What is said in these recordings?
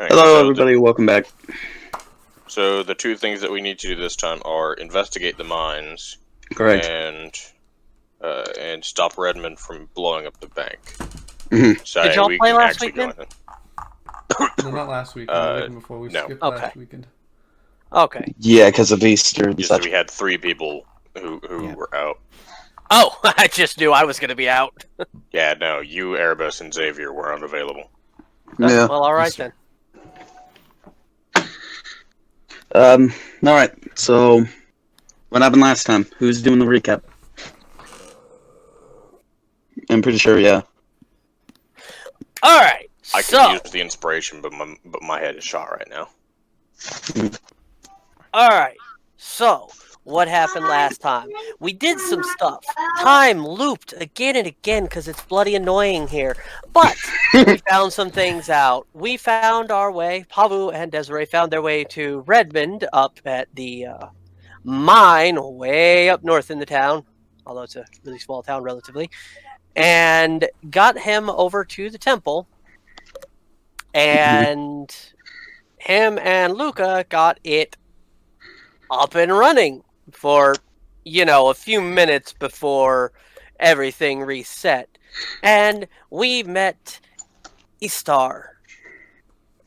Right, Hello, so everybody. Welcome back. So the two things that we need to do this time are investigate the mines Correct. and stop Redmond from blowing up the bank. Mhm. So Did y'all we play can last actually weekend? go in. No, not last weekend. The weekend before. We no. skipped Okay. last weekend. Okay. Yeah, because of Easter and Yeah, so such. we had 3 people who were out. Oh, I just knew I was going to be out. Yeah, no, you, Erebus, and Xavier were unavailable. Yeah. Well, all right then. All right. So, what happened last time? Who's doing the recap? I'm pretty sure. Yeah. All right. I So, can use the inspiration, but my head is shot right now. all right. So, what happened last time? We did some stuff. Time looped again and again because it's bloody annoying here. But we found some things out. We found our way. Paavu and Dez found their way to Redmond up at the mine way up north in the town, although it's a really small town relatively, and got him over to the temple. And him and Luca got it up and running for, a few minutes before everything reset. And we met Istar,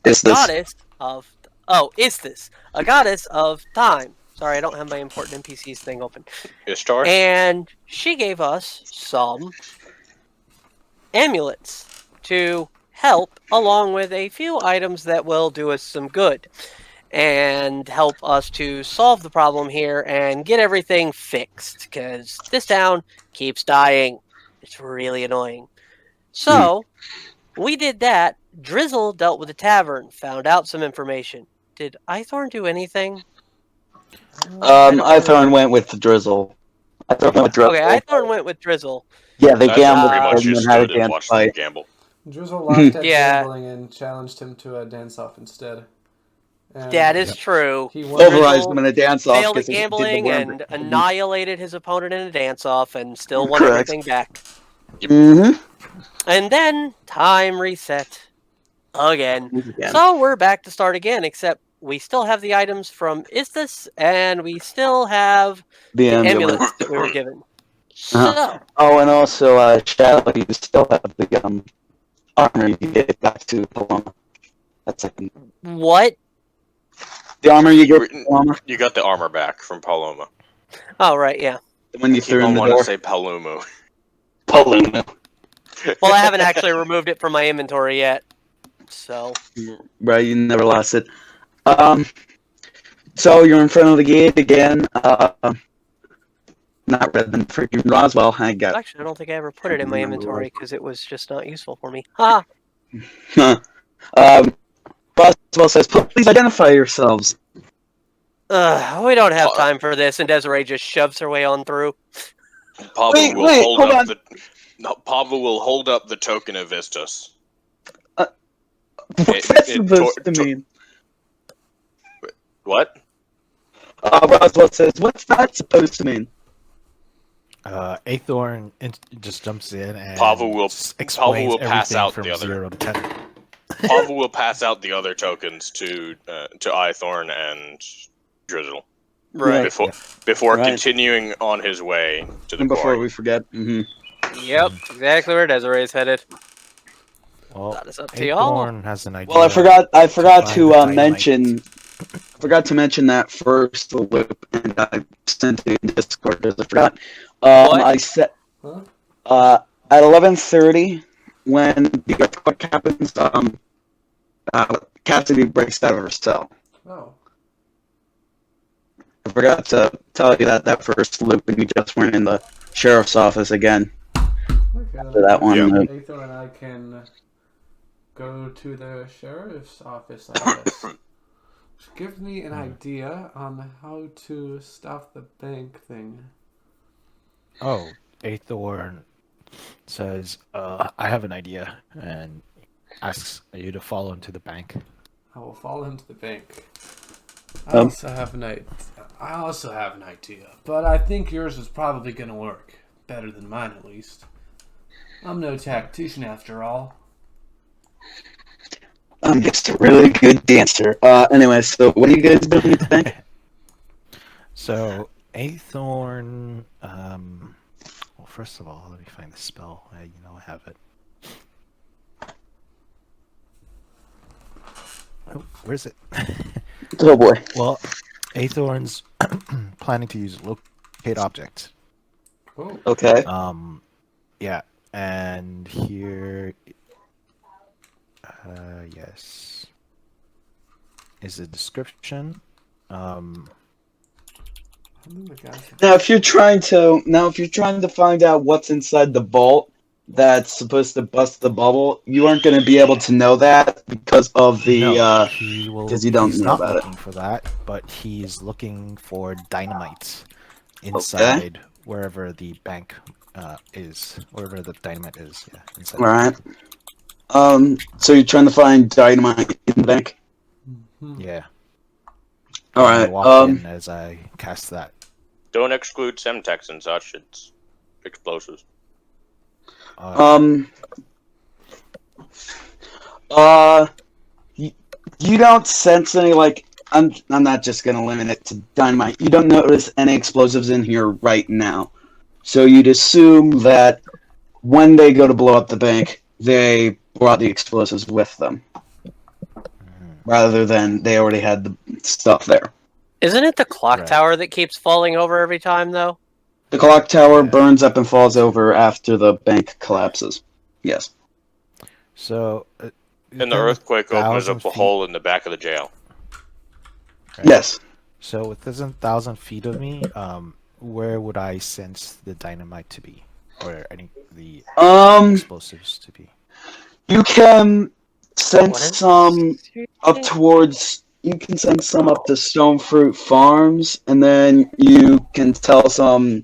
Is this? goddess of... Oh, Istis, a goddess of time. Sorry, I don't have my important NPCs thing open. Ishtar? And she gave us some amulets to help, along with a few items that will do us some good and help us to solve the problem here and get everything fixed, because this town keeps dying. It's really annoying. So, we did that. Drizzle dealt with the tavern, found out some information. Did Aithorn do anything? Aithorn went with the Drizzle. Aithorn went with Drizzle. Okay, Aithorn went with Drizzle. Yeah, they I gambled pretty much and just then had a stood and dance watched them fight. gamble. Drizzle laughed at Yeah. gambling and challenged him to a dance-off instead. And That is true. he Pulverized him in a dance-off. Failed at because he did the gambling worm. and annihilated his opponent in a dance-off and still won Correct. everything back. Mm-hmm. And then time reset again. Yeah. So we're back to start again, except we still have the items from Istis and we still have The the amulet. amulets that we were given. Uh-huh. So, Oh, and also, Shadow, you still have the armor you get back to Paloma. That's like what? the armor you get from Paloma You got the armor back from Paloma. Oh, right, yeah. when you I threw in the want to door. say Palumu. Paloma. Well, I haven't actually removed it from my inventory yet. So, Right, you never lost it. So you're in front of the gate again. Not Redmond, freaking Roswell. I got. actually, I don't think I ever put it in my inventory because it was just not useful for me. Ha! Roswell says, "Please identify yourselves." We don't have time for this, and Desiree just shoves her way on through. Paavu will Wait, hold hold up on. the. No, Paavu will hold up the token of Vistus. What's that supposed to mean? What? Roswell says, "What's that supposed to mean?" Aithorn just jumps in and Paavu will explains pass everything out from the other. 0 to 10. Paavu will pass out the other tokens to Aithorn and Drizzle. Right. Before Right. continuing on his way to the And before quarry. we forget. Mm-hmm. Yep, exactly where Desiree's headed. Well, That is up to y'all. Aithorn has an idea. Well, I forgot find to the dynamite. mention. I forgot to mention that first loop, and I sent it in Discord because I forgot. What? I said Huh? at 11:30 when the earthquake happens. Cassidy breaks out of her cell. Oh. I forgot to tell you that first loop, and you just weren't in the sheriff's office again. Okay. After that one, Yeah. Aithor and I can go to the sheriff's office, I guess. Which gives me an idea on how to stop the bank thing. Oh, Aithorn says, I have an idea, and asks you to follow him to the bank. I will follow him to the bank. I also have an idea, but I think yours is probably going to work better than mine, at least. I'm no tactician after all. I'm just a really good dancer. Anyway, so what are you guys doing at the bank? So Aithorn. Well, first of all, let me find the spell. I have it. Oh, where's it? Oh boy. Well, Aithorn's planning to use locate object. Oh, Okay. Yeah, and here, yes, is a description. I think the guys are- Now, if you're trying to find out what's inside the vault that's supposed to bust the bubble, you aren't going to be able to know that because of the. No, he will. 'cause you don't he's know not about it. looking for that, but he's looking for dynamite inside wherever the bank is, wherever the dynamite is. Yeah, inside. All right. So you're trying to find dynamite in the bank. Yeah. All And I right. walk in as I cast that. Don't exclude Semtex and such. It's explosives. You don't sense any like. I'm not just gonna limit it to dynamite. You don't notice any explosives in here right now, so you'd assume that when they go to blow up the bank, they brought the explosives with them, rather than they already had the stuff there. Isn't it the clock Right. tower that keeps falling over every time, though? The clock tower Yeah. burns up and falls over after the bank collapses. Yes. So. And the earthquake opens 1,000 up a feet- hole in the back of the jail. right? Yes. So within 1,000 feet of me, where would I sense the dynamite to be, or any the explosives to be? You can What sense is- some up towards. You can sense some up to Stonefruit Farms, and then you can tell some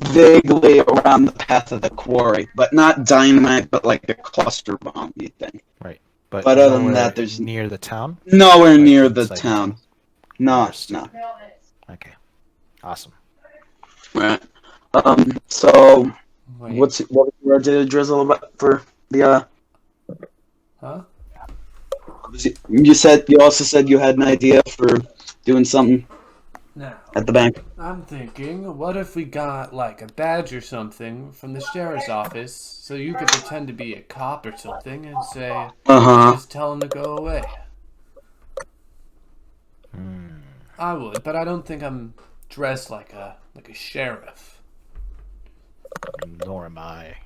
vaguely around the path of the quarry, but not dynamite, but like a cluster bomb. You think? But other than nowhere that, there's near the town. nowhere Like near the inside town. No, Understood. no. Okay, awesome. Right. So wait. what was your idea, Drizzle, about for the Huh? You also said you had an idea for doing something Now, at the bank. I'm thinking, what if we got like a badge or something from the sheriff's office, so you could pretend to be a cop or something and say, Uh-huh. just tell him to go away. I would, but I don't think I'm dressed like a sheriff. Nor am I.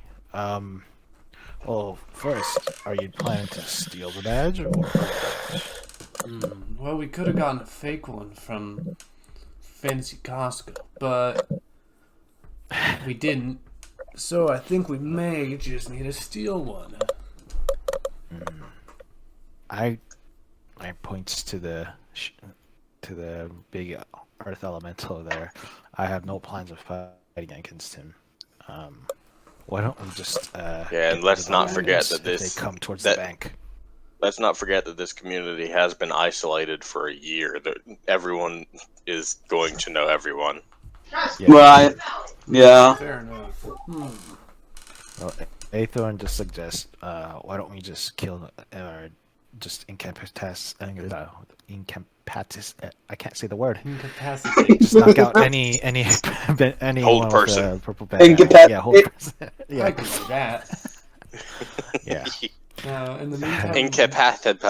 Well, first, are you planning to steal the badge, or? Well, we could have gotten a fake one from Fancy Costco, but we didn't. So I think we may just need to steal one. I points to the big earth elemental there. I have no plans of fighting against him. Why don't we just Yeah, and let's not forget that if this they come towards that- the bank. Let's not forget that this community has been isolated for a year. That everyone is going to know everyone. Yeah. Right. Yeah. Fair enough. Well, Aithorn just suggests, why don't we just kill or just incapacitate? I can't say the word. Incapacitate. Just knock out any Hold one with person. the purple band. Yeah, hold person. I Yeah, can do that. yeah, Now, in the meantime, Incapacitated.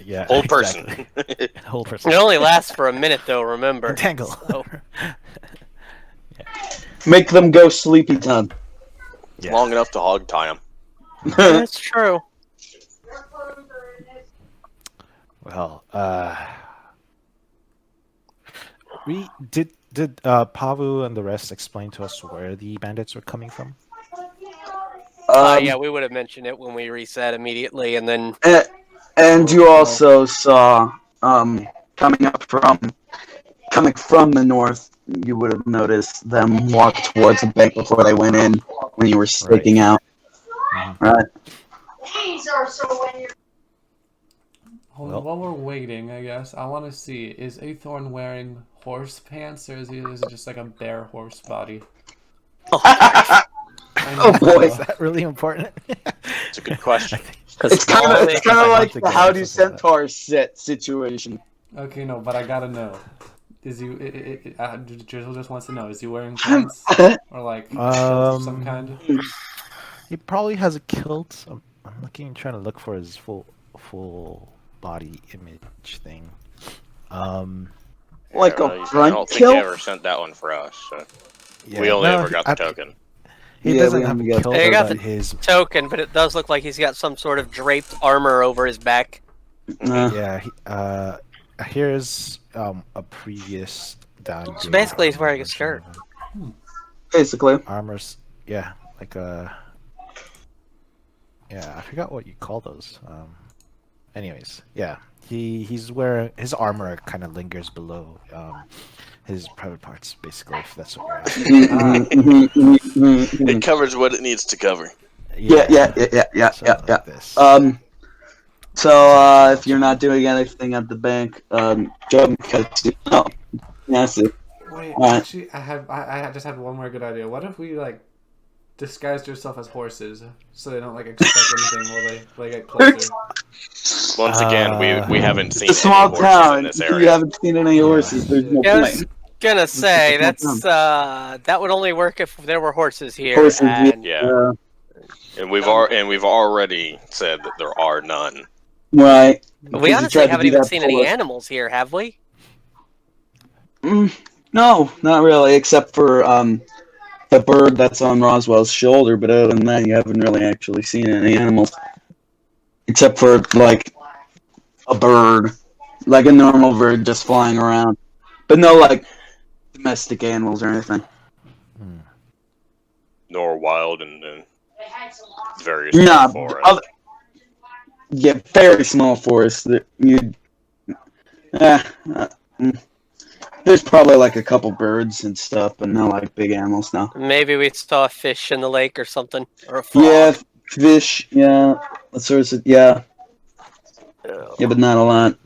yeah. Whole person. Exactly. Hold person. It only lasts for a minute, though, remember. Entangle. So- Make them go sleepy time. Yeah. Long enough to hog tie him. That's true. Well, we did Paavu and the rest explain to us where the bandits were coming from? Yeah, we would have mentioned it when we reset immediately, and then And you also saw coming from the north. You would have noticed them walk towards the bank before they went in when you were staking out. Mhm. Right. while we're waiting, I guess, I want to see, is Aithorn wearing horse pants, or is it just like a bare horse body? Oh boy. Is that really important? It's a good question. It's kind of I like have to the go how or do something like that. centaurs sit situation. Okay, no, but I gotta know. Is he? Drizzle just wants to know: is he wearing pants or like kilts of some kind? He probably has a kilt. I'm looking, trying to look for his full body image thing. Like a I front don't think he kilt? ever sent that one for us. So. Yeah, We only no, ever got the token. He Yeah, doesn't we have a only got kilt, the token. but his Token, but it does look like he's got some sort of draped armor over his back. yeah. Here's a previous downgrade. So basically, he's wearing a skirt. Basically. Armors, yeah, like a. Yeah, I forgot what you call those. Anyways, yeah, he's wearing his armor kind of lingers below his private parts, basically. If that's what you're asking. It covers what it needs to cover. Yeah. Something like this. So if you're not doing anything at the bank, jump cut to yeah, I see. Wait, Alright. actually, I just had one more good idea. What if we like disguised yourself as horses so they don't like expect anything while they get closer? Once again, we haven't seen It's a any small horses town. in this If you area. haven't seen any horses, there's no Yeah, I was point. gonna say It's that's not that would only work if there were horses here. Horses, and Yeah. And we've already said that there are none. Right. we Because you honestly tried to haven't do even that seen for any us. animals here, have we? No, not really, except for the bird that's on Roswell's shoulder. But other than that, you haven't really actually seen any animals, except for like a bird, like a normal bird just flying around. But no like domestic animals or anything. Nor wild and various Nah, forests. yeah, very small forests that you. There's probably like a couple birds and stuff, but no like big animals now. Maybe we saw a fish in the lake or something, or a frog. Yeah, fish. Yeah, that sort of. Yeah, but not a lot.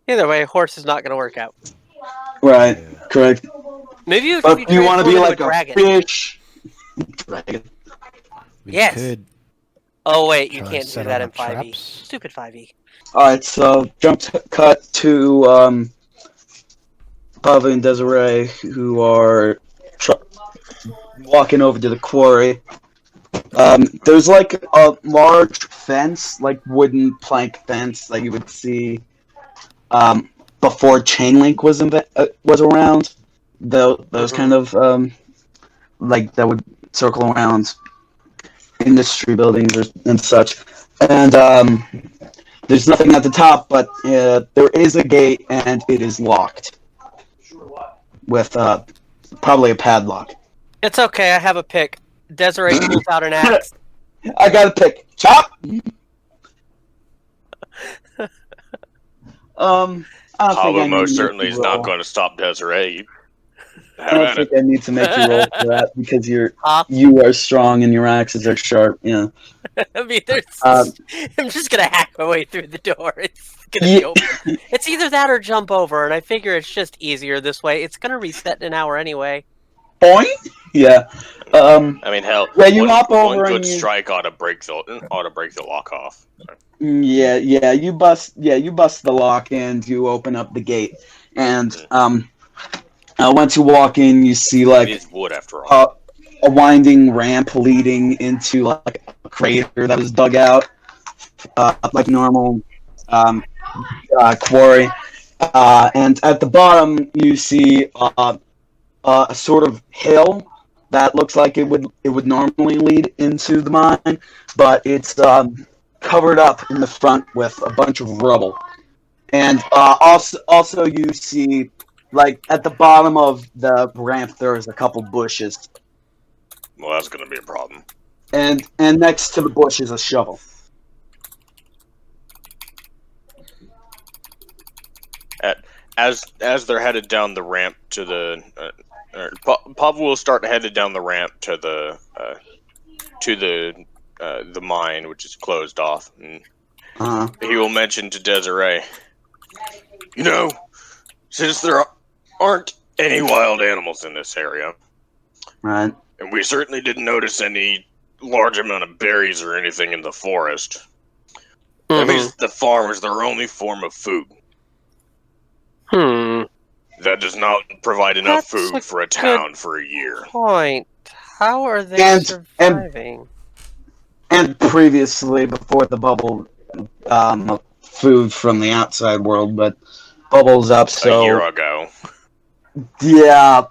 Either way, horse is not going to work out. Right. Correct. Maybe you But you want to be like a dragon. fish. Dragon. We Yes. could Oh wait, you try can't and do set that up in 5e. traps. Stupid 5e. All right, so cut to Paavu and Desiree, who are walking over to the quarry. There's like a large fence, like wooden plank fence that you would see before chain link was around. Those kind of like that would circle around industry buildings and such. And there's nothing at the top, but there is a gate, and it is locked with probably a padlock. It's okay, I have a pick. Desiree pulls out an axe. I got a pick. Chop. I don't think I Paavu need most to certainly make is you not roll. going to stop Desiree. I don't think I need to make you roll for that because Huh? you are strong and your axes are sharp. Yeah. I mean, there's. Um, I'm just gonna hack my way through the door. It's gonna be open. It's either that or jump over, and I figure it's just easier this way. It's gonna reset in an hour anyway. Point. Yeah. I mean, hell, Yeah, you one, hop over one good and you- strike ought to break the lock off. So. Yeah. You bust the lock and you open up the gate, and once you walk in, you see It like is wood after all. a winding ramp leading into like a crater that was dug out, like normal quarry. And at the bottom, you see a sort of hill that looks like it would normally lead into the mine, but it's covered up in the front with a bunch of rubble. And also you see, like at the bottom of the ramp, there's a couple bushes. Well, that's going to be a problem. And next to the bush is a shovel. As they're headed down the ramp to the, Paavu will start headed down the ramp to the mine, which is closed off, and he will mention to Desiree, you know, since there aren't any wild animals in this area, Right. and we certainly didn't notice any large amount of berries or anything in the forest. That means the farm is their only form of food. That does not provide enough food for a town for a year. Point. How are they surviving? And previously, before the bubble, food from the outside world, but bubble's up, so... A year ago. Yeah.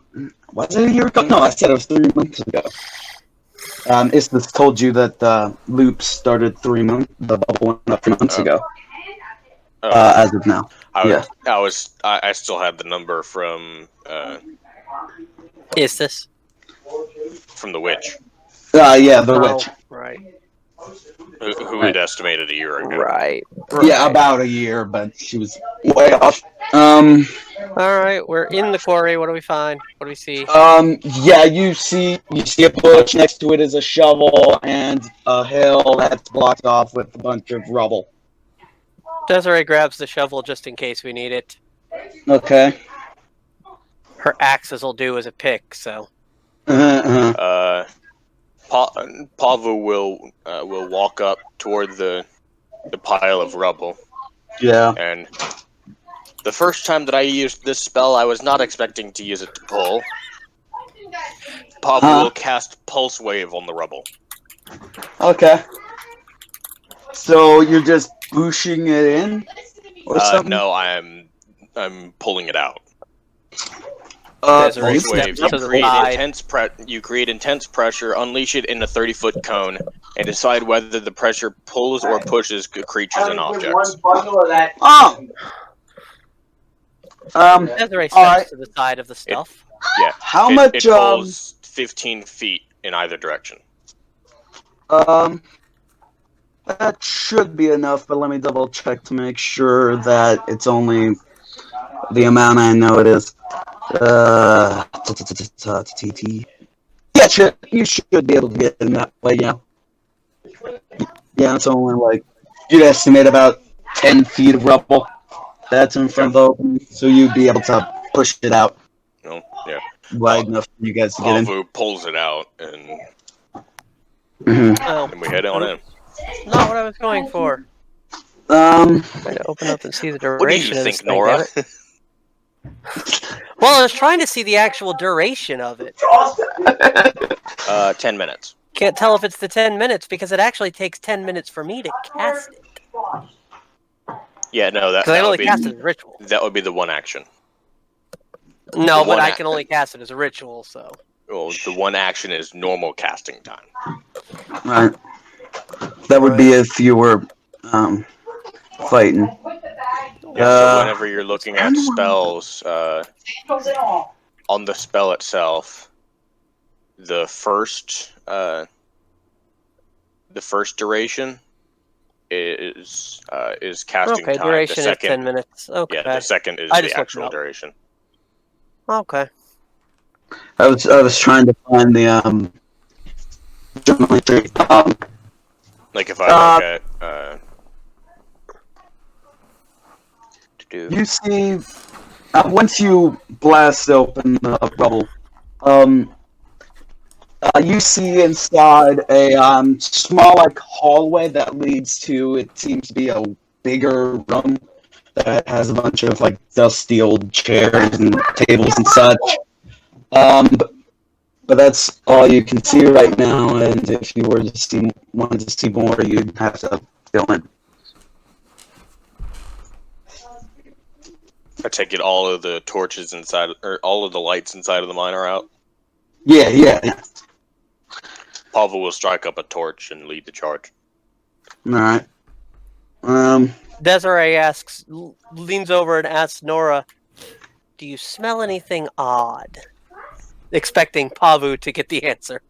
Was it a year ago? No, I said it was 3 months ago. Isthmus told you that the loop started 3 months. The bubble went up 3 months ago. As of now. I still had the number from... Isthmus? From the witch. Yeah, the witch. Right. Who had estimated a year ago. Right. Yeah, about a year, but she was way off. Alright, we're in the quarry. What do we find? What do we see? Yeah, you see a bush. Next to it is a shovel and a hill that's blocked off with a bunch of rubble. Desiree grabs the shovel just in case we need it. Okay. Her axes will do as a pick, so... Paavu will walk up toward the pile of rubble. Yeah. And the first time that I used this spell, I was not expecting to use it to pull. Paavu will cast Pulse Wave on the rubble. Okay. So you're just booshing it in, or something? No, I'm pulling it out. Pulse Wave. You create intense pressure, unleash it in a 30-foot cone, and decide whether the pressure pulls or pushes creatures and objects. Desiree steps to the side of the stuff. How much? It pulls 15 feet in either direction. That should be enough, but let me double check to make sure that it's only the amount I know it is. Yeah, you should be able to get in that way, yeah. Yeah, it's only like, you'd estimate about 10 feet of rubble that's in front of the opening, so you'd be able to push it out. Oh, yeah. Wide enough for you guys to get in. Paavu pulls it out, and and we head on in. Not what I was going for. Trying to open up and see the duration. What do you think, Nora? Well, I was trying to see the actual duration of it. 10 minutes. Can't tell if it's the 10 minutes because it actually takes 10 minutes for me to cast it. Yeah, no, that I would only be cast it as a ritual. That would be the one action. No, but I can only cast it as a ritual, so. Well, the one action is normal casting time. Right. That would be if you were fighting. So whenever you're looking at spells, on the spell itself, the first duration is casting time. Duration the second, is 10 minutes. Okay. Yeah, the second is the actual duration. Okay. I was trying to find the journal entry. Like if I look at you see, once you blast open the rubble, you see inside a small like hallway that leads to, it seems to be a bigger room that has a bunch of like dusty old chairs and tables and such. But that's all you can see right now, and if you were to wanted to see more, you'd have to go in. I take it all of the torches inside, or all of the lights inside of the mine are out? Yeah. Paavu will strike up a torch and lead the charge. Alright. Desiree leans over and asks Nora, "Do you smell anything odd?" Expecting Paavu to get the answer.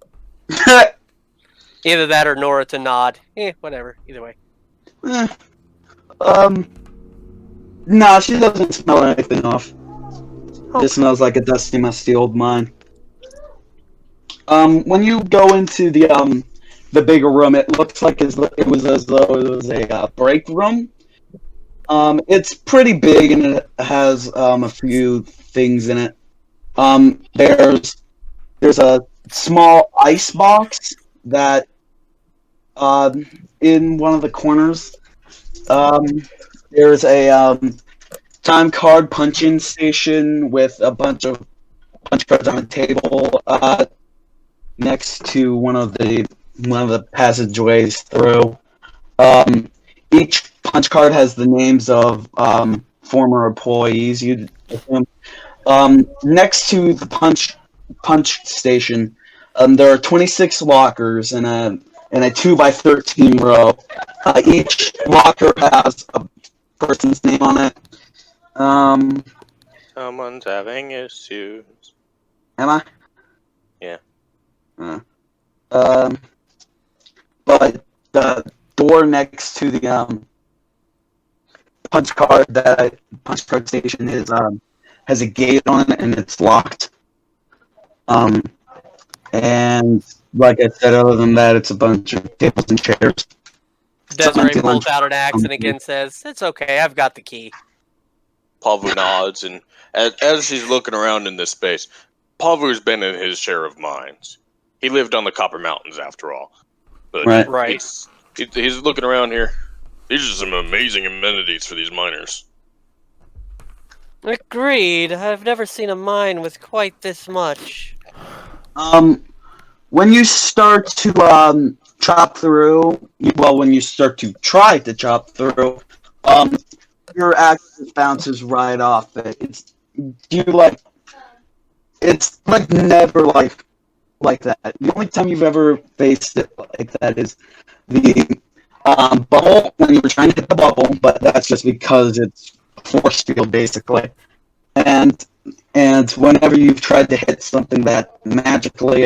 Either that or Nora to nod. Whatever. Either way. No, she doesn't smell anything off. It smells like a dusty, musty old mine. When you go into the bigger room, it looks like it was as though it was a break room. It's pretty big and it has a few things in it. There's a small ice box that in one of the corners, there's a time card punch-in station with a bunch of punch cards on a table next to one of the passageways through. Each punch card has the names of former employees. You'd assume. Next to the punch station, there are 26 lockers in a 2x13 row. Each locker has a person's name on it. Someone's having issues. Am I? Yeah. But the door next to the punch card station is has a gate on it and it's locked. And like I said, other than that, it's a bunch of tables and chairs. Desiree pulls out an axe and again says, "It's okay, I've got the key." Paavu nods, and as he's looking around in this space, Paavu's been in his share of mines. He lived on the Copper Mountains, after all. But Right. He's looking around here. These are some amazing amenities for these miners. Agreed. I've never seen a mine with quite this much. When you start to chop through, when you start to try to chop through, your axe bounces right off it. It's never like that. The only time you've ever faced it like that is the bubble when you were trying to hit the bubble, but that's just because it's a force field basically. And whenever you've tried to hit something that magically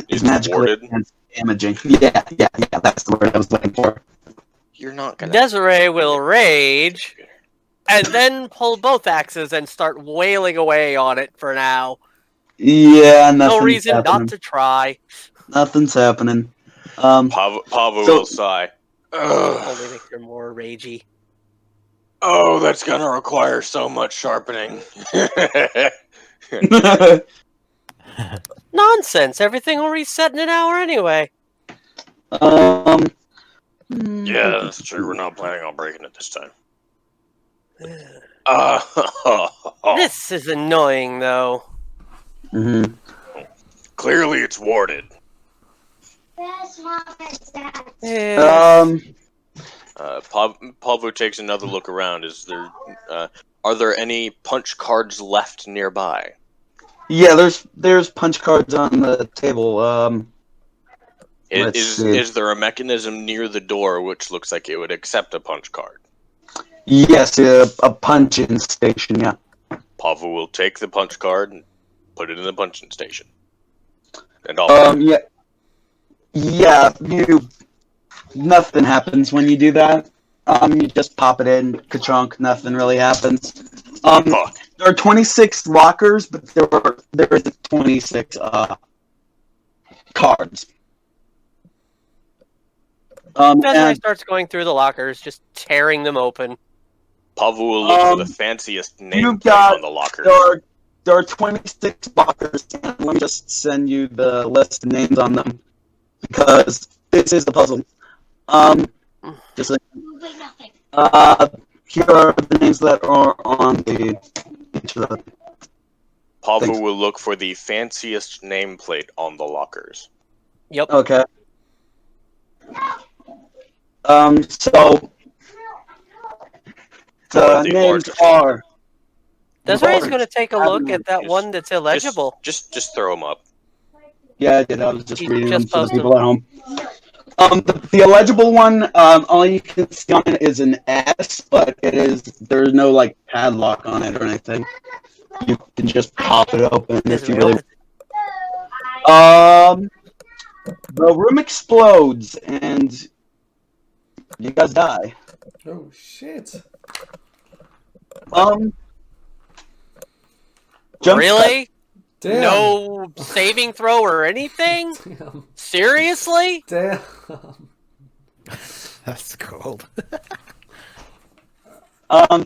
is magically damaging. Yeah, that's the word I was looking for. You're not gonna. Desiree will rage, and then pull both axes and start wailing away on it for now. Yeah, no reason not to try. Nothing's happening. Paavu will sigh. Only make her more ragey. Oh, that's gonna require so much sharpening. Nonsense! Everything will reset in an hour anyway. Yeah, that's true. We're not planning on breaking it this time. This is annoying, though. Mm-hmm. Clearly, it's warded. Paavu takes another look around. Are there any punch cards left nearby? Yeah, there's punch cards on the table. Is there a mechanism near the door which looks like it would accept a punch card? Yes, a punch-in station. Yeah. Paavu will take the punch card and put it in the punch-in station. And all. Yeah. Nothing happens when you do that. You just pop it in, ka-chunk. Nothing really happens. There are 26 lockers, but there is 26 cards. Desiree starts going through the lockers, just tearing them open. Paavu will look for the fanciest name on the lockers. There are 26 lockers, and let me just send you the list of names on them, because this is the puzzle. Just like, here are the names that are on each of the Paavu will look for the fanciest nameplate on the lockers. Yep. Okay. So the names are. Desiree's going to take a look at that one that's illegible. Just throw them up. Yeah, I did. I was just reading them for the people at home. The illegible one, all you can see on it is an S, but there's no like padlock on it or anything. You can just pop it open if you really. The room explodes and you guys die. Oh shit! Really? Damn. No saving throw or anything? Damn. Seriously? Damn. That's cold.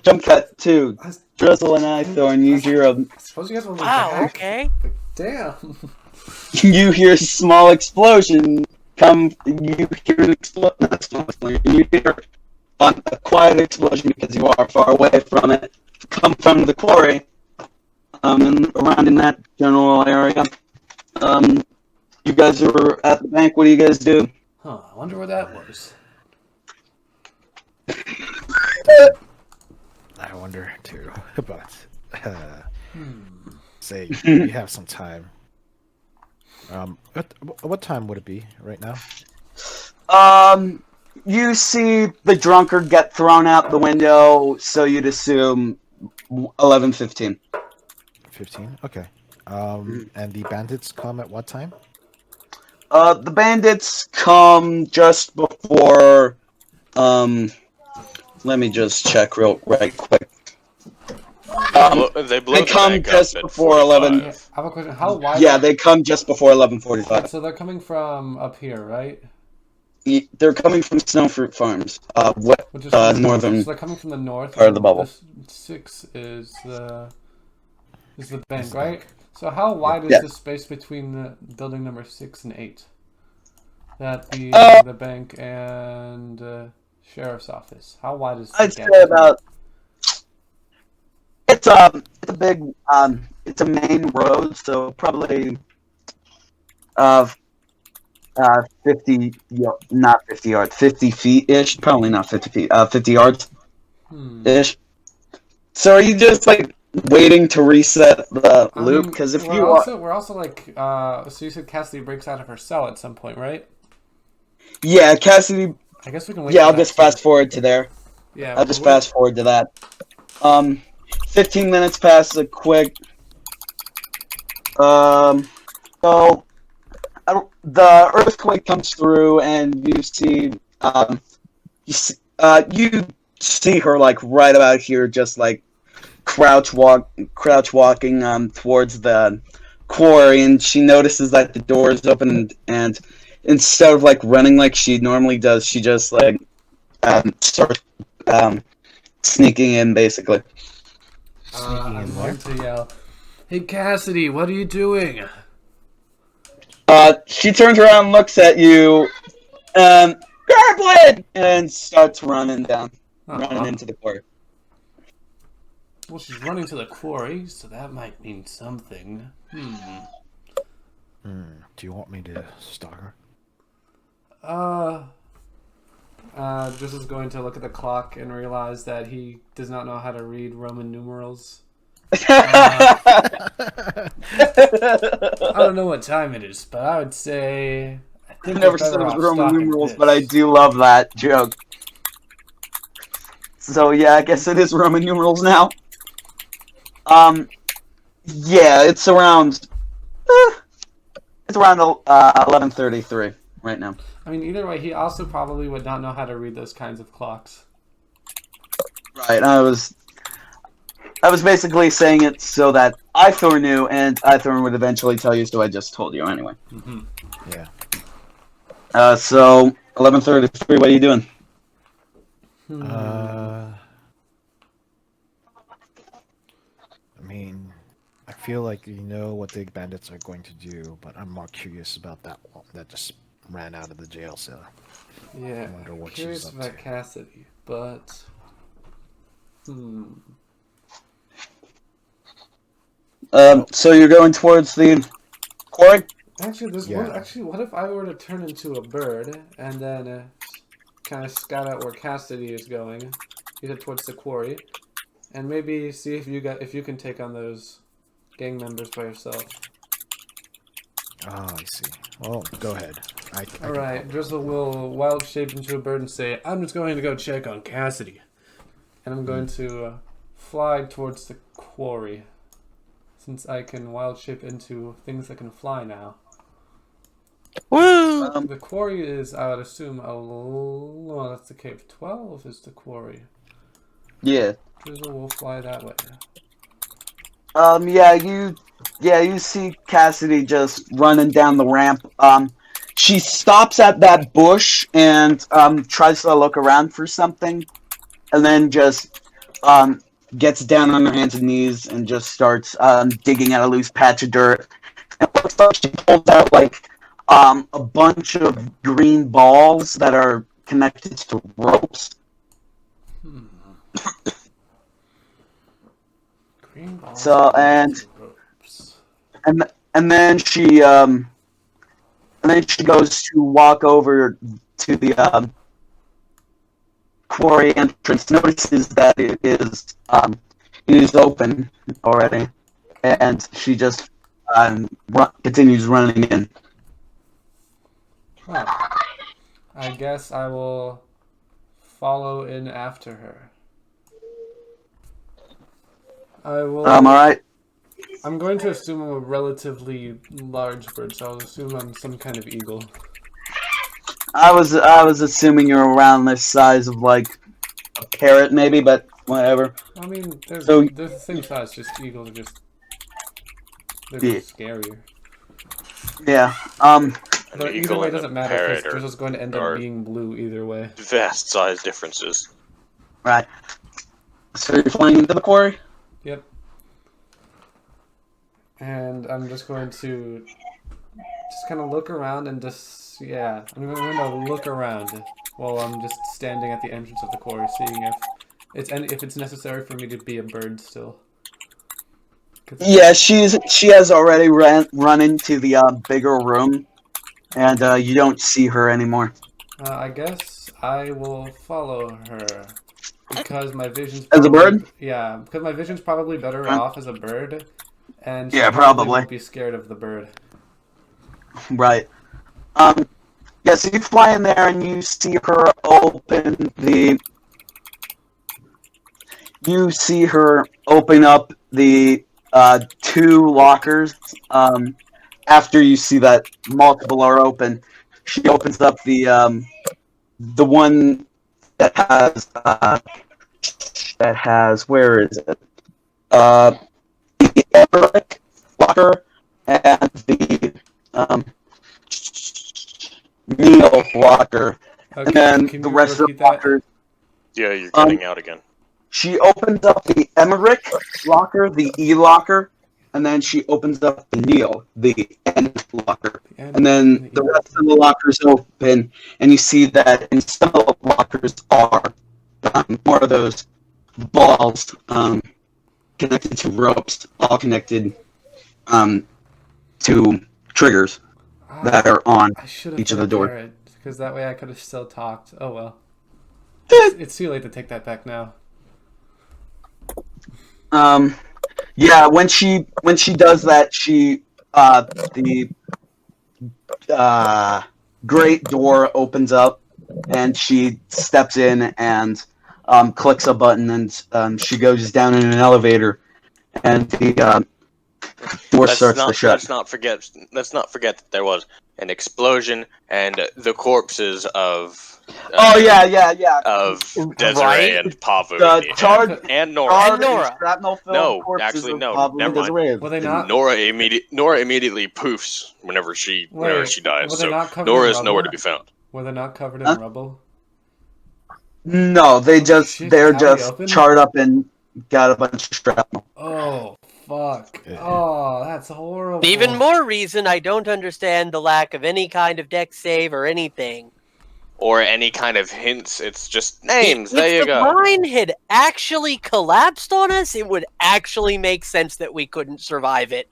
Jump cut 2. Drizzle and Aithorn, use your I suppose you guys want me back. Okay. Like, damn. You hear a small explosion you hear an explosion. You hear a quiet explosion because you are far away from it. Come from the quarry, and around in that general area. You guys are at the bank. What do you guys do? Huh, I wonder where that was. I wonder too, but say we have some time. What time would it be right now? You see the drunkard get thrown out the window, so you'd assume 11:15. 15. Okay. And the bandits come at what time? The bandits come just before. Let me just check right quick. They come just before 11. Yeah, I have a question. How wide? Yeah, they come just before 11:45. So they're coming from up here, right? They're coming from Snowfruit Farms, Which is northern. So they're coming from the north. part of the bubble. This 6 is the bank, right? So how wide is Yeah. the space between the building number 6 and 8? That being the bank and sheriff's office. How wide is? I'd say about. It's a big it's a main road, so probably 50 not 50 yards, 50 feet ish, probably not 50 feet, 50 yards ish. So are you just like waiting to reset the loop? Because if we're also like so you said Cassidy breaks out of her cell at some point, right? Yeah, Cassidy. I guess we can wait. Yeah, I'll just fast forward to there. Yeah, I'll just fast forward to that. 15 minutes past a quick. So the earthquake comes through, and you see her like right about here, just like crouch walking towards the quarry, and she notices that the door is open, and instead of like running like she normally does, she just like starts sneaking in, basically. I'm going to yell, "Hey Cassidy, what are you doing?" She turns around, looks at you, Garblin! And starts running into the quarry. Well, she's running to the quarry, so that might mean something. Do you want me to stalk her? Just is going to look at the clock and realize that he does not know how to read Roman numerals. I don't know what time it is, but I would say... I've never said it was Roman numerals, but I do love that joke. So yeah, I guess it is Roman numerals now. Yeah, it's around 11:33 right now. I mean, either way, he also probably would not know how to read those kinds of clocks. Right, I was basically saying it so that Aithorn knew, and Aithorn would eventually tell you, so I just told you anyway. Yeah. So 11:33. What are you doing? I mean, I feel like you know what the bandits are going to do, but I'm more curious about that one that just ran out of the jail cell. Yeah, I wonder what curious she's up about to. Cassidy, but... So you're going towards the quarry? Actually, what if I were to turn into a bird and then kind of scout out where Cassidy is going, either towards the quarry, and maybe see if you can take on those gang members by yourself. Oh, I see. Well, go ahead. All right, Drizzle will wild shape into a bird and say, "I'm just going to go check on Cassidy," and I'm going to fly towards the quarry, since I can wild shape into things that can fly now. Woo! The quarry is, I would assume, no, that's the cave. 12 is the quarry. Yeah. Drizzle will fly that way. You see Cassidy just running down the ramp. She stops at that bush and tries to look around for something, and then just gets down on her hands and knees and just starts digging at a loose patch of dirt. And it looks like she pulls out like a bunch of green balls that are connected to ropes. Green balls. So and Ropes. and then she goes to walk over to the quarry entrance. Notices that it is open already, and she just continues running in. Huh. I guess I will follow in after her. I will. All right. I'm going to assume I'm a relatively large bird, so I'll assume I'm some kind of eagle. I was assuming you're around the size of like a parrot, maybe, but whatever. I mean, they're So- the same size. Just eagles are they're Yeah. just scarier. Yeah. But either eagle way, it and a doesn't matter parrot because are- they're just going to end up are- being blue either way. Vast size differences. Right. So you're flying into the quarry? Yep. And I'm just going to kind of look around and I'm going to look around while I'm just standing at the entrance of the quarry, seeing if it's necessary for me to be a bird still. Yeah, she has already run into the bigger room, and you don't see her anymore. I guess I will follow her because my vision's As a probably, bird? yeah, because my vision's probably better off as a bird, and she Yeah, probably probably. won't be scared of the bird. Right. Yeah, so you fly in there and you see her open up the 2 lockers. After you see that multiple are open, she opens up the one that has where is it? The Emmerich locker and the Neil locker, and then Can the you rest of the repeat that? lockers. Yeah, you're cutting out again. She opens up the Emmerich locker, the E locker, and then she opens up the Neil, the N locker. And then the rest of the lockers open, and you see that in some of the lockers are more of those balls connected to ropes, all connected to triggers that are on I should have each of the doors. because that way I could have still talked. Oh well. It's too late to take that back now. Yeah, when she does that, the great door opens up, and she steps in and clicks a button, and she goes down in an elevator, and the door starts to shut. Let's not forget that there was an explosion and the corpses of Oh yeah. of Desiree Right? and Paavu The charred and Nora. And Nora. shrapnel-filled No, corpses actually, of no, Paavu and never mind. Desiree. Were they And not? Nora immediately poofs whenever she dies. Were they not So covered Nora in is rubble? nowhere to be found. Were they not covered in Huh? rubble? No, they're Shit, out in the just open? charred up and got a bunch of shrapnel. Oh fuck! Oh, that's horrible. Even more reason I don't understand the lack of any kind of deck save or anything. Or any kind of hints. It's just names. If There you the go. mine had actually collapsed on us, it would actually make sense that we couldn't survive it.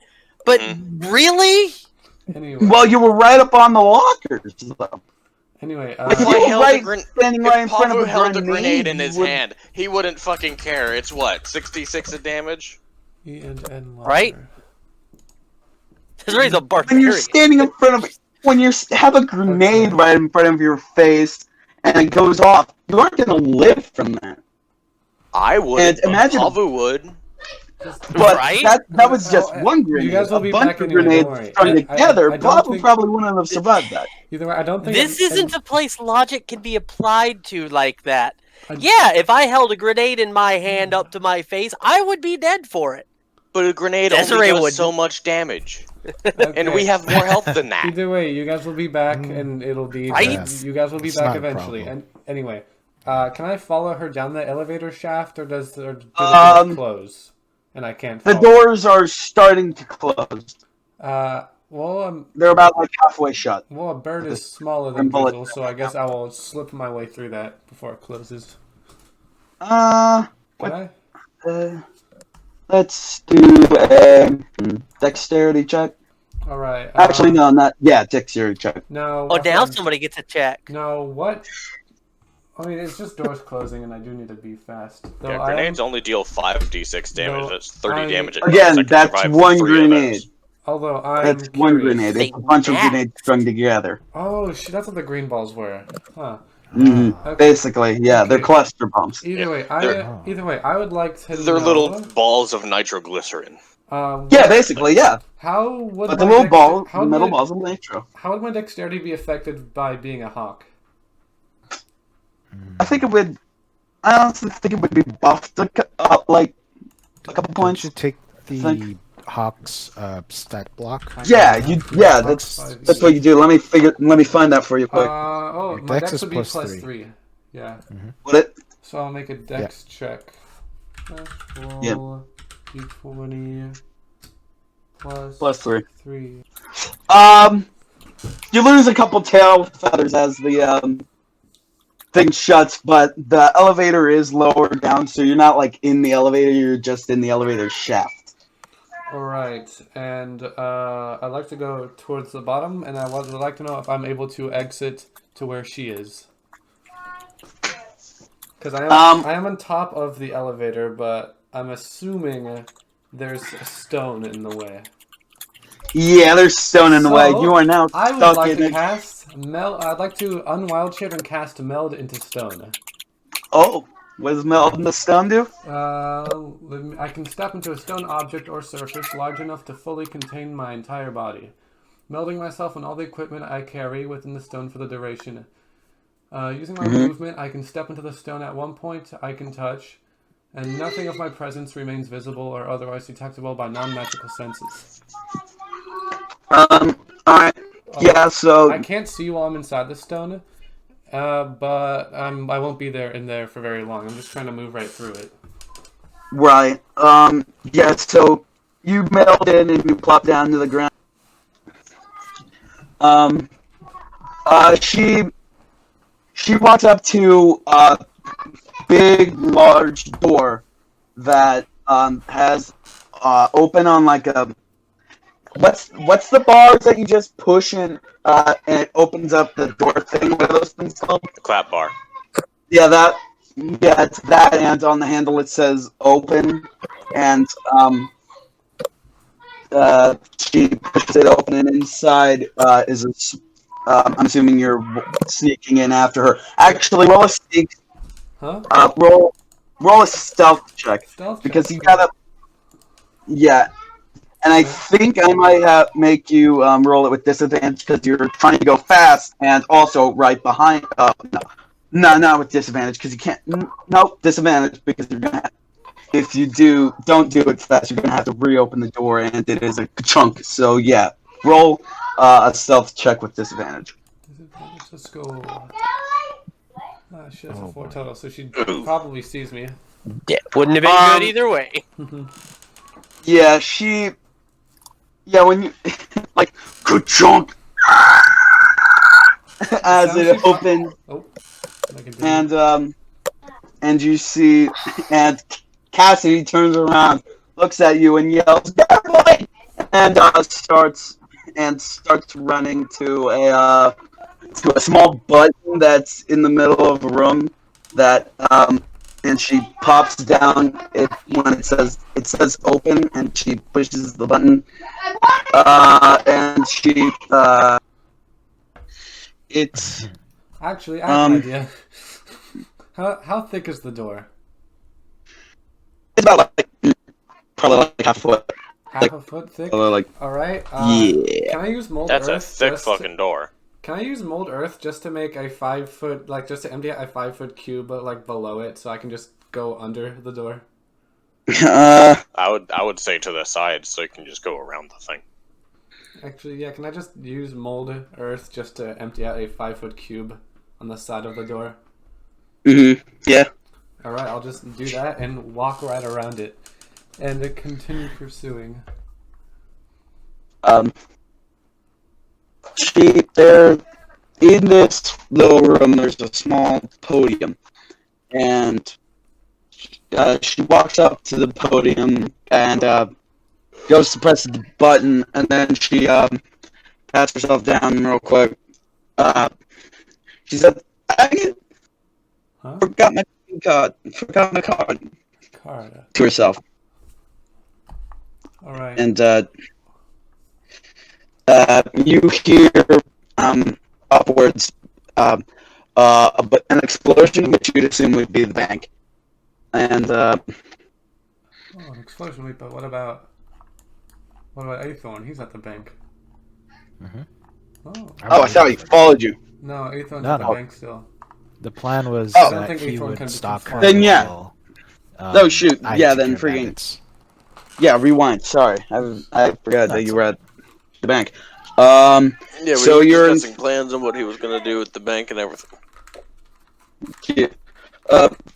But really? Anyway, Well, you were right up on the lockers, though. anyway, If You I were held right- a grenade, standing right in front of Paavu a held a grenade in you his would- hand, he wouldn't fucking care. It's what, 66 of damage? E and N locker. Right? Desiree's a When barbarian. you're standing in front of when you have a grenade right in front of your face and it goes off, you aren't going to live from that. I wouldn't, And but imagine- Paavu would. But Right? that was just one grenade. You guys will be a bunch back of anyway, don't grenades worry. strung I together. don't Paavu think- probably wouldn't have survived that. Either way, I don't think This isn't a place logic can be applied to like that. I- Yeah, if I held a grenade in my hand up to my face, I would be dead for it. But a grenade Desiree only does would. so much damage. Okay. And we have more health than that. Either way, you guys will be back, and it'll be Right? you guys will be It's back not a eventually. problem. And anyway, can I follow her down the elevator shaft, or does it just close? And I can't. The Follow? doors are starting to close. Well, They're about like halfway shut. a bird is smaller I'm than bullet Drizzle, so I guess I will slip my way through that before it closes. What? Can I? Let's do a dexterity check. All right. Actually, no, not dexterity check. No. Oh, now somebody gets a check. No, what? I mean, it's just doors closing, and I do need to be fast. Though Yeah, grenades only deal 5d6 damage. No, That's 30 damage. Again, that's one grenade. Although I'm That's one curious. grenade. It's a bunch of grenades strung together. Oh, shit, that's what the green balls were. Huh. Okay. Basically, yeah, they're Okay. cluster bombs. Either way, I would like to They're know... little balls of nitroglycerin. Yeah, basically, yeah. How would But the my little ball, how the would metal my- balls of nitro. How would my dexterity be affected by being a hawk? I think it would. I honestly think it would be buffed like a couple Don't points. you take the Think- Hawk's stat block? Yeah, that's what you do. Let me find that for you quick. My Dex dex is would be plus plus three. 3. Yeah. What it? So I'll make a dex check. Roll d20 Plus 3. 3. You lose a couple tail feathers as the thing shuts, but the elevator is lower down, so you're not like in the elevator. You're just in the elevator shaft. Alright, and I'd like to go towards the bottom, and I would like to know if I'm able to exit to where she is. Because I am on top of the elevator, but I'm assuming there's a stone in the way. Yeah, there's stone in the way. You are now I would stuck like in to it. cast meld. I'd like to unwild shape and cast meld into stone. Oh, what does melting the stone do? I can step into a stone object or surface large enough to fully contain my entire body, melding myself and all the equipment I carry within the stone for the duration. Using my movement, I can step into the stone at one point I can touch, and nothing of my presence remains visible or otherwise detectable by non-magical senses. Alright. Yeah, so I can't see while I'm inside the stone, but I won't be in there for very long. I'm just trying to move right through it. right. Yeah, so you meld in and you plop down to the ground. She walks up to a big, large door that has open on like a what's the bars that you just push in and it opens up the door thing? What are those things called? Clap bar. Yeah, it's that, and on the handle it says open, and she pushes it open, and inside is a. I'm assuming you're sneaking in after her. Actually, roll a sneak. Huh? Roll a stealth check Stealth because check. you gotta. Yeah, and I think I might make you roll it with disadvantage because you're trying to go fast, and also right behind. No, not with disadvantage because you can't. No, disadvantage because you're gonna. If you don't do it fast, you're gonna have to reopen the door, and it is a chunk. So yeah, roll a stealth check with disadvantage. Let's go. She has a 4 total, so she probably sees me. Yeah, wouldn't have been good either way. Yeah, when you like good chunk as it opens. Oh, I can do it. And you see, and Cassidy turns around, looks at you, and yells, "Bad boy!" and starts running to a small button that's in the middle of a room that and she pops down it when it says open, and she pushes the button, and she it's Actually, I have an idea. How thick is the door? it's about probably like half a foot. Half a foot thick? Probably like Alright. yeah. Can I use mold That's earth? a thick fucking door. Can I use mold earth just to make a 5 foot, just to empty out a 5 foot cube, but below it, so I can just go under the door? I would say to the side so you can just go around the thing. Actually, yeah. Can I just use mold earth just to empty out a 5 foot cube on the side of the door? Yeah. Alright, I'll just do that and walk right around it. And continue pursuing. They're in this little room. There's a small podium, and she walks up to the podium and goes to press the button, and then she pats herself down real quick. She said, "I Huh? forgot my card. Forgot my card." Card. To herself, All right. and you hear upwards an explosion, which you'd assume would be the bank, and Oh, an explosion leap. But what about Aithorn? He's at the bank. Mhm. Oh. I thought he followed you. No, Aithorn's No, at the no. bank still. The plan was Oh. I don't that think he Aithorn would can be stalk too her. far. Then yeah. while, Oh, shoot. I Yeah, took then care of freaking- bandits. Yeah, rewind. Sorry, I forgot that That's you were at the bank. Yeah, we So were you're in- discussing plans on what he was going to do with the bank and everything.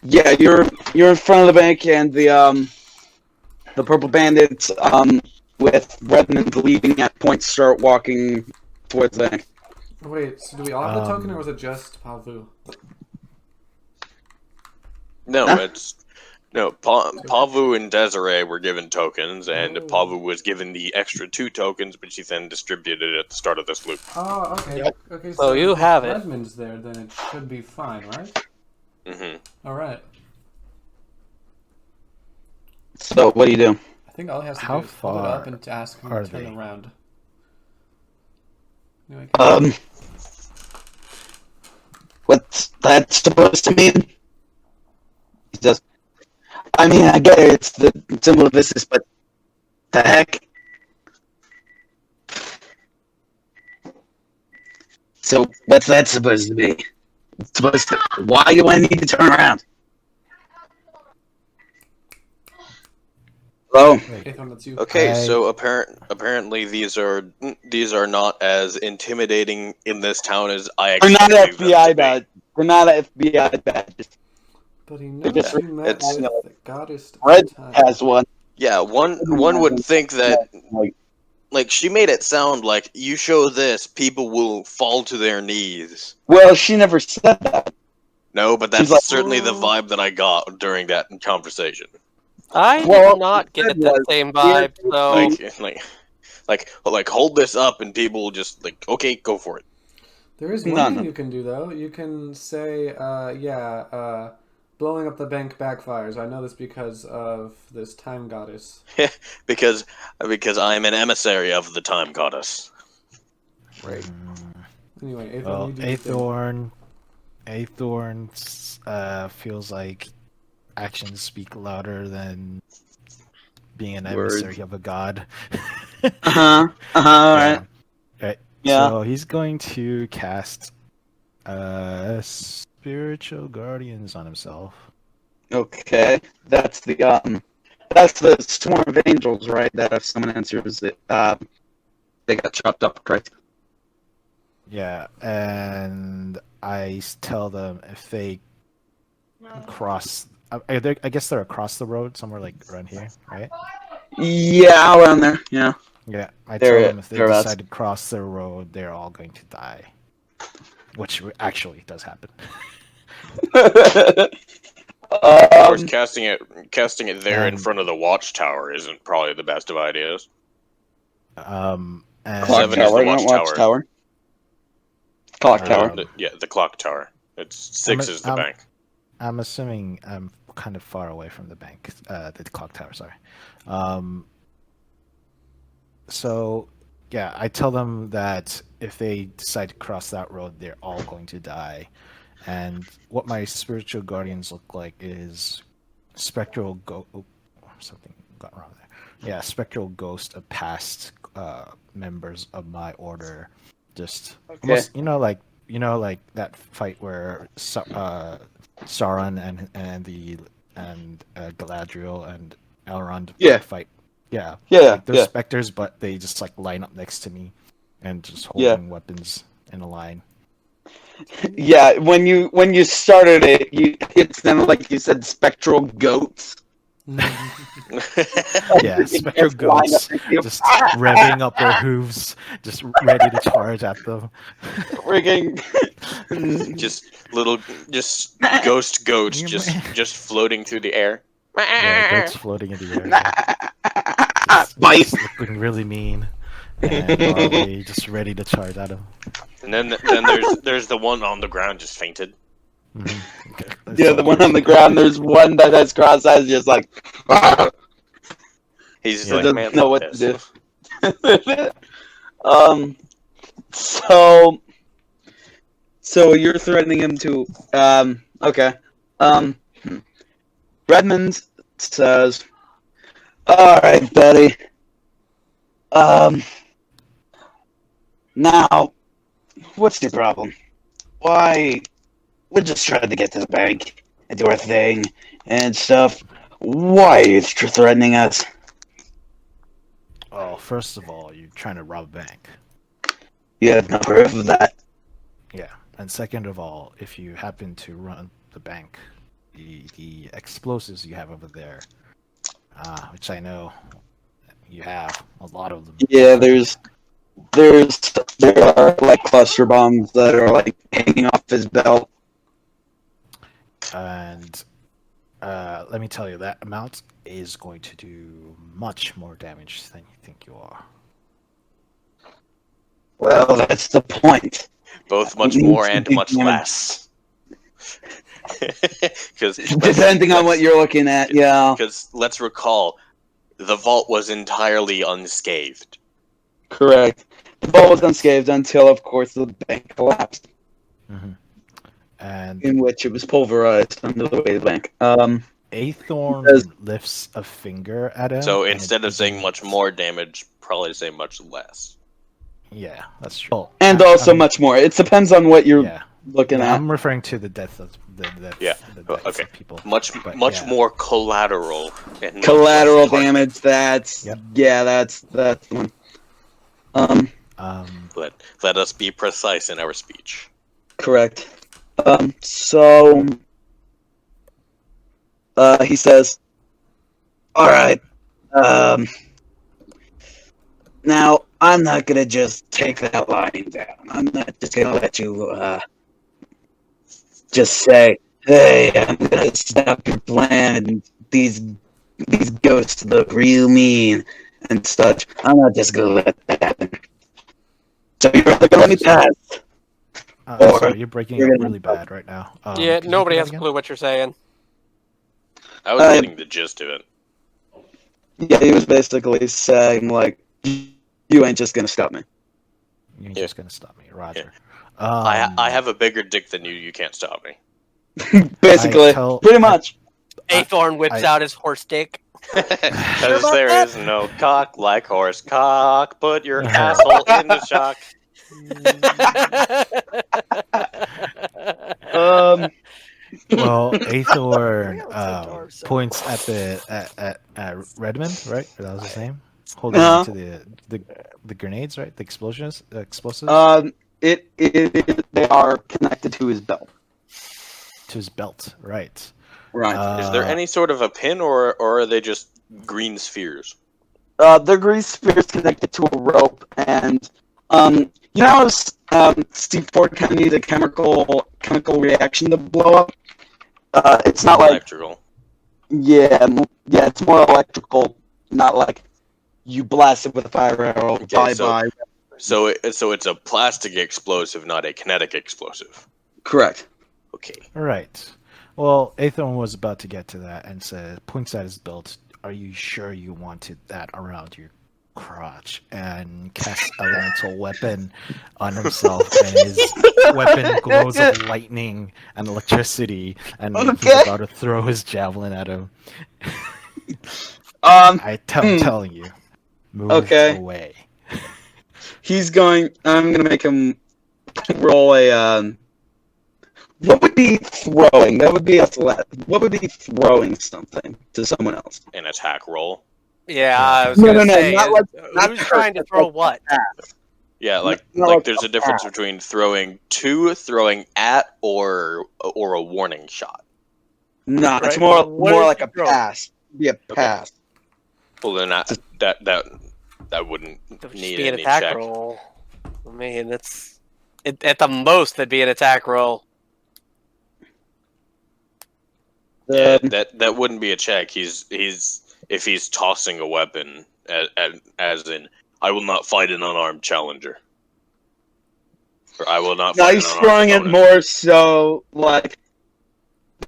Yeah, you're in front of the bank, and the purple bandits with Redmond leading at point start walking towards the bank. Wait, so do we all have the token, or was it just Paavu? No, Huh? Paavu and Desiree were given tokens, and Oh. Paavu was given the extra 2 tokens, which he then distributed at the start of this loop. Oh, okay. Yep. Okay, So you if have it. Redmond's there, then it should be fine, right? Mm-hmm. All right. So what do you do? I think all he has to How do is hold it far up and to ask him are to turn they? around. Anyway, What's that supposed to mean? He says, I mean, I get it, it's the symbol of business, but the heck? So what's that supposed to be? It's supposed to, why do I need to turn around? Hello? Aithorn, that's you. Okay, I- so apparently these are not as intimidating in this town as I We're not expected them FBI to be. badge. We're not FBI badges. But he knows just- you met it's- with the goddess Red of time. has one. Yeah, one would think that, like, she made it sound like you show this, people will fall to their knees. Well, she never said that. No, but that's She's like, certainly the vibe that I got during that conversation. I Well, did not get it that was- same vibe, so Like hold this up, and people will just like, okay, go for it. There is No, one thing no. you can do, though. You can say, blowing up the bank backfires. I know this because of this time goddess. because I'm an emissary of the time goddess. Right. Anyway, Aithorn, Well, you do your thing. Aithorn feels like actions speak louder than being an Words. emissary of a god. Alright. Right. Yeah. So he's going to cast spiritual guardians on himself. Okay. That's the swarm of angels, right? That if someone answers it, they got chopped up, correct? Yeah, and I tell them if they cross, I guess they're across the road somewhere like around here, right? Yeah, around there. Yeah. Yeah, I There- tell them if they thereabouts. decide to cross the road, they're all going to die, which actually does happen. Of course, Um, casting it there in and- front of the watchtower isn't probably the best of ideas. And clock Seven is tower, the not watchtower. watchtower. Clock tower. The clock tower. It's 6 is the bank. I'm assuming I'm kind of far away from the bank, the clock tower. Sorry. So, yeah, I tell them that if they decide to cross that road, they're all going to die. And what my spiritual guardians look like is spectral something got wrong there. Yeah, spectral ghost of past members of my order. Just almost, like that fight where Sauron and Galadriel and Elrond fight. Yeah, Yeah, they're yeah. specters, but they just like line up next to me and just holding weapons in a line. Yeah, when you started it, it sounded like you said spectral goats. Yeah, Spectral Ghosts just revving up their hooves, just ready to charge at them. Frigging. just ghost goats You just floating through the air. Yeah, goats floating in the air. Bite. Just looking really mean. And Marley just ready to charge at him. And then there's the one on the ground just fainted. Mm-hmm. Yeah, the one on the ground. There's one that has cross eyes, just like. He's just Yeah. like, Doesn't man, know fuck what this." to do. So you're threatening him to. Okay. Redmond says, "All right, Betty. Now, what's the problem? Why? We're just trying to get to the bank and do our thing and stuff. Why are you threatening us?" Oh, first of all, you're trying to rob a bank. You have no proof of that. Yeah, and second of all, if you happen to run the bank, the explosives you have over there, which I know you have a lot of them. Yeah, there are like cluster bombs that are like hanging off his belt. And let me tell you, that amount is going to do much more damage than you think you are. Well, that's the point. Both much It more needs to and be much damaged. less. Because Depending on what you're looking at, yeah. Because let's recall, the vault was entirely unscathed. Correct. The vault was unscathed until, of course, the bank collapsed, Mm-hmm. And in which it was pulverized under the weight of the bank. Aithorn Because- lifts a finger at him. So and instead it of saying much begins- more damage, probably say much less. Yeah, that's true. Well, And I- also I'm- much more. It depends on what you're Yeah, looking yeah, at. I'm referring to the death of the deaths okay. of people. Much But, much yeah. more collateral. And much Collateral less target. damage. That's Yep. yeah. That's the one. Let us be precise in our speech. Correct. So he says, "All right. Now I'm not gonna just take that line down. I'm not just gonna let you just say, 'Hey, I'm gonna stop your plan. And these ghosts look real mean and such.' I'm not just gonna let that happen. So you're rather gonna let me pass." I'm Or sorry, you're breaking you're up gonna- really bad right now. Yeah, could you nobody do has that a again? clue what you're saying. I was getting the gist of it. Yeah, he was basically saying like, "You ain't just gonna stop me." You're Yeah. just gonna stop me, Roger. I have a bigger dick than you. You can't stop me. Basically, pretty much. Aithorn whips I- out his horse dick. Because about there that? is no cock like horse cock. Put your asshole in the shock. Well, Aithorn Why else I dark so points much? at the at Redmond, right? That was his name. Holding Uh-huh. onto the grenades, right? The explosives. They are connected to his belt. To his belt, right? Right. Is there any sort of a pin, or are they just green spheres? The grease sphere is connected to a rope, and you know how C4 kind of needs a chemical reaction to blow up. It's not like Electrical. yeah, it's more electrical, not like you blast it with a fire arrow. Okay, Bye. So it's a plastic explosive, not a kinetic explosive. Correct. Okay. Right. Well, Aithorn was about to get to that and points at his belt. Are you sure you wanted that around your crotch? And casts elemental weapon on himself, and his weapon glows of lightning and electricity, and he's Okay. about to throw his javelin at him. Um, I'm telling you, move Okay. away. I'm gonna make him roll a. What would be throwing? That would be what would be throwing something to someone else? An attack roll. Yeah, I was No, gonna no, say, not not who's trying to throw what? Yeah, like No, like there's a a difference pass. between throwing to, throwing at, or a warning shot. No, it's Right, more but what more is like he a throwing? pass. be a pass. Well, then that wouldn't It would just need be an any attack check. roll. I mean, that's at the most that'd be an attack roll. Yeah, that wouldn't be a check. He's if he's tossing a weapon, as in, I will not fight an unarmed challenger, or I will not No, fight he's an unarmed throwing it opponent. more so like.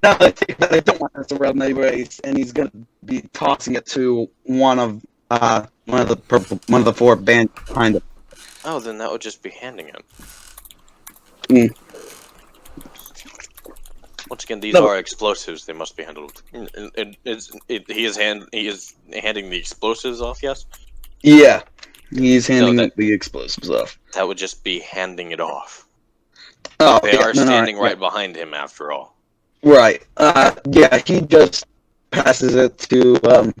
No, I don't want this around my race, and he's gonna be tossing it to one of the four bands behind him. Oh, then that would just be handing it. Mm. Once again, these No. are explosives. They must be handled. He is handing the explosives off. Yes, Yeah, he's handing that- the explosives off. that would just be handing it off. Oh, They yeah, are no, standing yeah. right behind him, after all. Right. Yeah, he just passes it to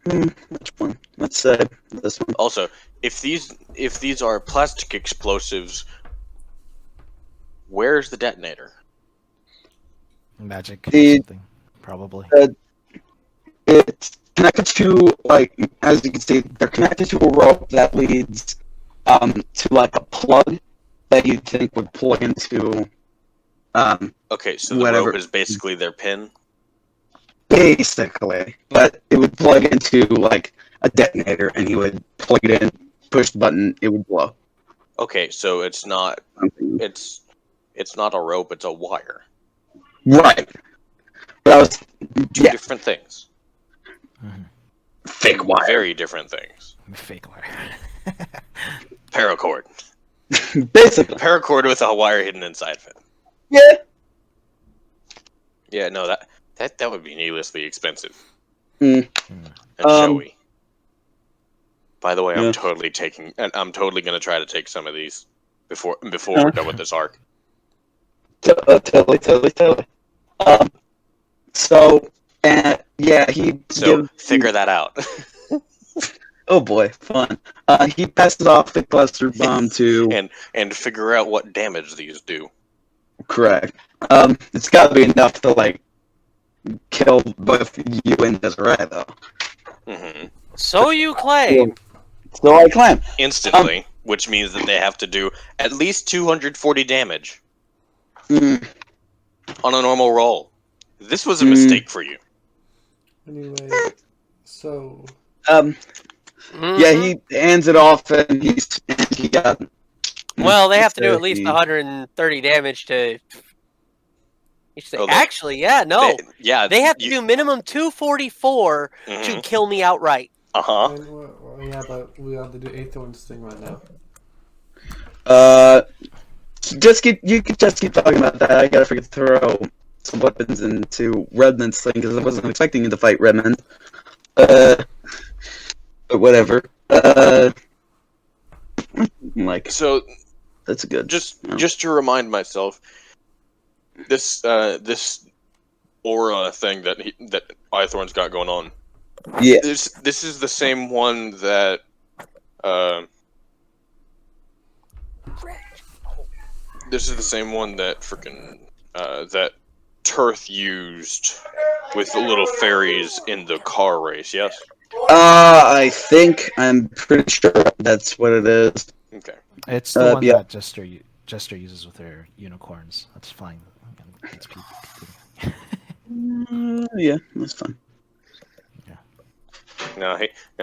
which one? Let's say this one. Also, if these are plastic explosives, where's the detonator? Magic or The- something, probably. It's connected to as you can see, they're connected to a rope that leads to like a plug that you'd think would plug into Okay, so the whatever. rope is basically their pin. Basically, but it would plug into like a detonator, and he would plug it in, push the button, it would blow. Okay, so it's not it's not a rope; it's a wire. Right. But I was Two yeah, different things. fake wire. Very different things. Fake wire. Paracord. Basically. Paracord with a wire hidden inside of it. Yeah. Yeah, no, that would be needlessly expensive. Mm. And Um, showy. By the way, yeah. I'm totally going to try to take some of these before we're done with this arc. Totally. So, yeah, he So figure that out. oh boy, fun. He passes off the cluster bomb to and figure out what damage these do. correct. It's got to be enough to like kill both you and Desiree, though. Hmm. So you claim. So I claim. Instantly, which means that they have to do at least 240 damage Mm, on a normal roll. This was a mistake for you. Anyway, so yeah, he hands it off, and he got. Well, they have to do So at least he- 130 damage to. Oh, they- Actually, yeah, no. They have to do minimum 244 to kill me outright. Uh-huh. yeah, but we have to do Aithorn's thing right now. You could just keep talking about that. I gotta forget to throw some weapons into Redmond's thing because I wasn't expecting you to fight Redmond. But whatever. Like So that's good. just to remind myself, this aura thing that Aithorn's got going on. Yeah. This is the same one that this is the same one that freaking that Turth used with the little fairies in the car race. Yes. I'm pretty sure that's what it is. Okay. It's the one yeah. that Jester uses with her unicorns. That's fine. It's people. Yeah, that's fine. No,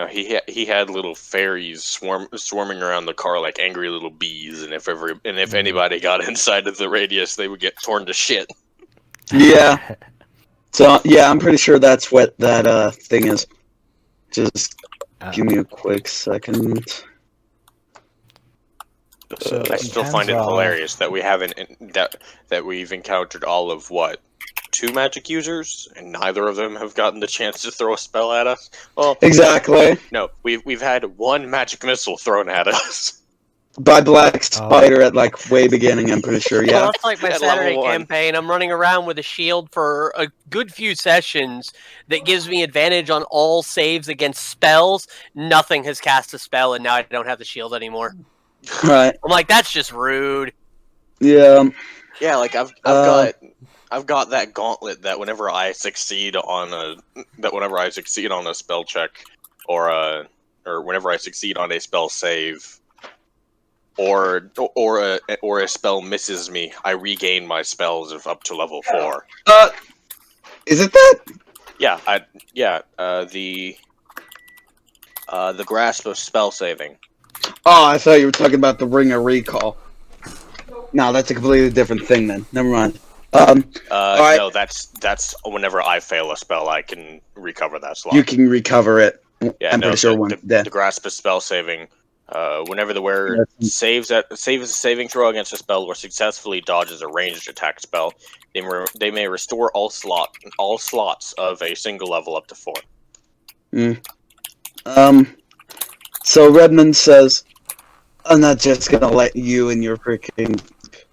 he had little fairies swarming around the car like angry little bees, and if anybody got inside of the radius, they would get torn to shit. Yeah. So yeah, I'm pretty sure that's what that thing is. Just give me a quick second. So I still find it hilarious that we haven't that we've encountered all of what 2 magic users, and neither of them have gotten the chance to throw a spell at us. Well, Exactly. no, we've had 1 magic missile thrown at us. By Black Spider at like way beginning, I'm pretty sure. Well, Yeah. that's like my At level Saturday 1. campaign. I'm running around with a shield for a good few sessions that gives me advantage on all saves against spells. Nothing has cast a spell, and now I don't have the shield anymore. Right. I'm like, that's just rude. Yeah. Yeah, like I've got I've got that gauntlet that whenever I succeed on a spell check, or whenever I succeed on a spell save, or a spell misses me, I regain my spells of up to level 4. Is it that? Yeah, the grasp of spell saving. Oh, I thought you were talking about the Ring of Recall. No, that's a completely different thing then. Never mind. Alright. No, that's whenever I fail a spell, I can recover that slot. You can recover it. Yeah, I'm no, pretty sure the grasp of spell saving. Whenever the wearer saves a saving throw against a spell or successfully dodges a ranged attack spell, they may restore all slots of a single level up to 4. So Redmond says, I'm not just gonna let you and your freaking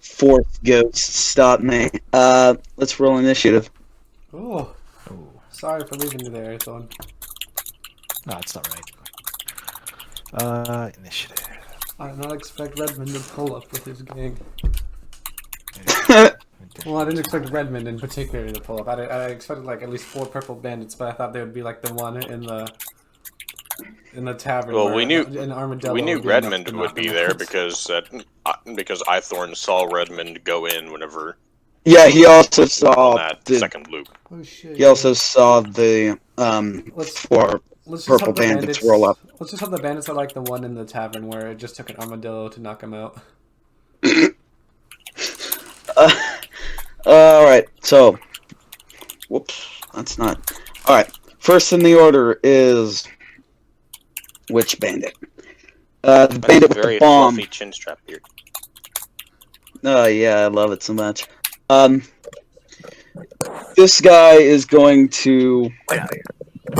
fourth ghost stop me. Let's roll initiative. Oh, sorry for leaving you there, Aithorn. No, it's not right. Initiative. I did not expect Redmond to pull up with his gang. Well, I didn't expect Redmond in particular to pull up. I expected like at least 4 purple bandits, but I thought they would be like the one in the tavern. Well, we knew Redmond would be there because Aithorn saw Redmond go in whenever. Yeah, he also saw that second loop. Oh shit! He also saw the 4 purple bandits roll up. Let's just hope the bandits are like the one in the tavern where it just took an armadillo to knock him out. Alright, so... Whoops, that's not... Alright, first in the order is... Which bandit? The bandit with the bomb. Fluffy chin strap beard. Oh yeah, I love it so much. This guy is going to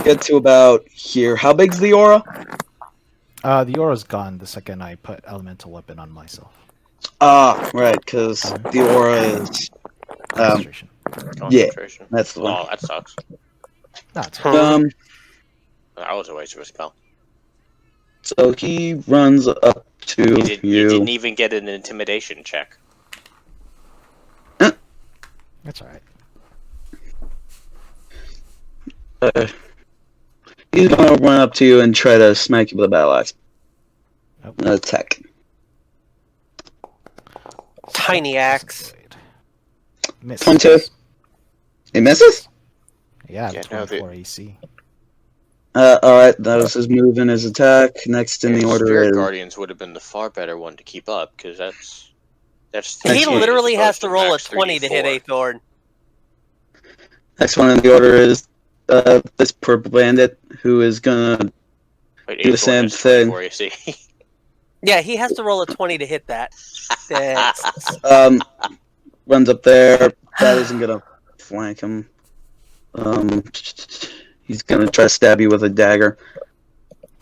get to about here. How big's the aura? The aura's gone the second I put elemental weapon on myself. Ah, right, because the aura is... Concentration. Yeah, that's the one. Oh, that sucks. No, it's That was a waste of a spell. So he runs up to you. You didn't even get an intimidation check. That's alright. He's gonna run up to you and try to smack you with a battle axe. Attack. Tiny axe. Misses. 22. It misses? Yeah, Yeah, 24 AC. Alright, that was his move and his attack. Next in the order Spirit is... Guardians would have been the far better one to keep up, because that's He easy literally as has opposed to roll a max 20 to hit 3d4. Aithorn. Next one in the order is this purple bandit who is gonna Wait, do the Aithorn same has thing. 24 AC. Yeah, he has to roll a 20 to hit that. Runs up there. That isn't gonna flank him. He's gonna try to stab you with a dagger.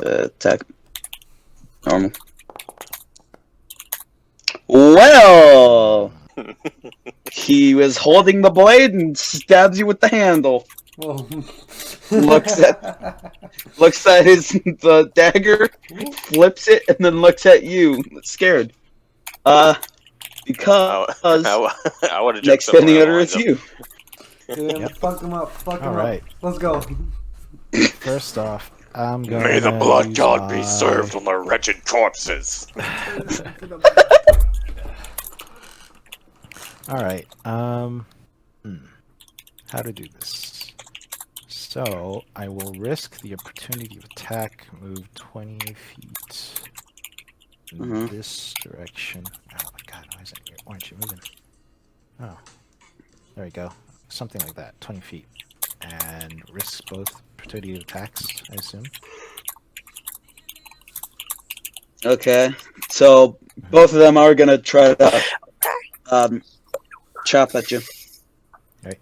Attack. Normal. Well, he was holding the blade and stabs you with the handle. Whoa. Looks at the dagger, flips it, and then looks at you, scared. Because I would have next in the order is you. Yeah, fuck him up. Fuck him Alright. up. Let's go. First off, I'm going May the to blood use god be my- served on the wretched corpses. Alright, how to do this? So, I will risk the opportunity of attack, move 20 feet in this direction. Oh my god, why aren't you moving? Oh, there we go. Something like that, 20 feet. And risk both opportunity of attacks, I assume. Okay, so both of them are gonna try to chop at you. Right.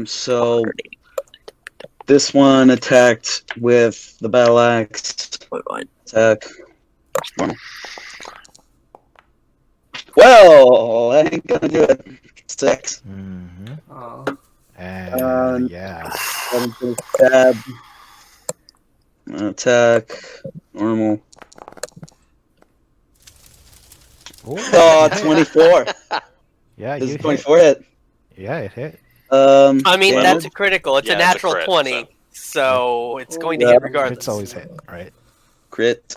So this one attacked with the battle axe. Attack. Well, I ain't gonna do it. 6. Mm-hmm. Oh. And yeah. I'm gonna stab. Attack. Normal. Ooh, Oh, 24. yeah, This you is 24 hit. Yeah, it hit. I mean, damage? that's a critical. It's a Yeah, it's a natural crit, 20, so it's going to Yeah. hit regardless. Crits always hit, right? Crit.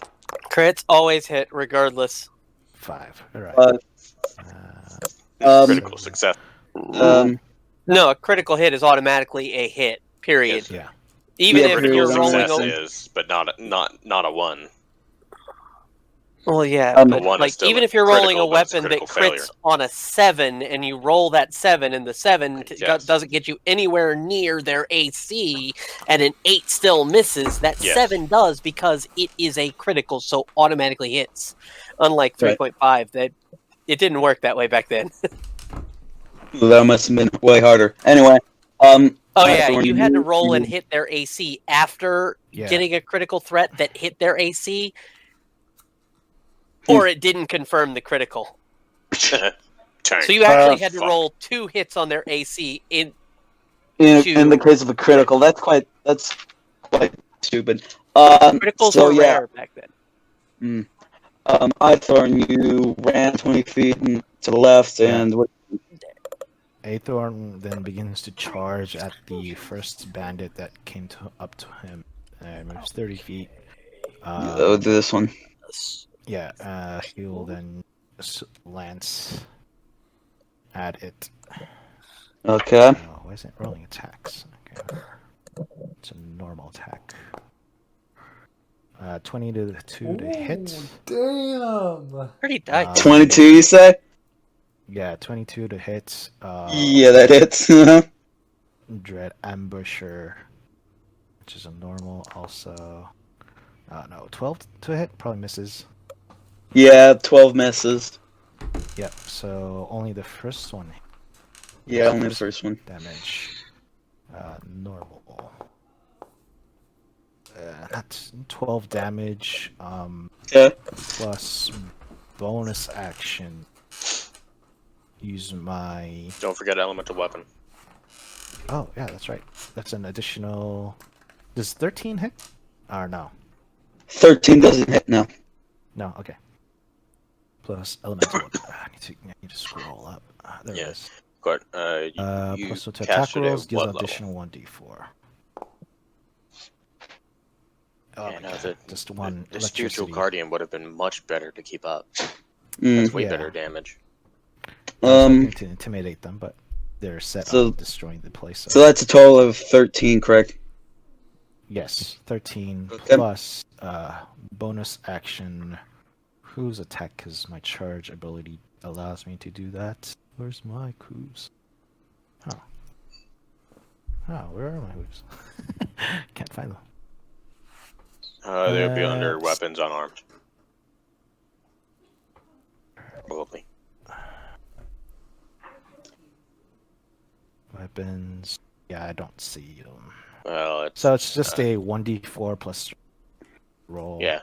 Crits always hit regardless. 5. All right. Uh, Critical success. No, a critical hit is automatically a hit. Period. Yeah. Even Yeah, if Critical you're period. rolling success over. is, but not a 1. Well, yeah, A but 1 is like still even a if you're rolling a critical, but it's a weapon that critical crits failure. on a 7 and you roll that 7 and the 7 Yes. doesn't get you anywhere near their AC and an 8 still misses, that Yes. 7 does because it is a critical, so automatically hits. Unlike Right. 3.5, that it didn't work that way back then. That must have been way harder. Anyway, Oh yeah, Aithorn, you had to roll and hit their AC after Yeah. getting a critical threat that hit their AC, or it didn't confirm the critical. Tank. So you actually had to fuck. roll 2 hits on their AC in in the case of a critical, that's quite stupid. criticals So were yeah, rare back then. Aithorn, you ran 20 feet to the left, Yeah. and what? Aithorn then begins to charge at the first bandit that came up to him. Moves 30 feet. Do this one. Yeah, he'll then lance at it. Okay. Oh, why isn't it rolling attacks? Okay. It's a normal attack. 22 to hit. Damn. Pretty tight. 22, you say? Yeah, 22 to hit. Yeah, that hits. Dread Ambusher, which is a normal also. No, 12 to hit probably misses. Yeah, 12 misses. Yep, so only the first one Yeah, only the first one. damage. Normal. That's 12 damage. Okay. Plus bonus action. Use my. Don't forget elemental weapon. Oh yeah, that's right. That's an additional. Does 13 hit? Or no? 13 doesn't hit now. No. Okay. Plus elemental weapon. I need to scroll up. There it Yes. is. Good. You Plus to attack casted rolls at deals what an level? additional 1d4. Oh, Yeah, no, okay. Just one. The spiritual electricity. guardian would have been much better to keep up. Mm. That's way Yeah. better damage. I was hoping to intimidate them, but they're set So- on destroying the place. So that's a total of 13, correct? Yes, 13 Okay. plus bonus action. Whose attack? Because my charge ability allows me to do that. Where's my coups? Where are my hooves? Can't find them. They would be under s- weapons unarmed. Probably. Weapons. Yeah, I don't see them. Well, it's So it's just a 1d4 plus roll. yeah.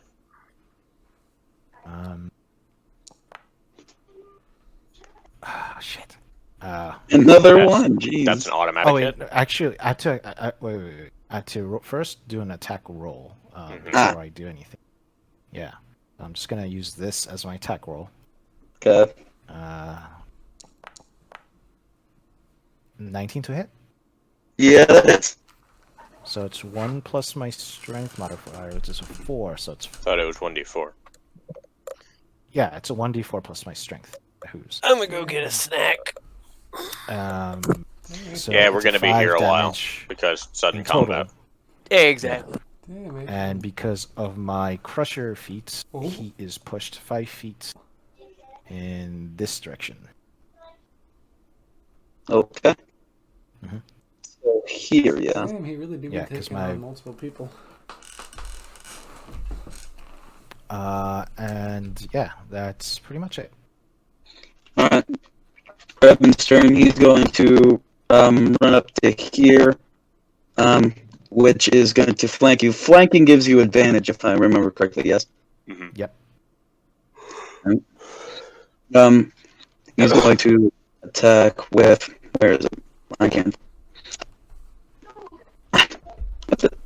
Shit. Another That's- one, jeez. That's an automatic Oh wait, hit. actually, I have to wait. I have to first do an attack roll before Ah. I do anything. Yeah, I'm just gonna use this as my attack roll. Okay. 19 to hit. Yeah, that is. So it's 1 plus my strength modifier, which is a 4. So it's Thought it was 1d4. yeah, it's a 1d4 plus my strength. Who's I'm gonna go get a snack. so Yeah, we're it's gonna be 5 here a while damage because sudden in total. combat. Exactly. Damn it. And because of my crusher feat, Oh. he is pushed 5 feet in this direction. Okay. Mhm. So here, yeah. Damn, he really did Yeah, be 'cause taking my- on multiple people. And yeah, that's pretty much it. Alright. Redmond's turn. He's going to run up to here, which is going to flank you. Flanking gives you advantage, if I remember correctly, yes? Mhm. Yep. He's going to attack with... Where is it? I can't... What's it?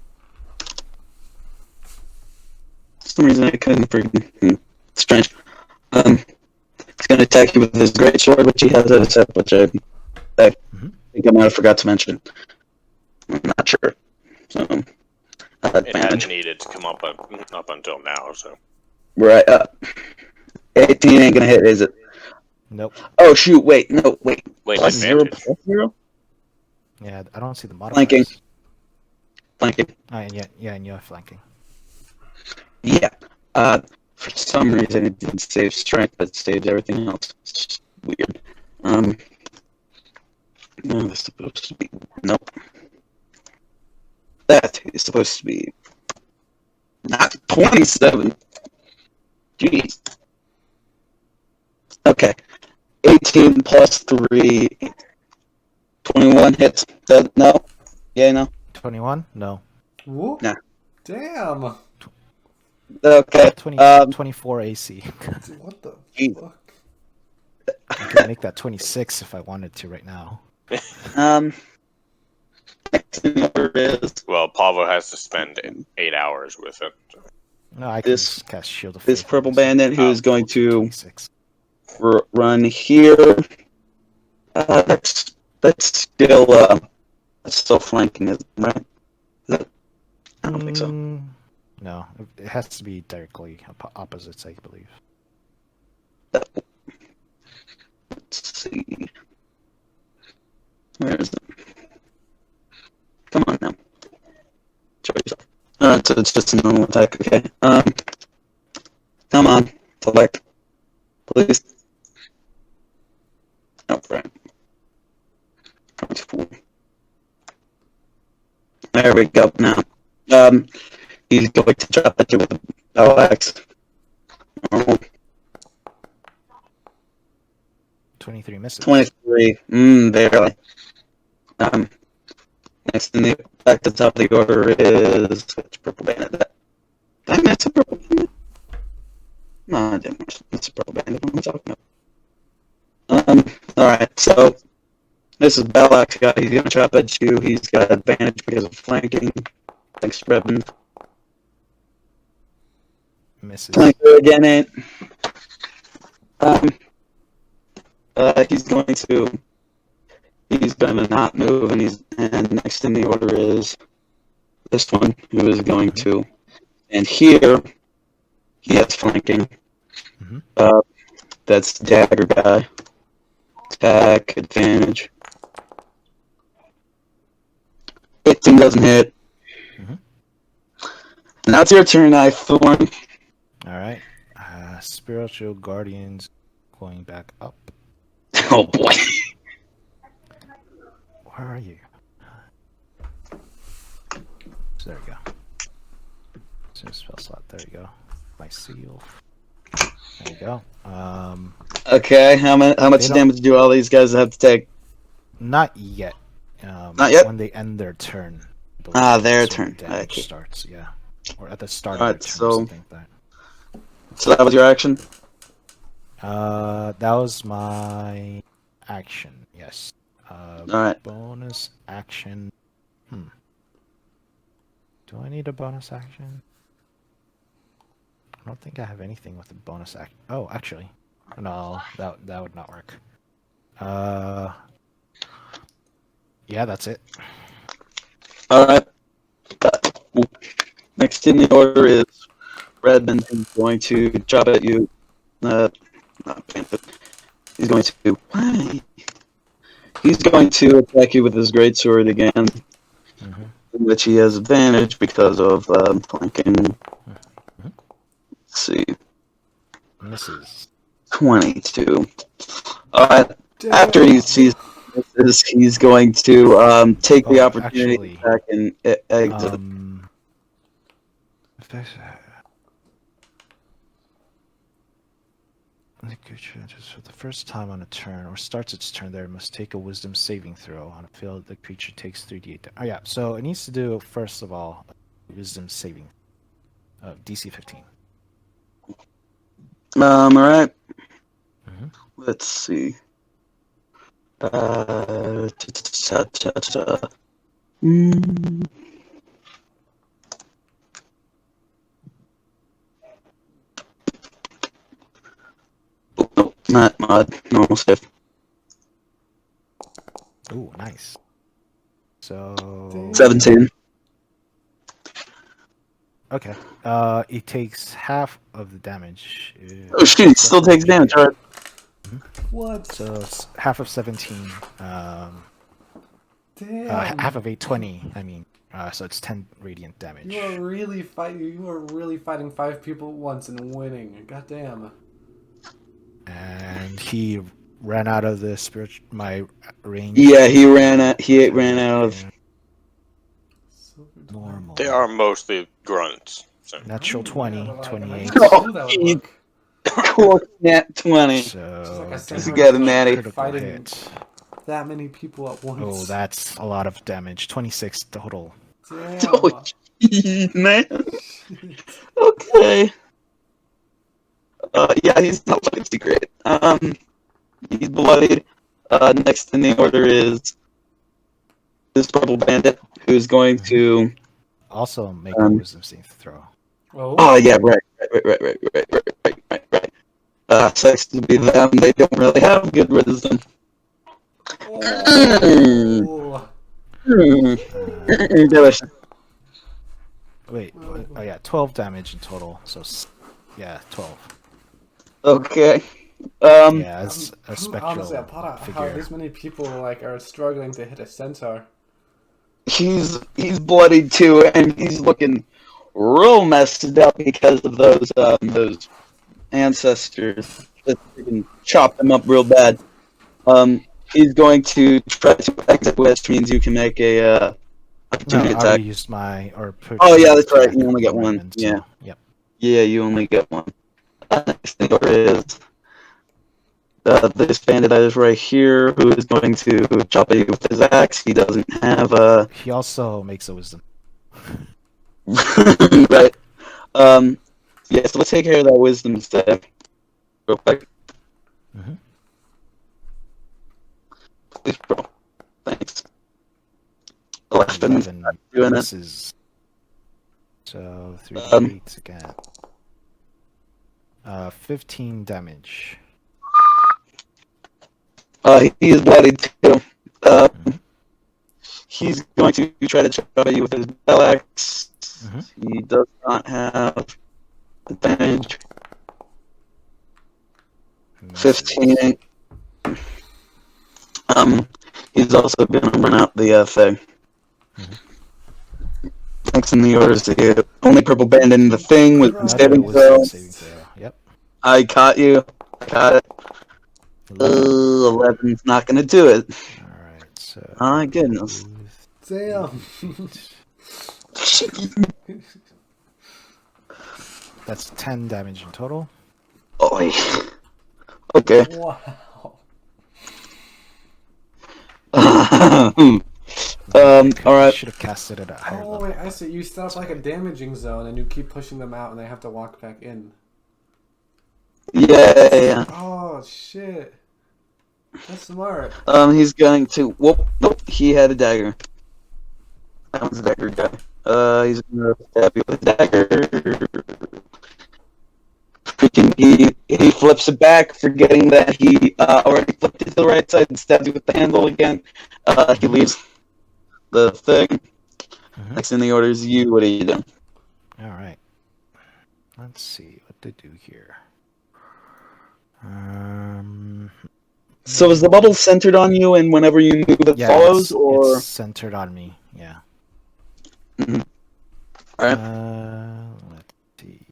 For some reason I couldn't freaking... Strange. He's going to attack you with his great sword, which he has at his hip, which I I Mhm. think I might have forgot to mention. I'm not sure. So, It advantage. hadn't needed to come up until now, so. Right up. 18 ain't gonna hit, is it? Nope. Oh, shoot, wait, no, wait. Wait, Plus 0, advantage. plus 0? Yeah, I don't see the Flanking. modifiers. Flanking. And and you're flanking. Yeah. For some reason it didn't save strength, but it saved everything else. It's just weird. No, that's supposed to be. Nope. That is supposed to be. Not 27. Jeez. Okay. 18 plus 3. 21 hits. No? Yeah, no? 21? No. Whoop. Nah. Damn. Okay. 24 AC. What the Jeez. fuck? I could make that 26 if I wanted to right now. Next number is Well, Pavo has to spend 8 hours with it. No, I can This- just cast Shield of this Faith. purple bandit who is going to 26. run here. That's still flanking, isn't it, right? Is it? I don't think so. No, it has to be directly opposites, I believe. Let's see. Where is it? Come on now. Show yourself. So it's just a normal attack. Okay. Come on. Select. Please. Oh, right. 24. There we go. Now, he's going to drop at you with a battle axe. Oh, 23 misses. 23. Barely. Next in the back to the top of the order is which purple bandit? Did I miss a purple bandit? No, I didn't miss a purple bandit. What am I talking about? Alright, so this is Balak's guy. He's gonna chop at you. He's got advantage because of flanking. Thanks, Redmond. Misses. Flanker again ain't. He's gonna not move, and next in the order is this one who is going to, and here he has flanking. Mhm. That's dagger guy. Attack advantage. 18 doesn't hit. Mhm. Now it's your turn, Aithorn. Alright. Spiritual Guardians going back up. Oh boy. Where are you? So there we go. So spell slot. There you go. My seal. There you go. Okay, how much They don't- damage do all these guys have to take? Not yet. Not yet? When they end their turn. I believe Ah, their that's when turn. the damage Okay. starts. Yeah. Or at the start Alright, of their turn so- or something like that. So that was your action? That was my action. Yes. Alright. Bonus action. Do I need a bonus action? I don't think I have anything with a bonus action. Oh, actually, no, that would not work. Yeah, that's it. Alright. Next in the order is Redmond, who's going to chop at you. Not Panther. He's going to. He's going to attack you with his greatsword again, in which he has advantage because of flanking. Let's see. Misses. 22. Alright. Damn. After he sees this, he's going to take the Oh, opportunity actually, to attack and exit. If there's the creature enters for the first time on a turn or starts its turn there, it must take a wisdom saving throw. On a failed, the creature takes 3d8. Oh yeah, so it needs to do first of all a wisdom saving DC 15. Alright. Mhm. Let's see. Oh, no, not mod. Normal save. So 17. okay. It takes half of the damage. Oh shoot, he still takes damage. Alright. What? So it's half of 17. Damn. Half of 820. I mean, so it's 10 radiant damage. You are really fighting. You are really fighting 5 people at once and winning. Goddamn. And he ran out of the my range. Yeah, he ran out of normal. They are mostly grunts. So. Natural 20, 28. Oh, That would look. cool nat 20. So Just like This is good, Maddie. critical Fighting hit. that many people at once. Oh, that's a lot of damage. 26 total. Damn. Oh, jeez, man. Okay. Yeah, he's not looking too great. He's bloodied. Next in the order is this purple bandit, who's going to. Also, make a wisdom saving throw. Oh yeah, right. Sucks to be them. They don't really have good wisdom. Oh. Wait, oh yeah, 12 damage in total. So, yeah, 12. Okay. Yeah, it's a spectral Honestly, upon how figure. this many people are struggling to hit a centaur. He's bloodied too, and he's looking real messed up because of those ancestors that freaking chopped him up real bad. He's going to try to exit, which means you can make a No, opportunity I attack. already used my Oh yeah, that's right. You only get one. Redmond, so, Yeah, yep. yeah, you only get one. Next thing over is this bandit that is right here, who is going to chop at you with his axe. He doesn't have a He also makes a wisdom. right. Yeah, so let's take care of that wisdom save real quick. Mm-hmm. Please roll. Thanks. 11. 11 Doing it. misses. So 3d8 again. 15 damage. He is bloodied too. He's going to try to chop at you with his bell axe. He does not have advantage. 15. He's also going to run out the thing. Next in the order is the only purple bandit in the thing with saving throw. Yep. I caught you. I caught it. 11's not going to do it. Alright, so. My goodness. Damn. That's 10 damage in total. Oy. Okay. Wow. Alright. Should have casted it at higher Oh level. wait, I see. You set up like a damaging zone, and you keep pushing them out, and they have to walk back in. Yeah. Oh shit. That's smart. He's going to. Whoop. Nope. He had a dagger. That was a dagger guy. He's gonna stab you with a dagger. Freaking, he flips it back, forgetting that he already flipped it to the right side and stabs you with the handle again. He leaves the thing. Next in the order is you. What are you doing? Alright. Let's see what to do here. So is the bubble centered on you, and whenever you move, it follows, or it's centered on me? Yeah. Alright. Let's see.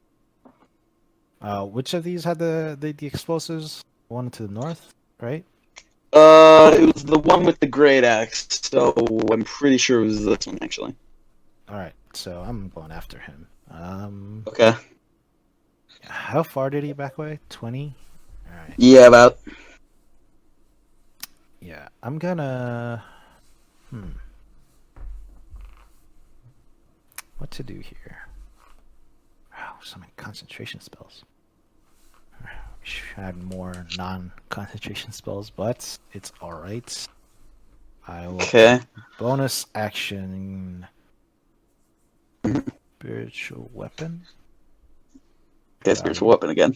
Which of these had the explosives? One to the north, right? It was the one with the great axe. So I'm pretty sure it was this one actually. All right, so I'm going after him. Okay. How far did he back away? 20. All right. Yeah, about. Yeah, I'm gonna. What to do here? Wow, so many concentration spells. We should add more non-concentration spells, but it's alright. I will bonus action spiritual weapon. Okay, spiritual weapon again.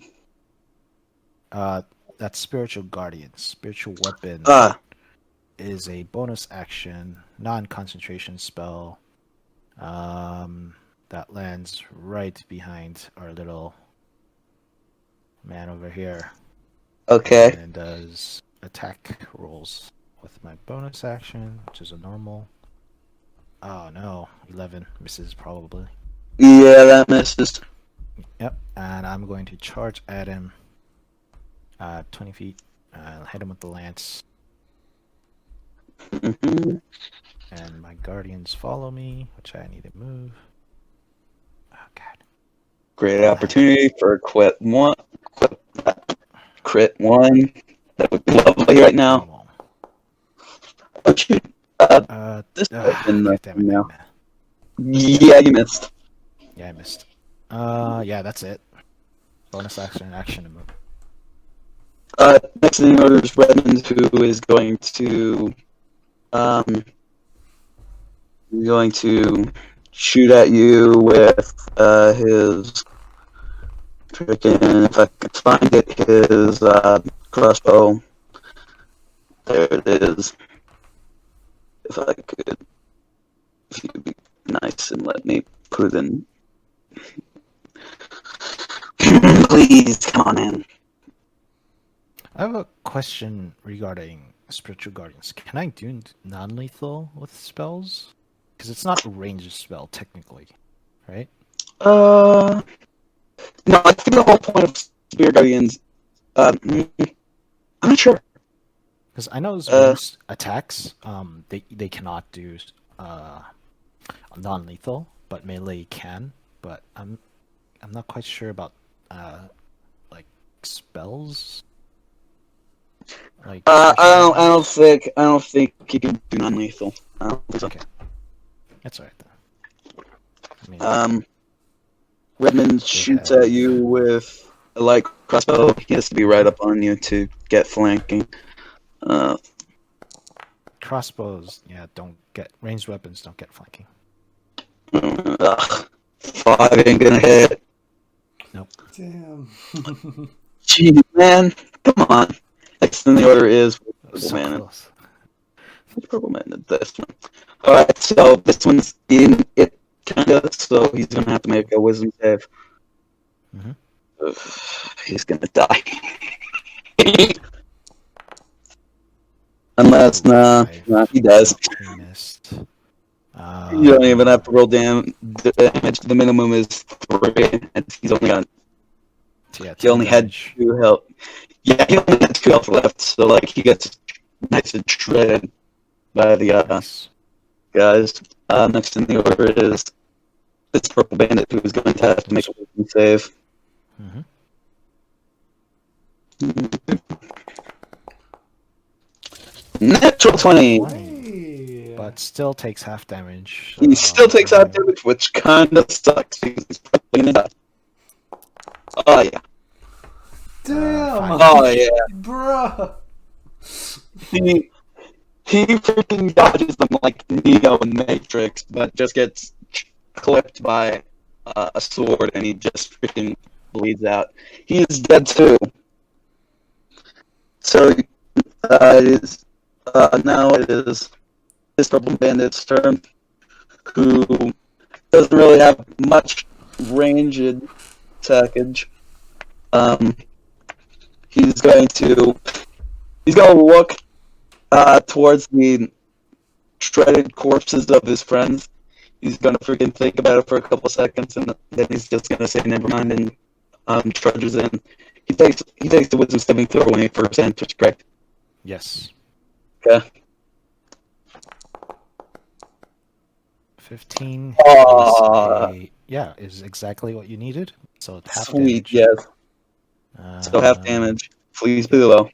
That's spiritual guardian. Spiritual weapon. is a bonus action, non-concentration spell that lands right behind our little man over here. Okay. And does attack rolls with my bonus action, which is a normal. Oh no, 11 misses probably. Yeah, that misses. Yep, and I'm going to charge at him 20 feet. Hit him with the lance. Mhm. And my guardians follow me, which I need to move. Oh god. Great opportunity for a crit one. That would be lovely right now. Oh shoot. This button God damn it, now. man. Yeah, you missed. Yeah, I missed. Yeah, that's it. Bonus action, action to move. Next in the order is Redmond, who is going to shoot at you with his freaking, if I could find it, his crossbow. There it is. If you'd be nice and let me put it in. Please, come on in. I have a question regarding spiritual guardians. Can I do non-lethal with spells? Because it's not a ranged spell technically, right? No, I think the whole point of Spirit Guardians, I'm not sure. Because I know ranged attacks, they cannot do non-lethal, but melee can. But I'm not quite sure about like spells. Like I don't think you can do non-lethal. I don't think so. Okay, that's alright then. I mean, Redmond shoots at you with a light crossbow. He has to be right up on you to get flanking. crossbows, yeah, don't get ranged weapons. Don't get flanking. 5 ain't gonna hit. Nope. Damn. Gee, man, come on. Next in the order is So close. Which purple man did this one? Alright, so this one's in it, kinda, so he's gonna have to make a wisdom save. He's gonna die. Unless, he does. He missed. You don't even have to roll damage. The minimum is 3, and he's only got. Yeah, he only had 2 health. Yeah, he only had 2 health left, so like he gets nice and shredded by the nice. guys. Next in the order is this purple bandit who is going to have to make a wisdom save. Natural 20. But still takes half damage. He still takes half damage, which kind of sucks because he's probably gonna die. Oh yeah. Damn. Oh yeah. Bruh. He freaking dodges them like Neo in Matrix, but just gets clipped by a sword and he just freaking bleeds out. He is dead too. So now it is this purple bandit's turn, who doesn't really have much ranged attackage. He's going to look towards the shredded corpses of his friends. He's gonna freaking think about it for a couple seconds, and then he's just gonna say never mind and trudges in. He takes the wisdom saving throw when he first enters, correct? Yes. Okay. 15. Is exactly what you needed. So it's half Sweet, damage. yes. So half damage. Please be low.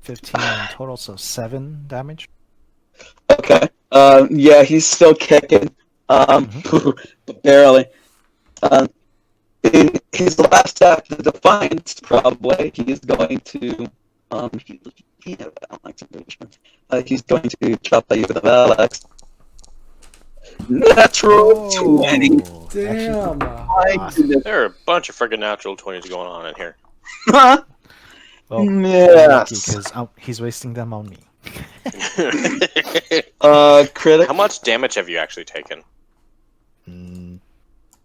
15 in total, so 7 damage. Okay. Yeah, he's still kicking. Barely. In his last act of defiance, probably, he's going to he's going to chop at you with a battle axe. Natural 20. Damn. My goodness. There are a bunch of freaking natural 20s going on in here. Well, Yes. because he's wasting them on me. Critic. How much damage have you actually taken?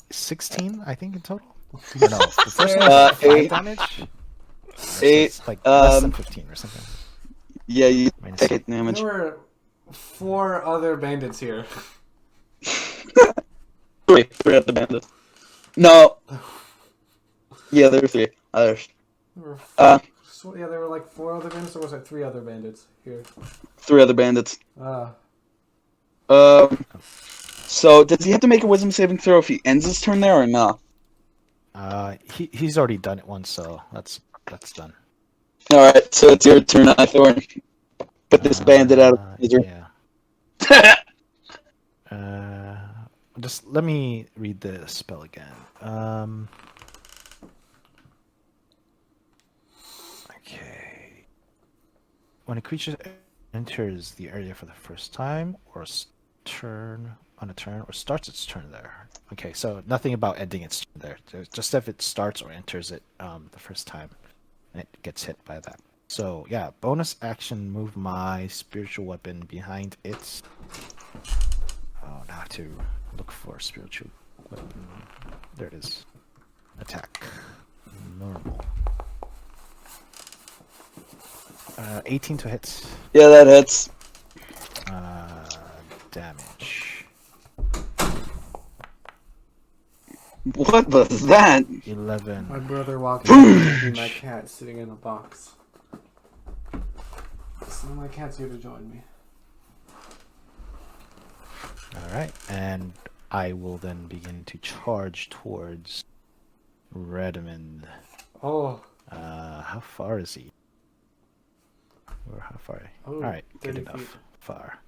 16, I think, in total. Or no, the first one was like 5 8. damage. So 8. it's like less than 15 or something. Yeah, you Minus take 8. 8 damage. There were 4 other bandits here. 3 other bandits. No. Yeah, there were 3 others. There were Uh, there were like 4 other bandits, or was it 3 other bandits here? 3 other bandits. Ah. So does he have to make a wisdom saving throw if he ends his turn there or not? He's already done it once, so that's done. Alright, so it's your turn, Aithorn. Put this bandit out of misery. Yeah. Just let me read the spell again. Okay. When a creature enters the area for the first time, or on a turn, or starts its turn there. Okay, so nothing about ending its turn there. Just if it starts or enters it the first time, and it gets hit by that. So yeah, bonus action, move my spiritual weapon behind its. Oh, now I have to look for spiritual weapon. There it is. Attack. Normal. 18 to hit. Yeah, that hits. Damage. What was that? 11. My brother walking in my cat sitting in a box. So my cat's here to join me. Alright, and I will then begin to charge towards Redmond. Oh. How far is he? Or how far? Oh, Alright, good 30 enough. feet. Far.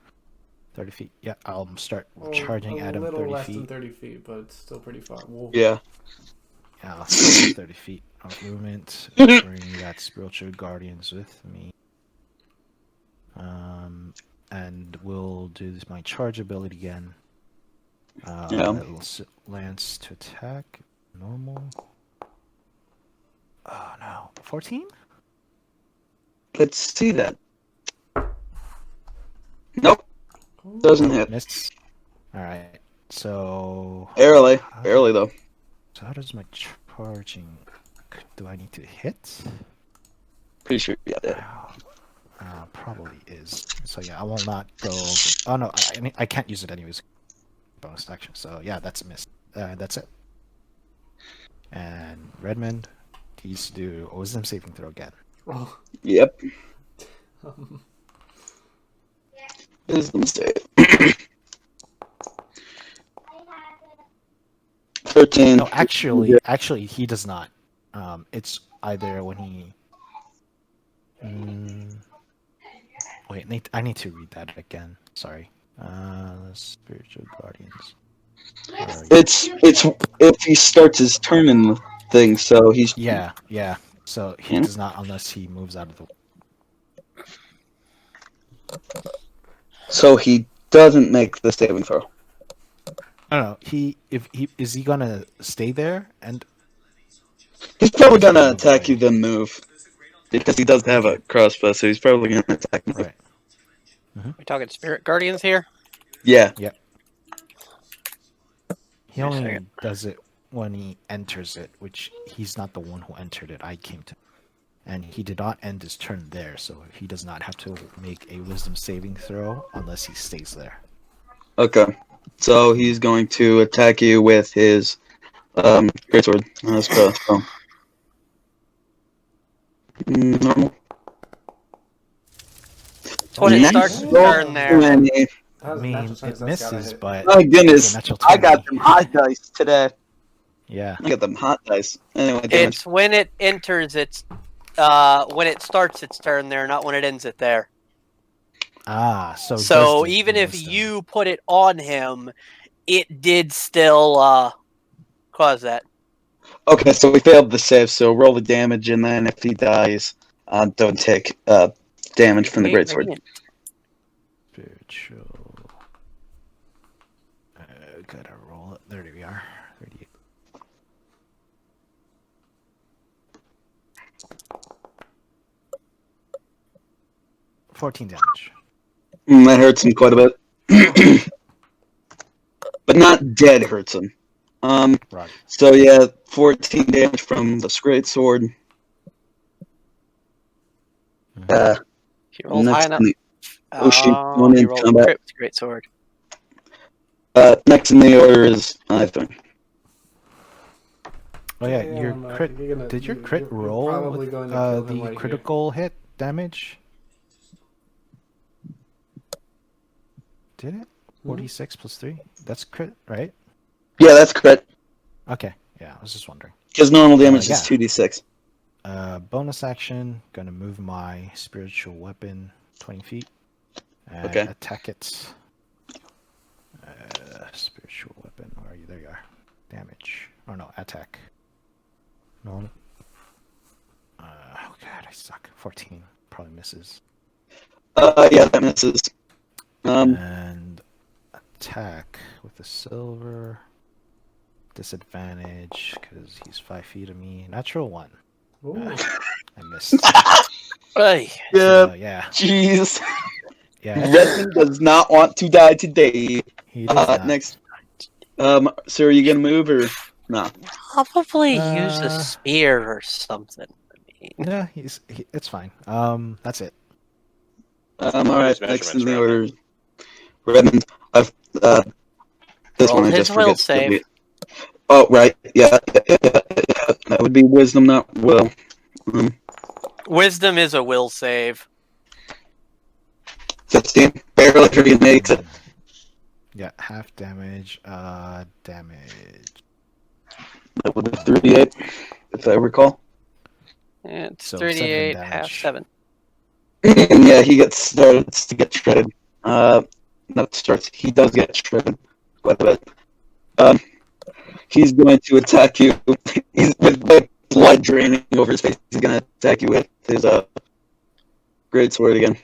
30 feet. Yeah, I'll start Oh, charging at him 30 A little less feet. than 30 feet, but it's still pretty far. Whoa. Yeah. Yeah, I'll start at 30 feet of movement. Bring that spiritual guardians with me. And we'll do my charge ability again. Yeah. Little lance to attack. Normal. Oh no. 14? Let's see that. Nope. Doesn't hit. Missed. Alright. So. Barely. Barely, though. So how does my charging. Do I need to hit? Pretty sure you got that. Probably is. So yeah, I will not go. Oh no, I can't use it anyways. Bonus action. So yeah, that's a miss. That's it. And Redmond, he's do a wisdom saving throw again. Oh. Yep. Wisdom save. 13. No, actually, he does not. It's either when he. Wait, I need to read that again. Sorry. Spiritual guardians. It's if he starts his turn in the thing, so he's Yeah. So he does not unless he moves out of the. So he doesn't make the saving throw. I don't know. Is he gonna stay there and. He's probably gonna attack you then move. Because he does have a crossbow, so he's probably gonna attack me. Right. We talking spirit guardians here? Yeah. Yep. He only does it when he enters it, which he's not the one who entered it. I came to. And he did not end his turn there, so he does not have to make a wisdom saving throw unless he stays there. Okay. So he's going to attack you with his greatsword. That's cool. Normal. It's when it starts to turn there. I mean, it misses, but My goodness, it's a natural I got 20. them hot dice today. Yeah. I got them hot dice. Anyway, damage. It's when it enters its when it starts its turn there, not when it ends it there. Ah, so So does even the if wisdom. you put it on him, it did still cause that. Okay, so we failed the save, so roll the damage, and then if he dies, don't take damage from the greatsword. Spiritual. Gotta roll it. There we are. 38. 14 damage. That hurts him quite a bit. But not dead hurts him. Right. So yeah, 14 damage from this great sword. He rolled high Next enough. in the, oh, shoot, going He into rolled a combat. crit with great sword. Next in the order is Aithorn. Oh yeah, Damn, your crit. you're gonna- Did your you're- crit you're roll probably with going to kill him the right here. critical hit damage? Did it? 46 plus 3? That's crit, right? Yeah, that's crit. Okay, yeah, I was just wondering. Because normal damage yeah. is 2d6. Bonus action, gonna move my spiritual weapon 20 feet and Okay. attack it. Spiritual weapon, where are you? There you are. Damage. Oh no, attack. No. Oh god, I suck. 14. Probably misses. Yeah, that misses. And attack with the silver. Disadvantage, because he's 5 feet of me. Natural 1. Ooh. I missed. Hey, Yeah, So, yeah. jeez. Yeah. Redmond does not want to die today. He does not. Next. So are you gonna move or no? probably use a Uh, spear or something. I mean, Yeah, it's fine. That's it. All right. His Next in measurements, the Redmond. order, Redmond. This roll one I his just will forget. to save. delete. Oh right, yeah. That would be wisdom, not will. Wisdom is a will save. 15. Barely makes it. Yeah, half damage. Damage. That would be 38, if I recall. It's So 38, 7 half damage. 7. Yeah, he starts to get shredded. Not starts. He does get shredded quite a bit. He's going to attack you. He's with like blood draining over his face. He's going to attack you with his great sword again.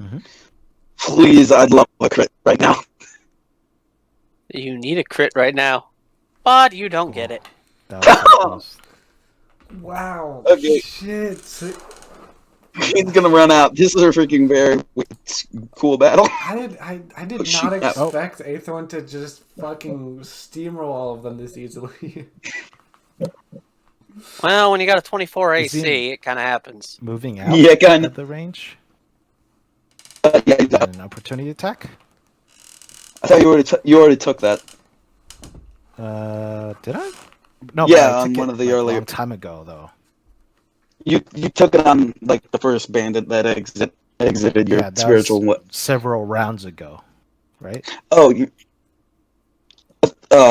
Mhm. Please, I'd love a crit right now. You need a crit right now, but you don't get it. That was so close. Wow. Okay. Shit. He's gonna run out. This is a freaking very cool battle. I did Oh, shoot. not Oh. expect Aithorn to just fucking steamroll all of them this easily. Well, when you got a 24 Is he AC, it kind of happens. Moving out Yeah, kind of of. the range. Yeah, And an opportunity attack. I thought you already took that. Did I? No, Yeah, but I on took one it of the like, earlier- long time ago though. You took it on like the first bandit that exited your Yeah, that spiritual. was several rounds ago, right? Oh,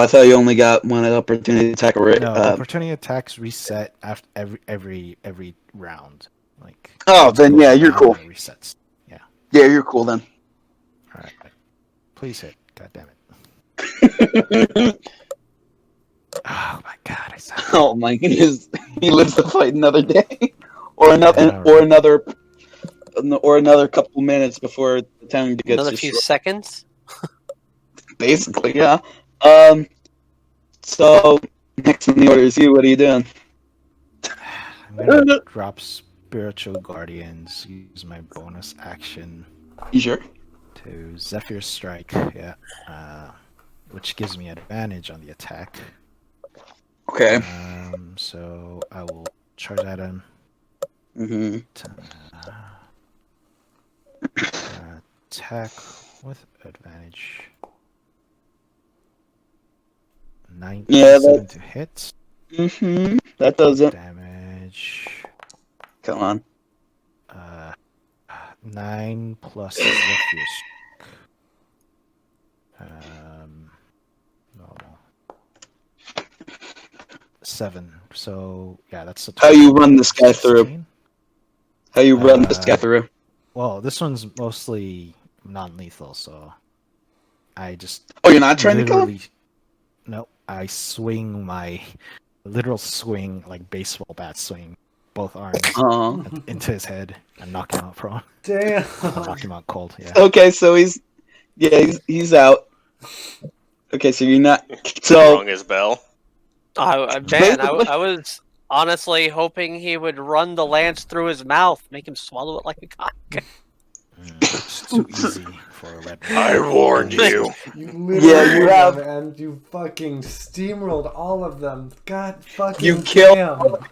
I thought you only got one opportunity attack. No, opportunity attacks reset after every round. Like. Oh, it then goes yeah, you're down cool. and it resets. Yeah, you're cool then. All right. Please hit. God damn it. Oh my god, I suck. Oh my goodness, he lives to fight another day, or another, Yeah, or another couple minutes before the town gets Another few destroyed. seconds. Basically, yeah. So next in the order is you. What are you doing? I'm gonna drop Spiritual Guardians, use my bonus action You sure? to Zephyr Strike, yeah. Which gives me advantage on the attack. Okay. So I will charge at him. Mm-hmm. Attack with advantage. 97 to hit. Mm-hmm. That does it. Damage. Come on. 9 plus Zephyr Strike. Normal. 7. So yeah, that's a How you total run of this guy through? 16. How you run this guy through? Well, this one's mostly non-lethal, so I just Oh, you're not trying to kill him? literally. No, I swing my literal swing, like baseball bat swing, both arms Oh. into his head and knock him out prone. Damn. Knock him out cold. Yeah. Okay, so he's out. Okay, so you're not. So Rung his bell. I was honestly hoping he would run the lance through his mouth, make him swallow it like a cock. It's too easy for a Redmond. I warned you. You literally you have- and you fucking steamrolled all of them. God fucking You killed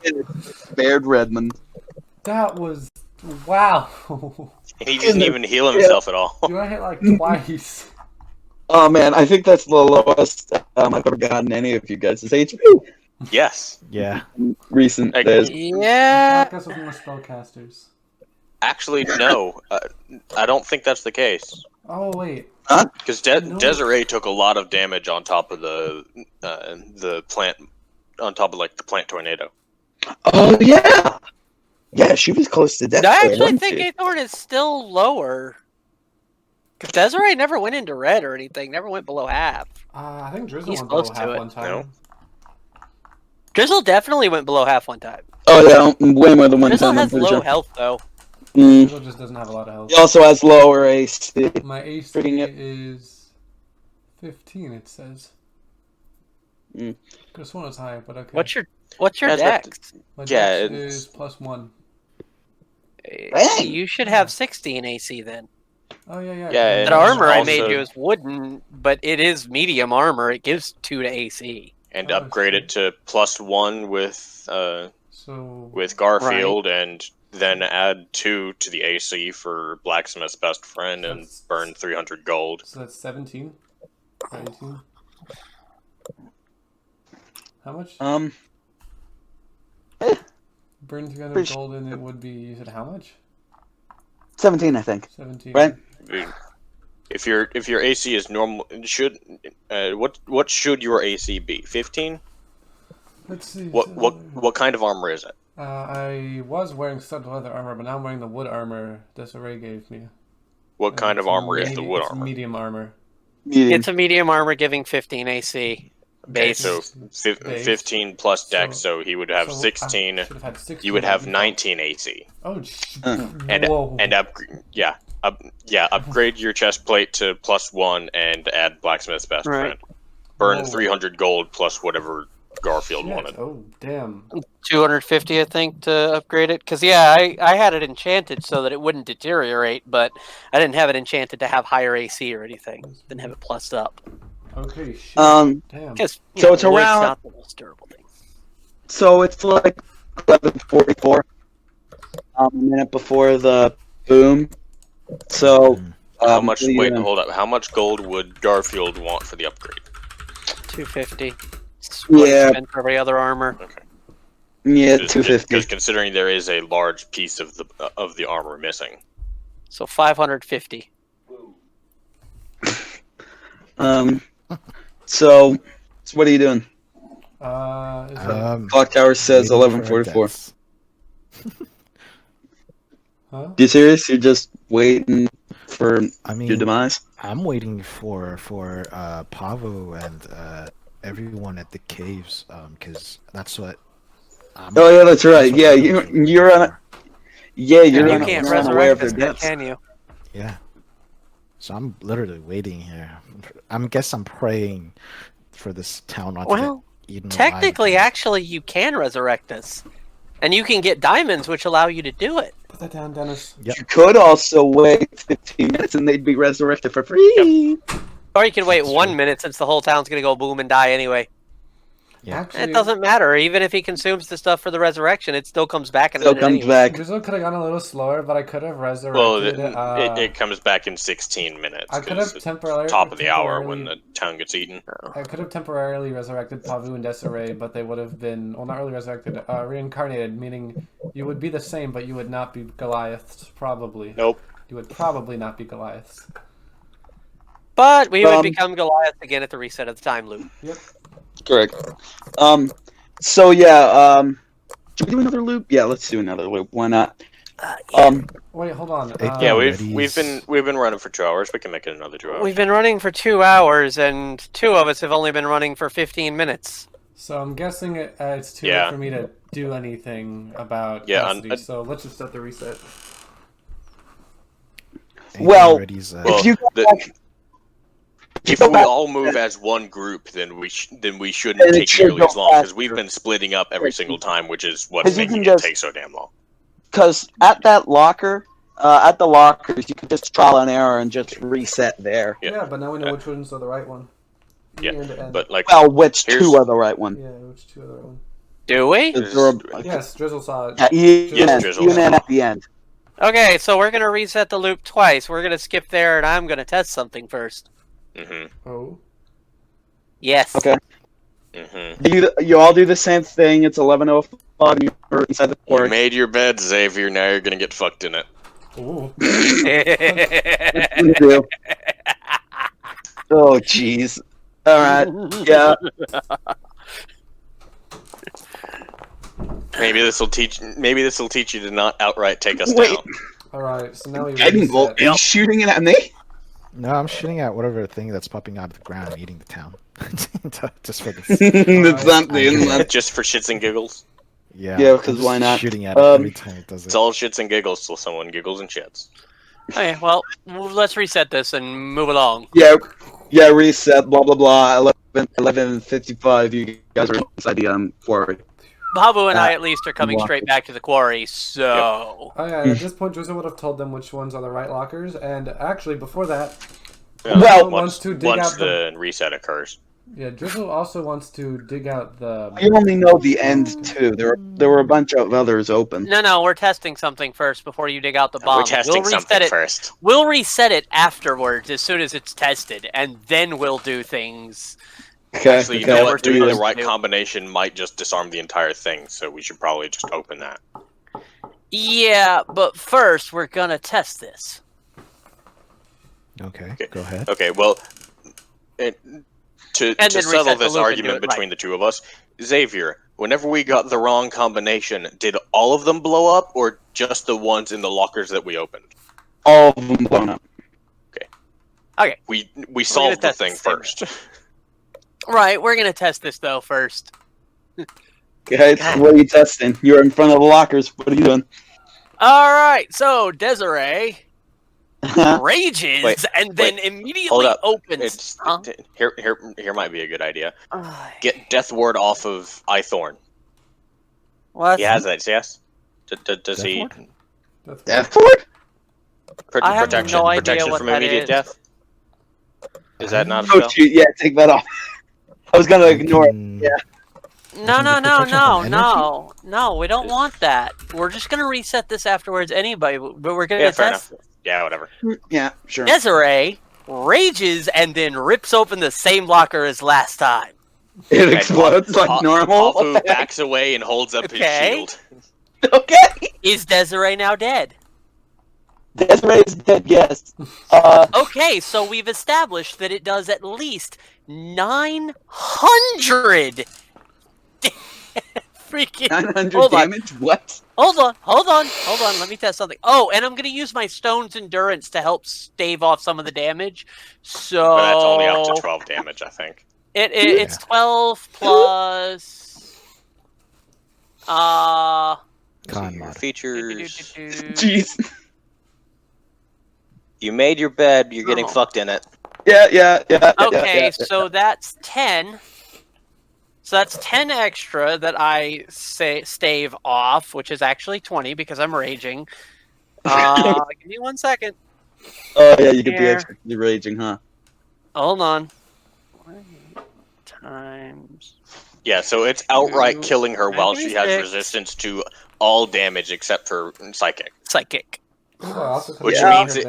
damn. spared Redmond. That was wow. And he didn't even heal himself at all. You got hit like twice. Oh man, I think that's the lowest I've ever gotten any of you guys' HP Yes. Yeah. recent Like- days. Yeah. Fuck us with more spellcasters. Actually, no. I don't think that's the case. Oh wait. Because No. Desiree took a lot of damage on top of the plant, on top of like the plant tornado. Oh yeah, yeah, she was close to death. I there, actually wasn't think she? Aithorn is still lower. Because Desiree never went into red or anything, never went below half. I think Drizzle He's went below close to half it. one time. No. Drizzle definitely went below half one time. Oh yeah, way more than one Drizzle time. I'm has pretty low sure. health though. Drizzle just doesn't have a lot of health. He also has lower AC. My AC Freaking it. is 15. It says. Mm. Could have sworn it was higher, but okay. What's your That's what dex? My Yeah, dex it's- is +1. Dang. You should have 60 in AC then. Oh yeah, yeah. Yeah, That and armor I also- made you is wooden, but it is medium armor. It gives 2 to AC. And Oh, upgrade it to +1 So with Garfield, and then add 2 to the AC for Blacksmith's best friend, and That's- burn 300 gold. so that's 17. 18. How much? Burn 300 pretty gold, and it would be. You said how much? 17, I think. 17. Right? If your AC is normal, what should your AC be? 15? Let's see. What kind of armor is it? I was wearing studded leather armor, but now I'm wearing the wood armor Desiree gave me. What kind of It's armor is the wood it's armor? medium armor. Medium. It's a medium armor giving 15 AC. Base. So Base. 15 plus dex, So- so he would have So I 16. should have had 16. You would have 19 AC. Oh, And whoa. upgrade your chest plate to +1 and add Blacksmith's best Right. friend. Burn Whoa. 300 gold plus whatever Garfield Shit. wanted. Oh, damn. 250, I think, to upgrade it. Because, yeah, I had it enchanted so that it wouldn't deteriorate, but I didn't have it enchanted to have higher AC or anything. Didn't have it plussed up. Okay, shit. Um, Damn. Because, So it's wood's around- not the most durable thing. so it's like 11:44, a minute before the boom. So, How much? what do you Wait, know? hold up. How much gold would Garfield want for the upgrade? 250. It's what Yeah. it's been for every other armor. Yeah, Because 250. considering there is a large piece of the armor missing. So 550. So what are you doing? Is that, Clock tower says waiting for 11:44. deaths. huh? You serious? You're just waiting for I your mean, demise? I'm waiting for Paavu and everyone at the caves, because that's what. Oh yeah, that's right. that's what Yeah, I'm you're waiting you're on. for. Yeah, you're you on. can't You're unaware of resurrect their us, deaths. can you? Yeah. So I'm literally waiting here. I'm praying for this town not to Well, get eaten technically, alive. actually, you can resurrect us. And you can get diamonds, which allow you to do it. Put that down, Dennis. Yep. You could also wait 15 minutes and they'd be resurrected for free. Or you can wait That's 1 true. minute since the whole town's going to go boom and die anyway. Yeah. Actually, It doesn't matter. Even if he consumes the stuff for the resurrection, it still comes back in a Still minute comes anyway. back. Drizzle could have gone a little slower, but I could have Well, resurrected. it comes back in 16 minutes. I could 'cause have it's temporarily. top of the hour when the town gets eaten. I could have temporarily resurrected Paavu and Desiree, but they would have been, well, not really resurrected, reincarnated, meaning you would be the same, but you would not be Goliaths, probably. Nope. You would probably not be Goliaths. But we would become Goliath again at the reset of the time loop. Yep. Correct. So yeah. Should we do another loop? Yeah, let's do another loop. Why not? Wait, hold on. Yeah, Reddy's- we've been running for 2 hours. We can make it another 2 hours. We've been running for 2 hours, and 2 of us have only been running for 15 minutes. So I'm guessing it's too Yeah. late for me to do anything about Yeah, custody, and- so let's just start the reset. Well, Reddy's, if you go the- back, If go we back- all move as one group, then we Then shouldn't it take should nearly go as long because we've faster. been splitting up every single time, which is what's 'Cause you making can it just- take so damn long. because at that locker, at the lockers, you can just trial and error and just reset there. Yeah, but now we know which ones are the right one. Yeah, And. but like, Well, which two are the right one? Yeah, which two are the right one? Do we? Is there a- Yes, Drizzle saw it. Yeah, Yes, Drizzle. even at the end. Okay, so we're gonna reset the loop twice. We're gonna skip there, and I'm gonna test something first. Oh. Yes. Okay. You all do the same thing. It's 11:05. And you're inside the You quarry. made your bed, Xavier. Now you're gonna get fucked in it. Ooh. You do. Oh, jeez. All right. Yeah. Maybe this will teach you to not outright take us Wait. down. Alright, so now we Guiding bolt. Are you shooting it at me? No, I'm shooting at whatever thing that's popping out of the ground and eating the town. Just for this. It's not the Just for shits and giggles. Yeah. Yeah, I'm 'cause just why not? Shooting at it every time it does it. It's all shits and giggles till someone giggles and shits. Okay, well, let's reset this and move along. Yeah. Reset. Blah blah blah. 11:55. You guys are inside the quarry. Paavu and I at least are coming straight back to the quarry, so... Oh yeah, at this point Drizzle would have told them which ones are the right lockers, and actually before that, Yeah, Well, wants to dig once out the reset occurs. yeah, Drizzle also wants to dig out the... You only know the end too. There were a bunch of others open. No, we're testing something first before you dig out the bomb. We're testing something it. first. We'll reset it afterwards as soon as it's tested, and then we'll do things. Okay. Actually, you okay, know what? let's Doing do the this. right combination might just disarm the entire thing, so we should probably just open that. Yeah, but first we're gonna test this. Okay, go ahead. Okay, well, to then settle reset the this loop and do argument it between the two of us, Xavier, whenever we got the wrong combination, did all of them blow up, or just the ones in the lockers that we opened? All of them blown up. Okay. We solved the test thing this thing first. Right, we're gonna test this though first. Okay, what are you testing? You're in front of the lockers. What are you doing? Alright, so Desiree rages Wait, and then Hold immediately up. opens. It's, Huh? Here might be a good idea. Get Death Ward off of Aithorn. What? He has that, yes? Does he? Death Death Ward? I have Protection, no idea protection what from that immediate is. death? Is that not a Oh spell? shoot! Yeah, take that off. I was gonna ignore it. Yeah. No, Can you protection from energy? no, we don't want that. We're just gonna reset this afterwards anyway, but we're gonna Yeah, fair test enough. Yeah, whatever. Yeah, sure. Desiree rages and then rips open the same locker as last time. It explodes like normal. Paavu backs away and holds up his Okay. shield. Okay. Is Desiree now dead? Desiree is dead. Yes. Okay, so we've established that it does at least 900 freaking 900 hold on. damage. What? Hold on. Let me test something. Oh, and I'm gonna use my stone's endurance to help stave off some of the damage. So But that's only up to 12 damage, I think. It's 12 plus Con Your mod. features. Jeez. You made your bed, you're getting Oh. fucked in it. Yeah. Okay, so that's 10. So that's 10 extra that I stave off, which is actually 20 because I'm raging. Give me 1 second. Oh yeah, you could be Here. extra raging, huh? Hold on. 20 times. Yeah, so it's outright Two. killing her while she has 96. resistance to all damage except for psychic. Psychic. Which Yeah. means it's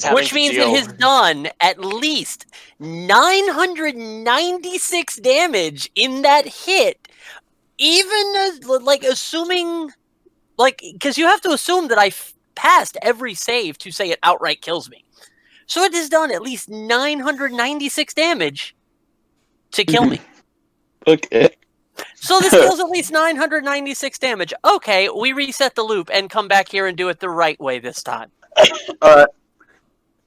having Which to means deal... it has done at least 996 damage in that hit. Even as, like, assuming, like, because you have to assume that I passed every save to say it outright kills me. So it has done at least 996 damage to kill me. Okay. So this deals at least 996 damage. Okay, we reset the loop and come back here and do it the right way this time.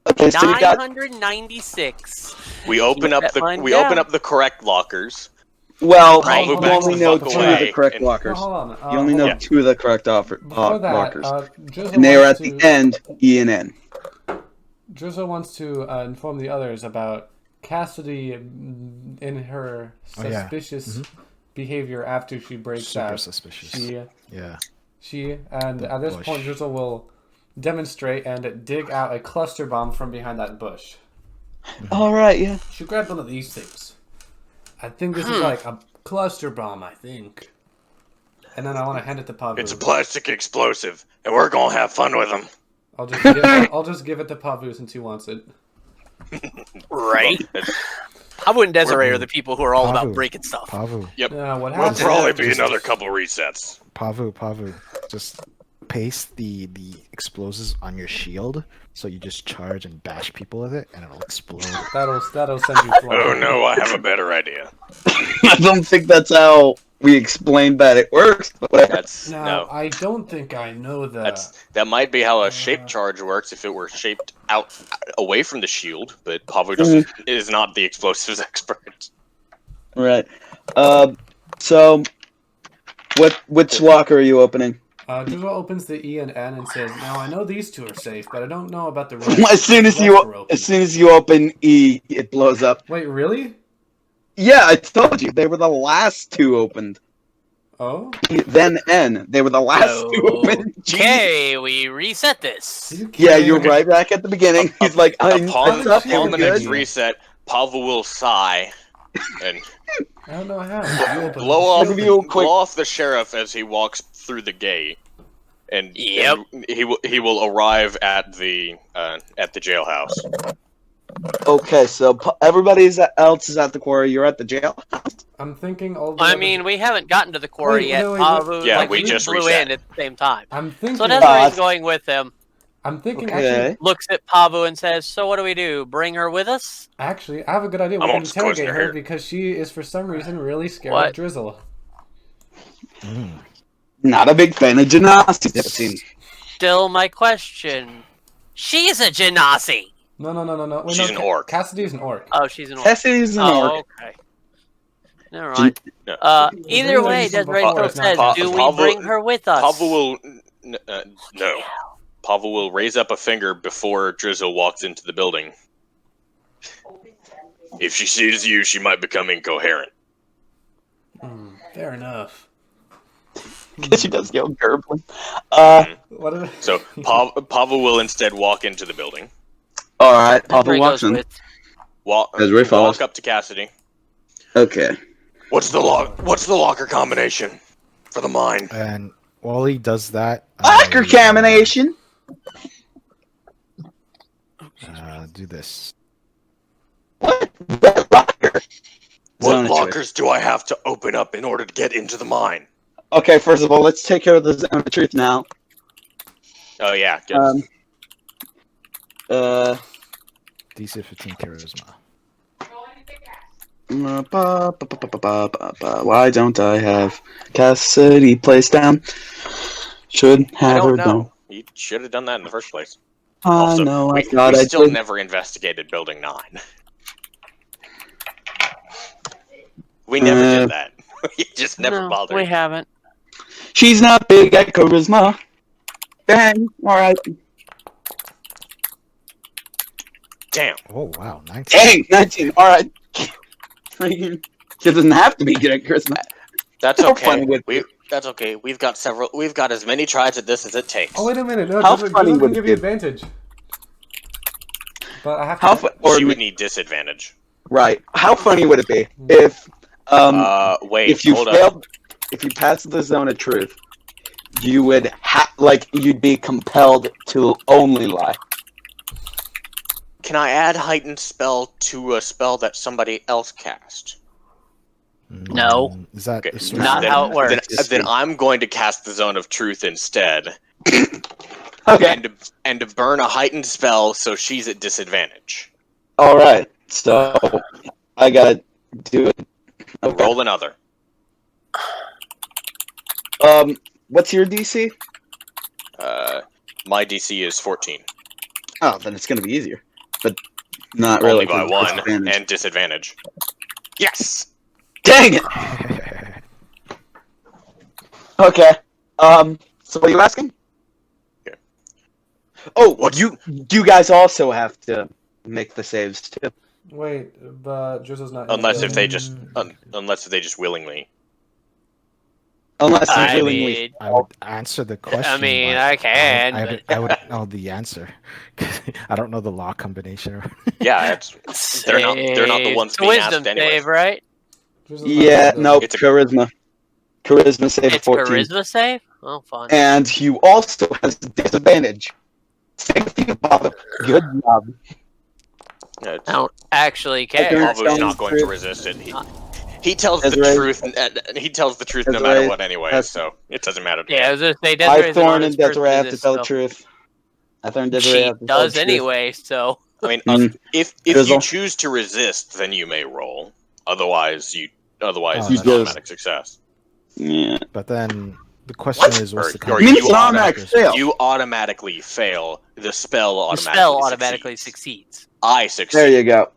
Okay, so you got 996. We open up the correct lockers. well. Right. You Backs only the know fuck two of away the correct and- lockers. Hold on. You only know Yeah. two of the correct Before that, lockers, Drizzle and they are at wants the to- end. E and N. Drizzle wants to inform the others about Cassidy in her Oh, yeah. suspicious behavior after she breaks Super out. suspicious. She Yeah. and at this bush. point Drizzle will demonstrate and dig out a cluster bomb from behind that bush. All right, yeah. She grabbed one of these things. I think this is like a cluster bomb, I think. And then I want to hand it to Paavu. It's a plastic explosive, and we're gonna have fun with them. I'll just give it to Paavu since he wants it. Right. Paavu and Dez are the people who are all about breaking stuff. Paavu. Yep. What We'll happens? probably be another couple resets. Paavu. Just paste the explosives on your shield, so you just charge and bash people with it, and it'll explode. That'll send you flying. Oh no, I have a better idea. I don't think that's how we explained that it works. But whatever. No. I don't think I know that. That might be how a shape charge works if it were shaped out away from the shield, but Paavu is not the explosives expert. Right. So, which locker are you opening? Drizzle opens the E and N and says, "Now I know these two are safe, but I don't know about the rest." As soon as you open E, it blows up. Wait, really? Yeah, I told you they were the last two opened. Oh. Then N, they were the last two opened. Okay, we reset this. Yeah, you're right back at the beginning. He's like, upon we're the good. next reset, Paavu will sigh and I don't know how. You open blow Real quick. off the sheriff as he walks through the gate, and, Yep. and he will arrive at the jailhouse. Okay, so everybody else is at the quarry. You're at the jailhouse. I'm thinking all the I other- mean, we haven't gotten to the quarry Wait, yet. no, wait, Paavu, Yeah, like, we just flew reset. in at the same time. I'm thinking. So Desiree's going with him. I'm thinking. Okay. Looks at Paavu and says, "So what do we do? Bring her with us?" Actually, I have a good idea. We I'm can almost closing interrogate her her here. because she is for some reason really scared What? of Drizzle. Not a big fan of gymnastics. It seems. Still my question. She's a genasi. No. Wait, She's no, an orc. Cassidy is an orc. Oh, she's an orc. Cassidy's an orc. Okay. Never mind. No. Either way, Desiree still says, "Do we Paavu- bring her with us?" Paavu will no. Paavu will raise up a finger before Drizzle walks into the building. If she sees you, she might become incoherent. Fair enough. Because she does go gurgling. What did So Paavu will instead walk into the building. All right, Papa Desiree walks goes in. with. Desiree follows. Walk up to Cassidy. Okay. What's the locker combination for the mine? And while he does that, Locker combination. do this. What? What locker? What Zone of truth. lockers do I have to open up in order to get into the mine? Okay, first of all, let's take care of the zone of truth now. Oh yeah, good. DC 15 charisma. Why don't I have Cassidy placed down? Should I have her don't done. know. You should have done that in the first place. I Also, know. I we thought I still did. never investigated Building 9. We never did that. We just never No, bothered. we haven't. She's not big at charisma. Dang. All right. Damn. Oh wow, 19. Dang. 19. All right. Freaking. She doesn't have to be good at charisma. That's How okay. funny would- That's okay. We've got as many tries at this as it takes. Oh, wait a minute. No, How Drizzle funny can would give it you be? advantage. But I have to. How fu- She would need disadvantage. Right. How funny would it be if Wait, if you hold failed, up. if you passed the zone of truth, you would you'd be compelled to only lie. Can I add heightened spell to a spell that somebody else cast? No. Is that Okay. a sword? Not Then- how it works. Then I'm going to cast the Zone of Truth instead, Okay. and to burn a heightened spell so she's at disadvantage. All right. So I gotta do it. Okay. Roll another. What's your DC? My DC is 14. Oh, then it's gonna be easier, but not really. Only by 'cause one disadvantage. and disadvantage. Yes. Dang it. Okay. So what are you asking? Okay. Oh, you guys also have to make the saves too. Wait, but Drizzle's not. Unless if they in. just willingly. Unless I you willingly. mean, I would answer the question. I mean, but I can. I would know the answer. I don't know the law combination. Yeah, they're not the ones It's a being wisdom asked anyway. save, right? Yeah, no, It's a- charisma. Charisma save It's 14. charisma save? Oh, fun. And you also has disadvantage. Same thing, Bob. Good job. Yeah, I don't actually care. Okay. Paavu's not going to resist it. He tells the Desiree- truth. He tells the truth no matter Desiree what, anyway. has- So it doesn't matter. To Yeah, I him. was gonna say Desiree's an Aithorn honest and Desiree person have in to this, tell the so- truth. Aithorn and Desiree She have to tell does the truth. anyway, so I mean, Mm. if you Drizzle. choose to resist, then you may roll. Otherwise, Oh, it's you an just- automatic success. Yeah. But then the question is, what's the Or You mean you it's an automatic fail? You automatically fail. The spell the automatically spell automatically succeeds. I succeed. There you go.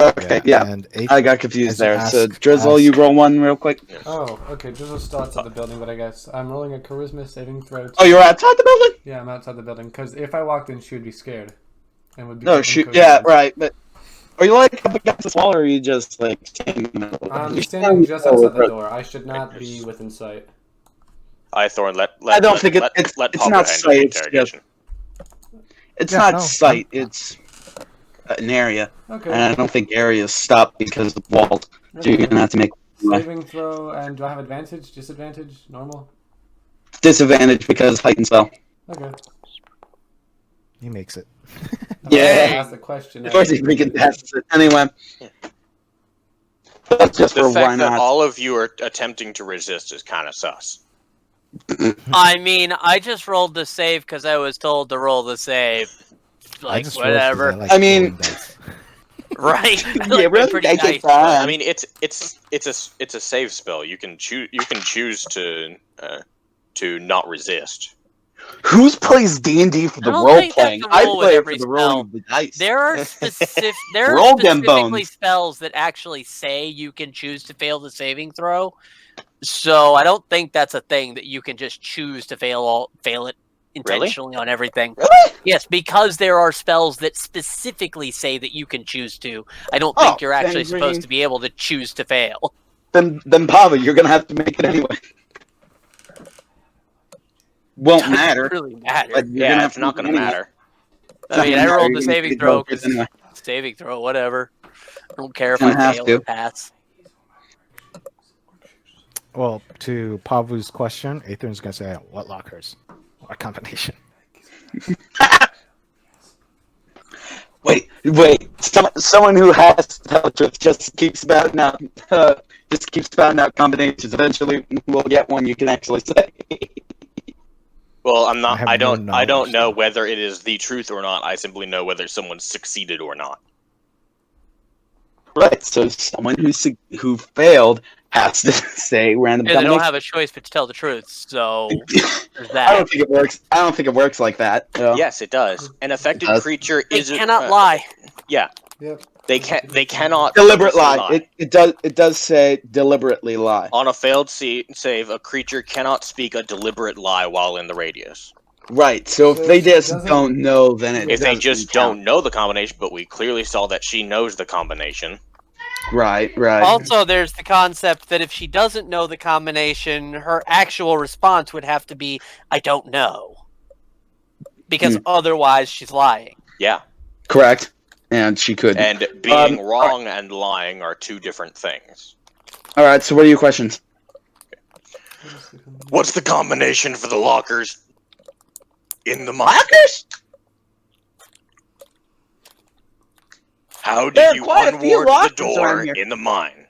Okay, yeah. And I got confused as you there. So, ask- Drizzle, you roll one real quick. Oh, okay. Drizzle still outside the building, but I guess I'm rolling a charisma saving throw. Oh, you're outside the building? Yeah, I'm outside the building because if I walked in, she would be scared and would be. Oh, shoot. Yeah, right. But are you like up against this wall, or are you just like standing in the middle? I'm standing just outside the door. I should not be within sight. Aithorn, let I don't think let it's Paavu not handle the sight, it's interrogation. It's Yeah, not no, sight. It's an area, Okay. and I don't think areas stop because of walls. So you're gonna have to make Saving throw, and do I have advantage, disadvantage, normal? disadvantage because height and spell. Okay. he makes it. Yeah. Ask the question. Of course, he freaking passes it anyway. That's just The for why fact that not. all of you are attempting to resist is kind of sus. I mean, I just rolled the save because I was told to roll the save. I Like, just rolled 'cause whatever. like I mean- rolling dice. Right? Yeah, Like, really, pretty I nice. get that. I mean, it's a save spell. You can choose to not resist. Who's plays D&D for the I don't role think that's playing? the I role with play it every for the rolling spell. of the dice. There are Roll them specifically bones. spells that actually say you can choose to fail the saving throw. So I don't think that's a thing that you can just choose to fail it intentionally on everything. Really? Yes, because there are spells that specifically say that you can choose to. I don't Oh, think you're then actually supposed to be able to choose to fail. Then Paavu, you're gonna have to make it anyway. Won't Doesn't matter. really matter. But you're Yeah, gonna have it's not to going to make it anyway. matter. I mean, I Doesn't rolled matter, the you're saving gonna throw go for it because anyway. saving throw, whatever. I don't care if Gonna I have fail to. or pass. Well, to Paavu's question, Aithorn's gonna say, "What lockers? What combination?" Wait. Someone who has to tell the truth just keeps spouting out combinations. Eventually, we'll get one you can actually say. Well, I'm I not. have I no don't. I don't knowledge. know whether it is the truth or not. I simply know whether someone succeeded or not. Right. So someone who failed has to say random And they don't combination. have a choice but to tell the truth. So there's I that. don't think it works. I don't think it works like that. So. Yes, it does. An affected does. creature They is cannot lie. Yeah, Yep. they cannot Deliberate purposely lie. It does say deliberately lie. On a failed save, a creature cannot speak a deliberate lie while in the radius. Right. So if So they it just doesn't- don't know, then it If they doesn't just count. don't know the combination, but we clearly saw that she knows the combination. Right. Also, there's the concept that if she doesn't know the combination, her actual response would have to be, I don't know. Because otherwise she's lying. Yeah, Correct. And she could. and being wrong and lying are two different things. All right. So what are your questions? What's the combination for the lockers in the mine? Lockers? How There did are you quite a few unward the lockers door around here. in the mine?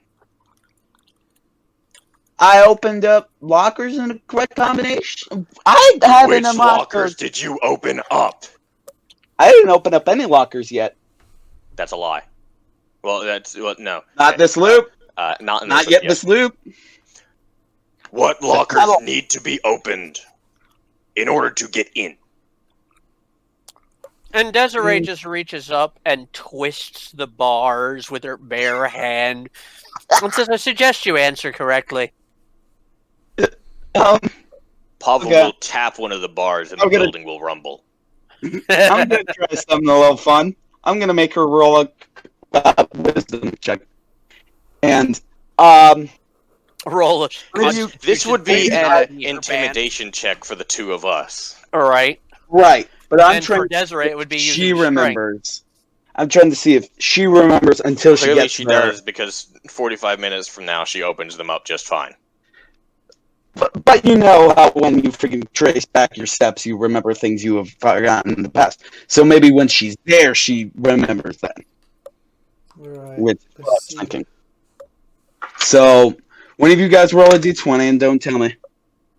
I opened up lockers in the correct combination. I haven't Which unlocked lockers those. did you open up? I didn't open up any lockers yet. That's a lie. Well, no. Not this loop. Not in Not this, yet yeah. this loop. What lockers not a- need to be opened in order to get in? And Desiree just reaches up and twists the bars with her bare hand and says, I suggest you answer correctly. Paavu Okay. will tap one of the bars and I'm the gonna- building will rumble. I'm gonna try something a little fun. I'm gonna make her roll a wisdom check, and Roll it. This would be Your an band. intimidation check for the two of us. All right. Right, but I'm And trying for Desiree, it would be she using strength. remembers. I'm trying to see if she remembers until she Clearly gets she there. does, because 45 minutes from now she opens them up just fine. But you know how when you freaking trace back your steps, you remember things you have forgotten in the past. So maybe when she's there, she remembers that. Right. With what I was see. thinking. So, one of you guys roll a d20 and don't tell me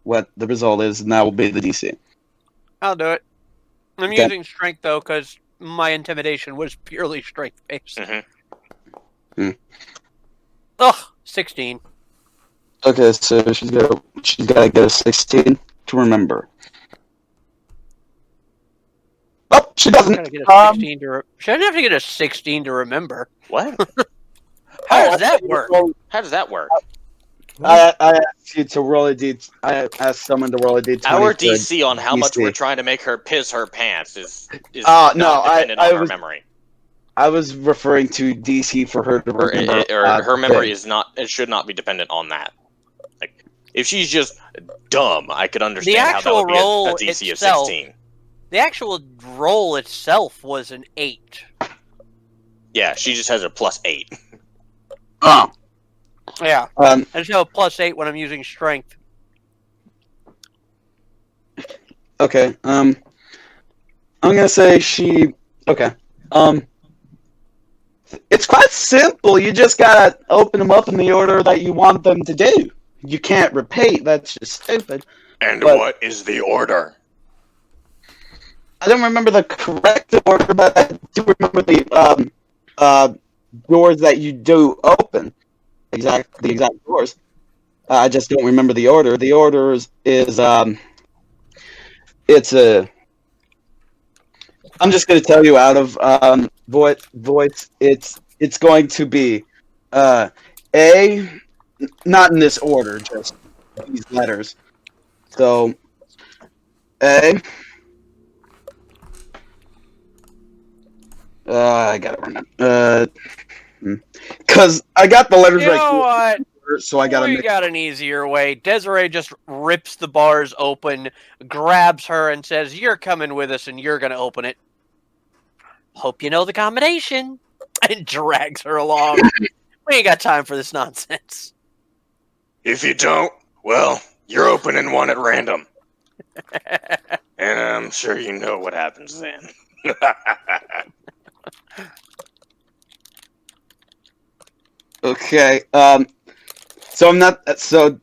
what the result is, and that will be the DC. I'll do it. I'm Okay. using strength, though, because my intimidation was purely strength-based. Ugh, 16. Okay, so she's got to get a 16 to remember. Oh, she doesn't. Gotta get a 16 she doesn't have to get a 16 to remember. What? How does that work? How does that work? I asked you to roll a d. I asked someone to roll a d20. Our for DC on how much DC. we're trying to make her piss her pants is no, not dependent I on her was- memory. I was referring to DC for her to remember. Her memory is not. It should not be dependent on that. Like, if she's just dumb, I could understand how that actual would be a roll DC itself- of 16. The actual roll itself was an 8. Yeah, she just has a +8. Oh. Yeah. Um. I just have a +8 when I'm using strength. Okay. I'm gonna say she. Okay. It's quite simple. You just gotta open them up in the order that you want them to do. You can't repeat. That's just stupid. And But- what is the order? I don't remember the correct order, but I do remember the doors that you do open. The exact doors. I just don't remember the order. The order is it's a. I'm just going to tell you out of voice. It's going to be A, not in this order, just these letters. So A. I gotta remember. Because I got the letters You know right what? here, so I gotta We make. got an easier way. Desiree just rips the bars open, grabs her, and says, "You're coming with us, and you're going to open it. Hope you know the combination." And drags her along. We ain't got time for this nonsense. If you don't, well, you're opening one at random. And I'm sure you know what happens then. Okay. So I'm not. So.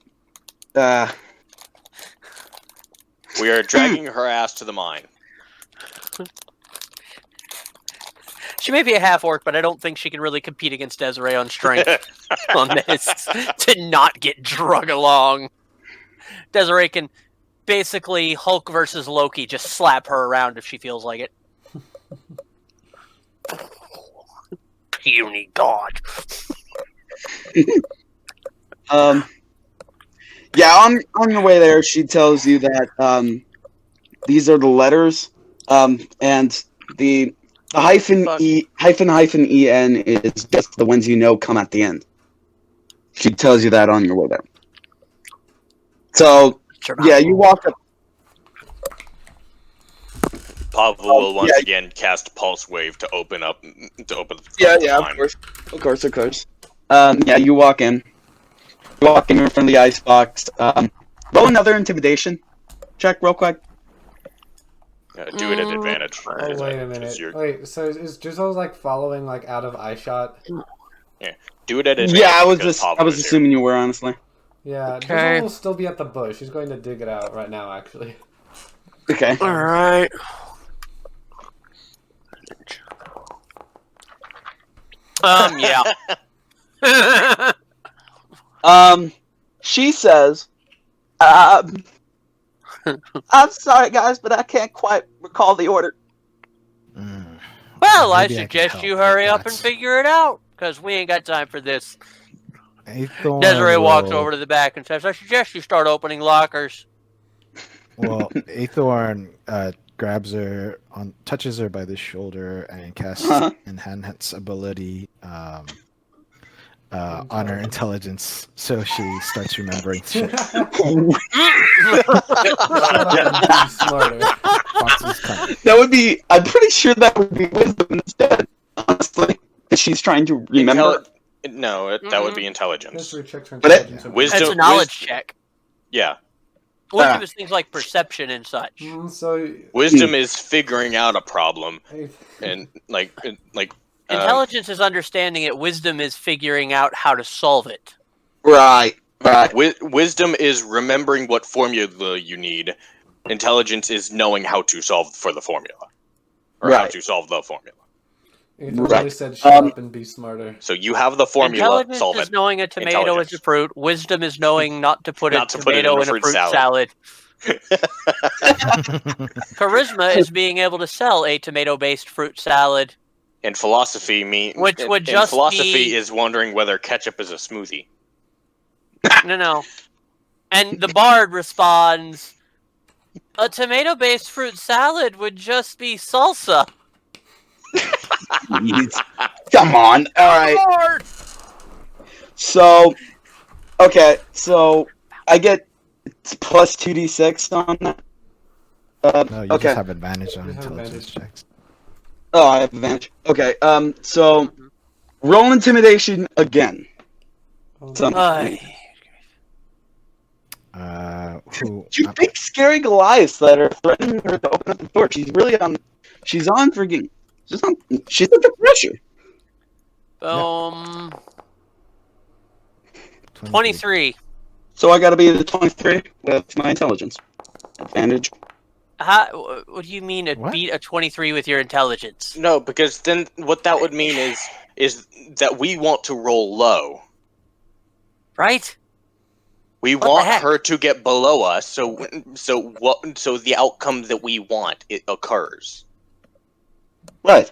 We are dragging her ass to the mine. She may be a half-orc, but I don't think she can really compete against Desiree on strength on this to not get drug along. Desiree can basically Hulk versus Loki, just slap her around if she feels like it. Puny god. Yeah, on your way there, she tells you that these are the letters, and the hyphen en is just the ones you know come at the end. She tells you that on your way there. So yeah, you walk up. Paavu will once again cast Pulse Wave to open up the Yeah, mine. of course. Yeah, you walk in. You walk in front of the icebox. Roll another intimidation check real quick. Do it at advantage. Oh, wait a minute. Wait, so is Drizzle's like following like out of eye shot? Yeah, do it at advantage. Yeah, I was because Paavu I was is here. assuming you were, honestly. Yeah, Okay. Drizzle will still be at the bush. He's going to dig it out right now, actually. Okay. Alright. Yeah. She says, I'm sorry, guys, but I can't quite recall the order. Well, I Maybe can suggest help you with hurry up that. and figure it out, because we ain't got time for this. Aithorn Desiree walks will- over to the back and says, "I suggest you start opening lockers." Well, Aithorn grabs her, touches her by the shoulder, and casts Uh-huh. Enhance ability. on her intelligence, so she starts remembering shit. Smarter. Fox's coming. That would be. I'm pretty sure that would be wisdom instead. Honestly, she's trying to remember. That would be intelligence. History check for But intelligence. Wisdom- It's a knowledge check. Yeah. Wisdom is things like perception and such. So Wisdom is figuring out a problem, and Intelligence is understanding it. Wisdom is figuring out how to solve it. Right. wisdom is remembering what formula you need. Intelligence is knowing how to solve for the formula, or how Right. to solve the formula. Aithorn Right. said, "Shut up and be smarter." So you have the formula. Intelligence Solve is it. knowing a tomato Intelligence. is a fruit. Wisdom is knowing not to put Not a to put it tomato in a in a fruit fruit salad. salad. Charisma is being able to sell a tomato-based fruit salad. And philosophy Which would just philosophy be- is wondering whether ketchup is a smoothie. No. And the bard responds, a tomato-based fruit salad would just be salsa. Come on. All right. Bard! So, okay. So I get plus 2d6 on that. No, you okay. just have advantage on You have intelligence advantage. checks. Oh, I have advantage. Okay. So roll intimidation again. So, Ay. Who? you big scary Goliaths that are threatening her to open up the door. She's really on. She's on freaking. She's under pressure. Boom. 23. So I got to be the 23 with my intelligence advantage. What do you mean What? beat a 23 with your intelligence? No, because then what that would mean is that we want to roll low. Right? We What the want heck? her to get below us, so the outcome that we want it occurs. Right.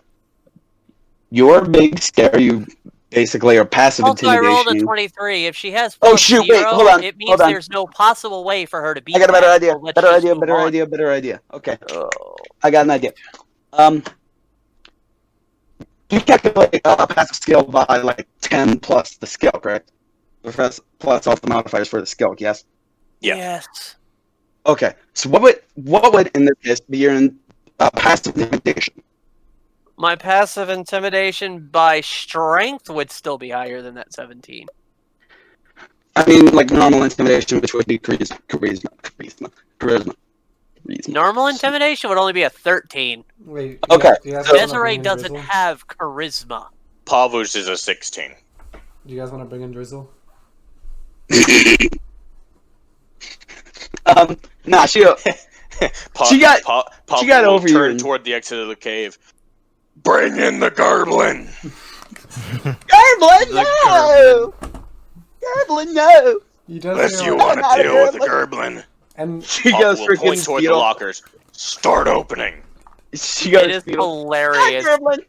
You're big scare. You basically are passive Also, I rolled a intimidation. 23. If she has Oh, plus shoot, zero, wait, hold on, it means hold on. there's no possible way for her to beat I got a better that, idea. so let's just move on. Better idea. Okay. Oh. I got an idea. You calculate passive skill by like 10 plus the skill, correct? Plus all the modifiers for the skill, yes? Yeah. Yes. Okay. So what would in this case be your passive intimidation? My passive intimidation by strength would still be higher than that 17. I mean, like normal intimidation, which would be charisma. Normal intimidation would only be a 13. Wait. Okay. Do you guys wanna Desiree bring in doesn't Drizzle? have charisma. Paavu's is a 16. Do you guys want to bring in Drizzle? Nah, she got Paavu over will turn you. toward the exit of the cave. Bring in the Gerblin! Gerblin, no! Gerblin, no! You just Unless hear you like- want to deal with the Gerblin. And She Paavu goes will point freaking toward the fetal. lockers. Start opening. She goes It is fetal. hilarious. Gerblin.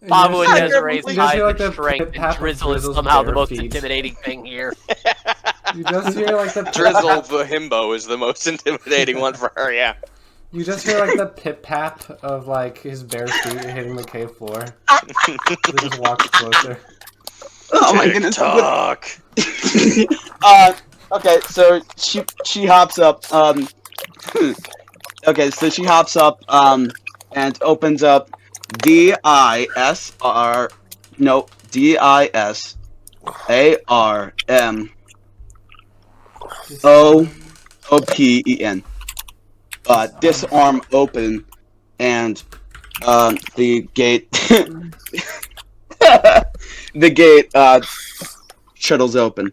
Paavu just- and Desiree's you just eyes hear, like, and the strength, and pit-pat of Drizzle is Drizzle's somehow the bare most feet. intimidating thing here. you just hear like the Drizzle the himbo is the most intimidating one for her, yeah. You just hear like the pip pap of like his bare feet hitting the cave floor. He just walks closer. Oh my goodness. Talk. Okay, so she hops up. Okay, so she hops up. And opens up DISARM OPEN. Disarm open, and the gate. The gate shuttles open.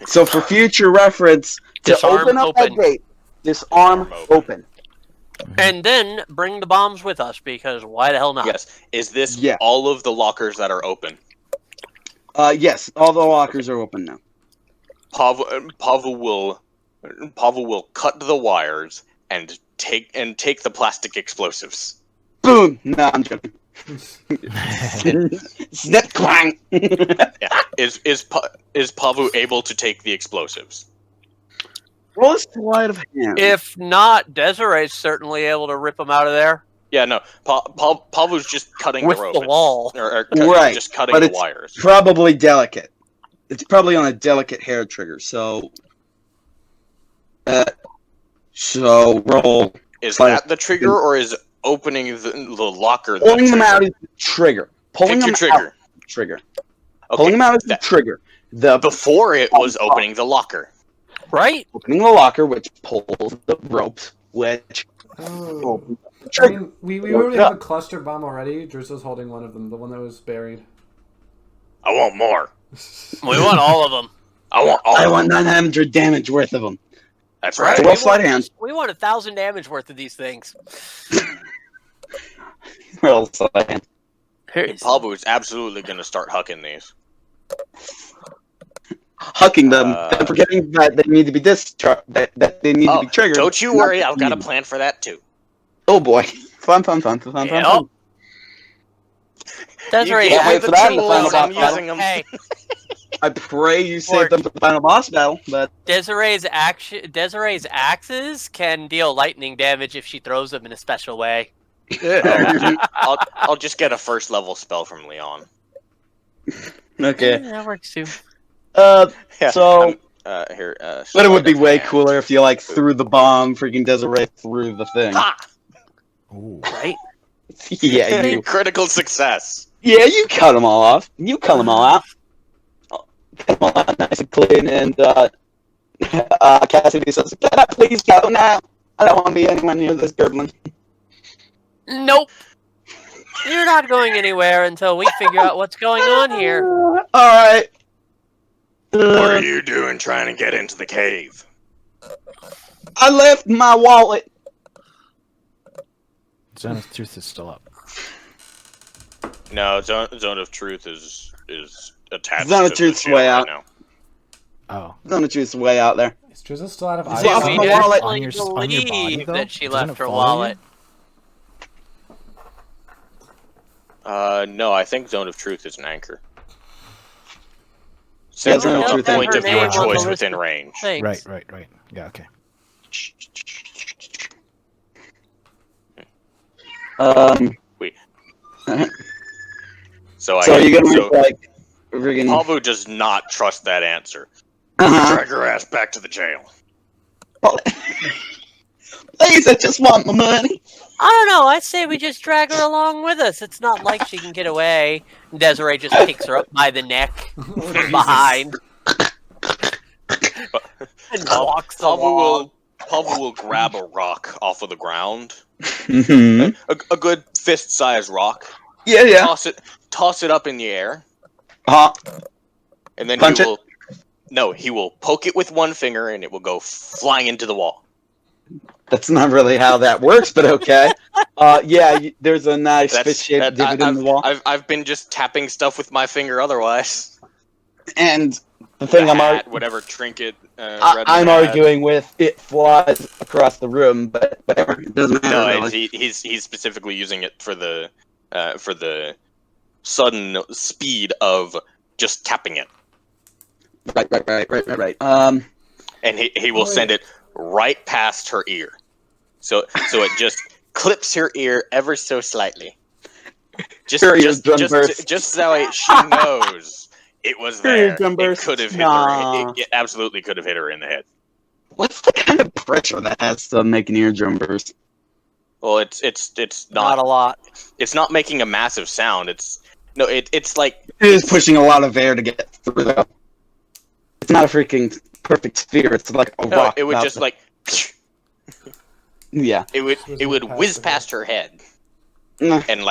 So for future reference, to Disarm open up open. that gate, disarm Disarm open. And then bring the bombs with us, because why the hell not? Yes. Is this Yeah. all of the lockers that are open? Yes, all the lockers are open now. Paavu will cut the wires and take the plastic explosives. Boom! No, I'm joking. Snip clang! Yeah. Is Paavu able to take the explosives? Roll a sleight of hand. If not, Desiree's certainly able to rip them out of there. Yeah, no. Paavu's just cutting With the rope. the wall. Right, Just cutting but the it's wires. probably delicate. It's probably on a delicate hair trigger, so... roll... Is that the trigger, or is opening the locker the Pulling them trigger? out is the trigger. Pulling Pick your them trigger. out is the trigger. Okay, Pulling them out is the trigger. The before it was opening the locker. Right? opening the locker, which pulls the ropes, which... Oh. I Trigger. mean, we already have a cluster bomb already. Druso's holding one of them, the one that was buried. I want more. We want all of them. I want all I of want them. 900 damage worth of them. That's Right? right. Well, sleight of hand. We want 1,000 damage worth of these things. Roll sleight of hand. Paavu is absolutely going to start hucking these. Hucking them, and forgetting that they need to be that they need to be triggered. Don't you worry, I've got a plan for that too. Oh boy. Fun. Yep. Desiree, You can't wait wait for the that in the tools, final I'm boss using them. Hey, I pray you save them for the final boss battle, but... Desiree's axes can deal lightning damage if she throws them in a special way. I'll just get a first level spell from Leon. Okay. That works too. Yeah, So... here. But it would be sleight of way hand. cooler if you, like, threw the bomb, freaking Desiree through the thing. Ha! Ooh. Right? Yeah, you... Critical success. Yeah, you cut them all off. You cut them all out. Cut them all out nice and clean, and, Cassidy says, "Can I please go now? I don't want to be anywhere near this Redmond." Nope. You're not going anywhere until we figure out what's going on here. Alright. What are you doing trying to get into the cave? I left my wallet. Zone of Truth is still up. No, Zone of Truth is attached Zone of to Truth's the jail way right out. now. Oh. Zone of Truth's way out there. Is Druso still out of Is ice? it Yeah, off we my wallet? definitely On your body, believe though? that she Doesn't left it her follow wallet. No, I think Zone of Truth is an anchor. Yeah, Sends Zone of a Truth point anchor. of your Her name on the choice list within of range. things. Right. Yeah, okay. Wait. So So you're gonna make, like, friggin'... Paavu does not trust that answer. Uh-huh. Drag her ass back to the jail. Please, I just want my money. I don't know. I say we just drag her along with us. It's not like she can get away. Desiree just picks her up by the neck from behind and walks along. Paavu will grab a rock off of the ground, Mm-hmm. a good fist-sized rock. Yeah. Toss it up in the air, and then Punch he it? will. No, he will poke it with one finger, and it will go flying into the wall. That's not really how that works, but okay. There's a nice fish-shaped divot in the wall. I've been just tapping stuff with my finger otherwise. And the thing Whatever trinket. I'm Redmond had. arguing with, it flies across the room, but whatever. It doesn't matter. No, really. he's specifically using it for the sudden speed of just tapping it. Right. And he will send it right past her ear. So it just clips her ear ever so slightly. Just so she knows it was there. It could have hit her. It absolutely could have hit her in the head. What's the kind of pressure that has to make an eardrum burst? Well, it's Not a lot. It's not making a massive sound. It's like It is pushing a lot of air to get through, though. It's not a freaking perfect sphere. It's like a rock. it would just like Yeah. it would whiz past her head and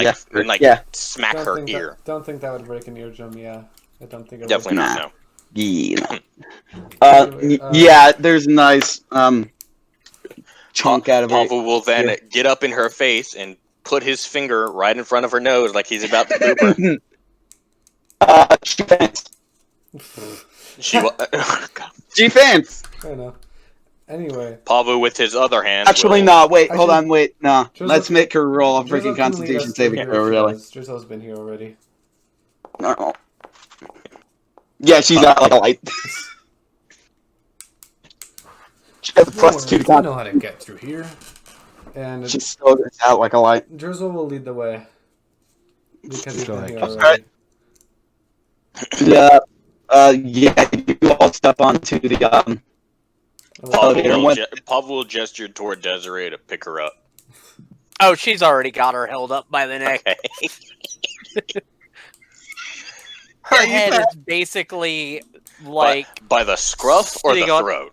smack her ear. Don't think that would break an eardrum. Yeah, I don't think it Definitely would. not. No. Yeah, there's a nice chunk out of it. Paavu will then get up in her face and put his finger right in front of her nose like he's about to poop her. She faints. She will. She faints. I know. Anyway, Paavu with his other hand. Actually, will, no. Wait, hold on. Wait, no. Drizzle- Let's make her roll a Drizzle freaking can lead us Constitution through saving here throw. if she Really? does. Drizzle's been here already. No. Yeah, she's got like a light. She has a plus 2 I con. know how to get through here. And She still goes out like a light. Drizzle will lead the way. Because he's Go been ahead, here Drizzle. already. Yeah. Yeah, you all step onto the elevator. Paavu will gesture toward Desiree to pick her up. Oh, she's already got her held up by the neck. Okay. Her head is basically like by the scruff or the sitting on- throat?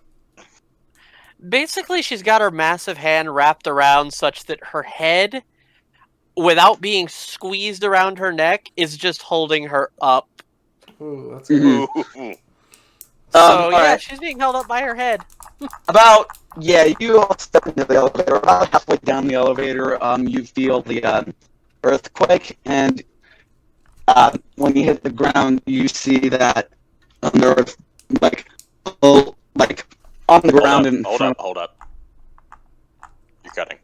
basically she's got her massive hand wrapped around such that her head, without being squeezed around her neck, is just holding her up. Ooh, that's good. Ooh. So yeah, alright. she's being held up by her head. You all step into the elevator. About halfway down the elevator, you feel the earthquake, and when you hit the ground, you see that there, like on the ground in front. Hold up. You're cutting.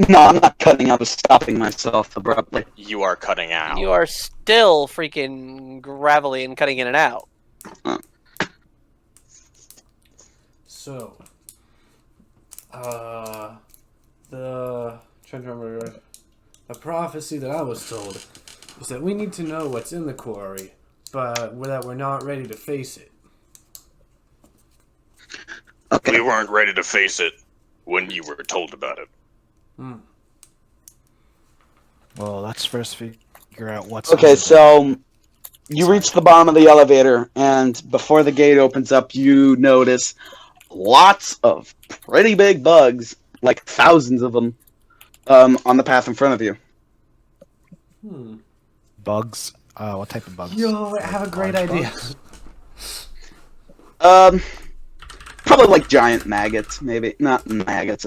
No, I'm not cutting. I was stopping myself abruptly. You are cutting out. You are still freaking gravelly and cutting in and out. So, trying to remember, the prophecy that I was told is that we need to know what's in the quarry, but that we're not ready to face it. Okay. We weren't ready to face it when you were told about it. Well, let's first figure out what's Okay, under so you reach the bottom of the elevator, and before the gate opens up, you notice lots of pretty big bugs, like thousands of them, on the path in front of you. bugs. What type of bugs? Yo, I have a great Large idea. bugs? Probably like giant maggots, maybe. Not maggots,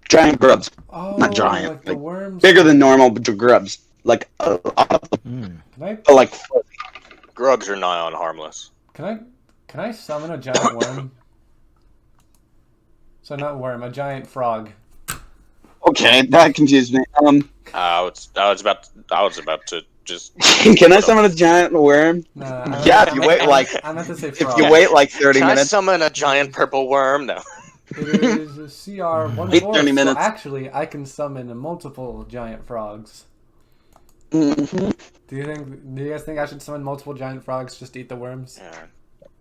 giant grubs. Oh, Not giant, like the like, worms. Bigger than normal, but grubs. Like, Can like, Grubs are nigh on harmless. I summon a giant worm? So not worm, a giant frog. okay, that confused me. I was about to just. Can I summon a giant worm? Nah, Yeah, if you wait like, I meant to say if frog. you wait like 30 Can I minutes. summon a giant purple worm? No. It is a CR 1/4, Wait 30 minutes. so actually I can summon multiple giant frogs. Mm-hmm. Do you guys think I should summon multiple giant frogs just to eat the worms? Yeah.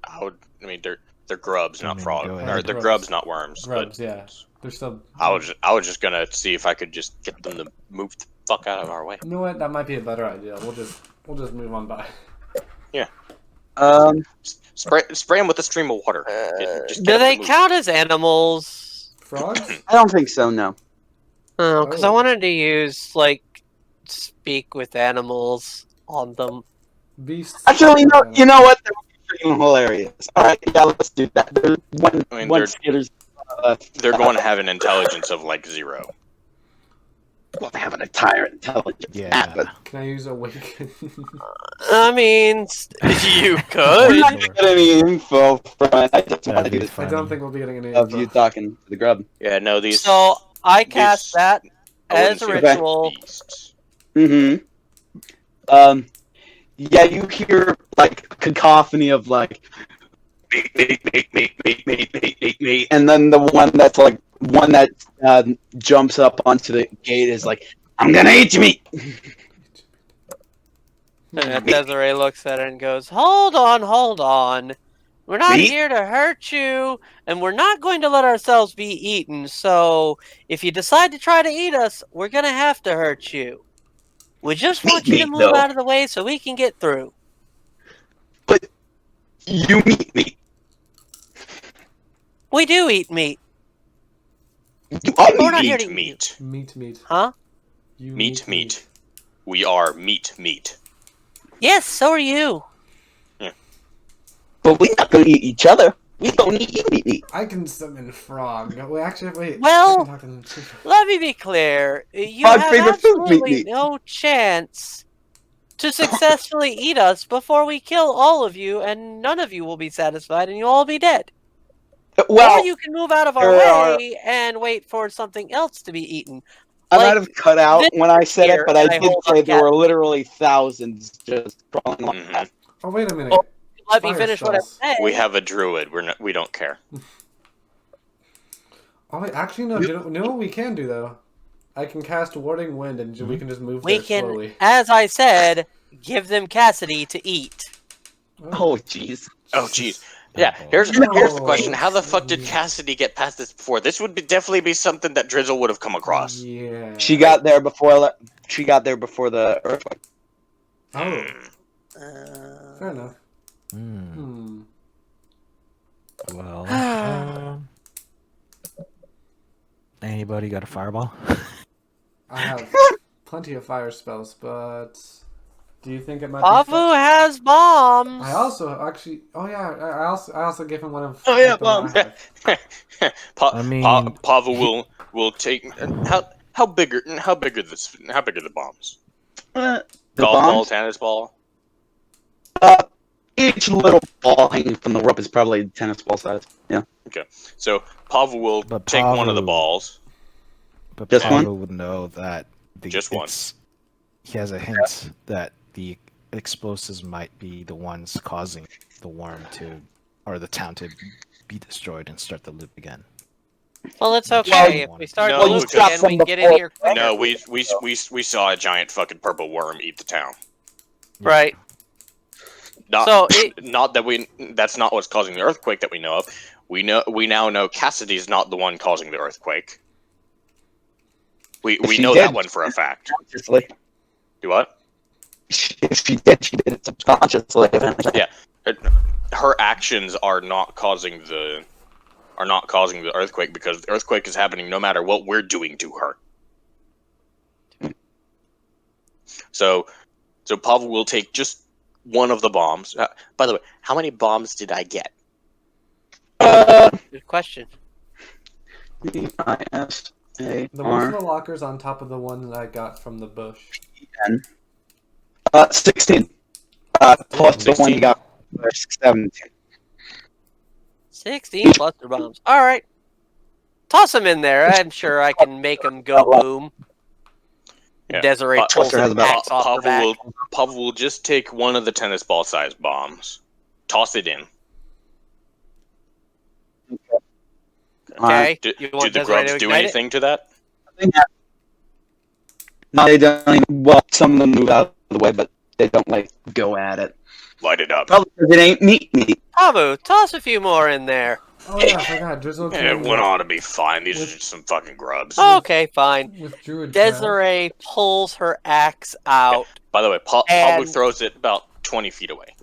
I mean, they're grubs, not frogs. go Or ahead. they're grubs, not worms. Grubs, but yeah. They're still. I was just gonna see if I could just get them to move the fuck out of our way. You know what? That might be a better idea. We'll just move on by. Spray them with a stream of water. Just get Do them they to move. count as animals? Frogs? I don't think so, no. Oh, because I Oh. wanted to use, like, speak with animals on them. Beasts. Actually, you know what? That would be freaking hilarious. Alright, yeah, let's do that. There's I mean, one they're- skaters. They're going to have an intelligence of like 0. Well, they have an entire intelligence. Yeah. But Can I use awaken? I mean, you we're could. not gonna get any info from it. I just want to That'd be do I funny. don't think we'll be getting any of info. you talking to the grub. Yeah, no, these. So I cast that I wouldn't as a say ritual. beasts. Mm-hmm. Yeah, you hear like a cacophony of like me, and then the one that jumps up onto the gate is like, I'm gonna eat you meat. And Desiree looks at it and goes, hold on. We're not Meat? here to hurt you, and we're not going to let ourselves be eaten. So if you decide to try to eat us, we're going to have to hurt you. We just want you to Meat, move though. out of the way so we can get through. But you eat meat. We do eat meat. You are We're not meat. here to Eat meat. Meat. Huh? You Meat. We are meat. Yes, so are you. But we're not gonna eat each other. We don't eat you meat. I can summon frog. No, wait. Well- I can talk to them too. Let me be clear. You Frog have favorite food, absolutely meat. no chance to successfully eat us before we kill all of you, and none of you will be satisfied, and you'll all be dead. Well, Or you can move out of our there are- way and wait for something else to be eaten. I like might have cut out this when I said here, it, but I and I did hold say up there were cat. literally thousands just crawling along. Mhm. Oh, wait a minute. Oh. Let me Fire finish what I'm spells. saying. We have a druid. We don't care. Oh, wait, actually, no. You know what we can do, though? I can cast Warding Wind, and we can just move We there can, slowly. as I said, give them Cassidy to eat. Oh, jeez. Oh, jeez. Yeah, here's the question: how the fuck did Cassidy get past this before? This would definitely be something that Drizzle would have come across. Yeah. She got there before. She got there before the earthquake. Oh, Uh, fair enough. Hmm. Well, anybody got a fireball? I have plenty of fire spells, but do you think it might be Paavu has bombs. I also actually. Oh yeah, I also gave him one of. Oh, yeah, the one I have. I mean, Paavu will take how big are the bombs? The Golf ball, bombs? tennis ball. Each little ball hanging from the rope is probably tennis ball size. Yeah. Okay, so Paavu will But take one of the Paavu- balls. but Just Pablo one? would know that Just one. He has a hint that the explosives might be the ones causing the worm or the town to be destroyed and start the loop again. Well, it's okay. If we start No, the loop because- again, we can get in here quicker. No, we saw a giant fucking purple worm eat the town. Right. Not, So that's not what's causing the earthquake that we know of. We now know Cassidy's not the one causing the earthquake. We She know did. that one for a fact. Subconsciously. Do what? If she did it subconsciously. Yeah. Her actions are not causing the earthquake because the earthquake is happening no matter what we're doing to her. So Pavel will take just one of the bombs. By the way, how many bombs did I get? Good question. The one from the lockers on top of the one that I got from the bush. 16. Plus the one you got for 17. 16 cluster bombs. All right. Toss them in there. I'm sure I can make them go boom. Yeah. Desiree pulls has his about- axe off her back. Pavel will just take one of the tennis ball sized bombs, toss it in. Okay. Do You want the Desiree grubs to do ignite anything to that? No, they don't even, well, some of them move out of the way, but they don't, go at it. Light it up. Probably because it ain't meat. Paavu, toss a few more in there. Oh yeah, I forgot. Drizzle Yeah, it came went on to be fine. These are with- just some fucking grubs. Okay, fine. with Druid Crab. Desiree pulls her axe out. By the way, Pavel And- throws it about 20 feet away.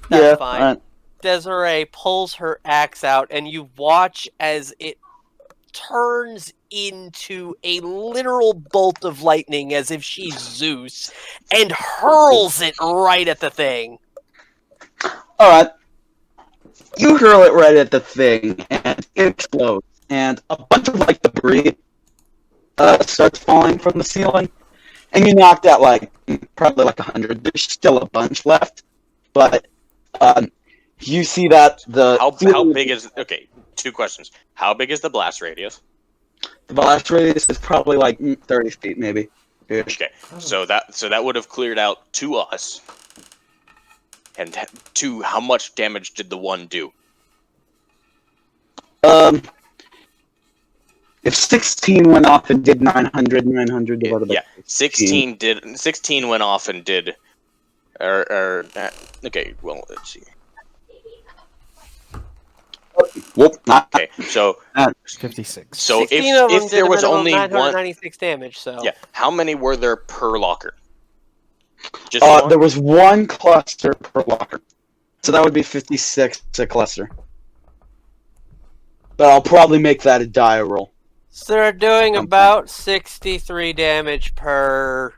That's fine. Desiree pulls her axe out, and you watch as it turns into a literal bolt of lightning as if she's Zeus, and hurls it right at the thing. Alright. You hurl it right at the thing, and it explodes. And a bunch of, debris starts falling from the ceiling. And you knocked out, probably 100. There's still a bunch left. But, you see that How big is... Okay, 2 questions. How big is the blast radius? The blast radius is probably 30 feet, maybe. Okay, so that would have cleared out to us. And 2, how much damage did the one do? If 16 went off and did 900 divided by 16 went off and did... okay, well, let's see. Whoop, Okay, so 56. So 16 of them if there did a was minimum only of one, 996 damage, so... yeah, how many were there per locker? Just one? there was one cluster per locker. So that would be 56 a cluster. But I'll probably make that a die roll. So they're doing about 63 damage per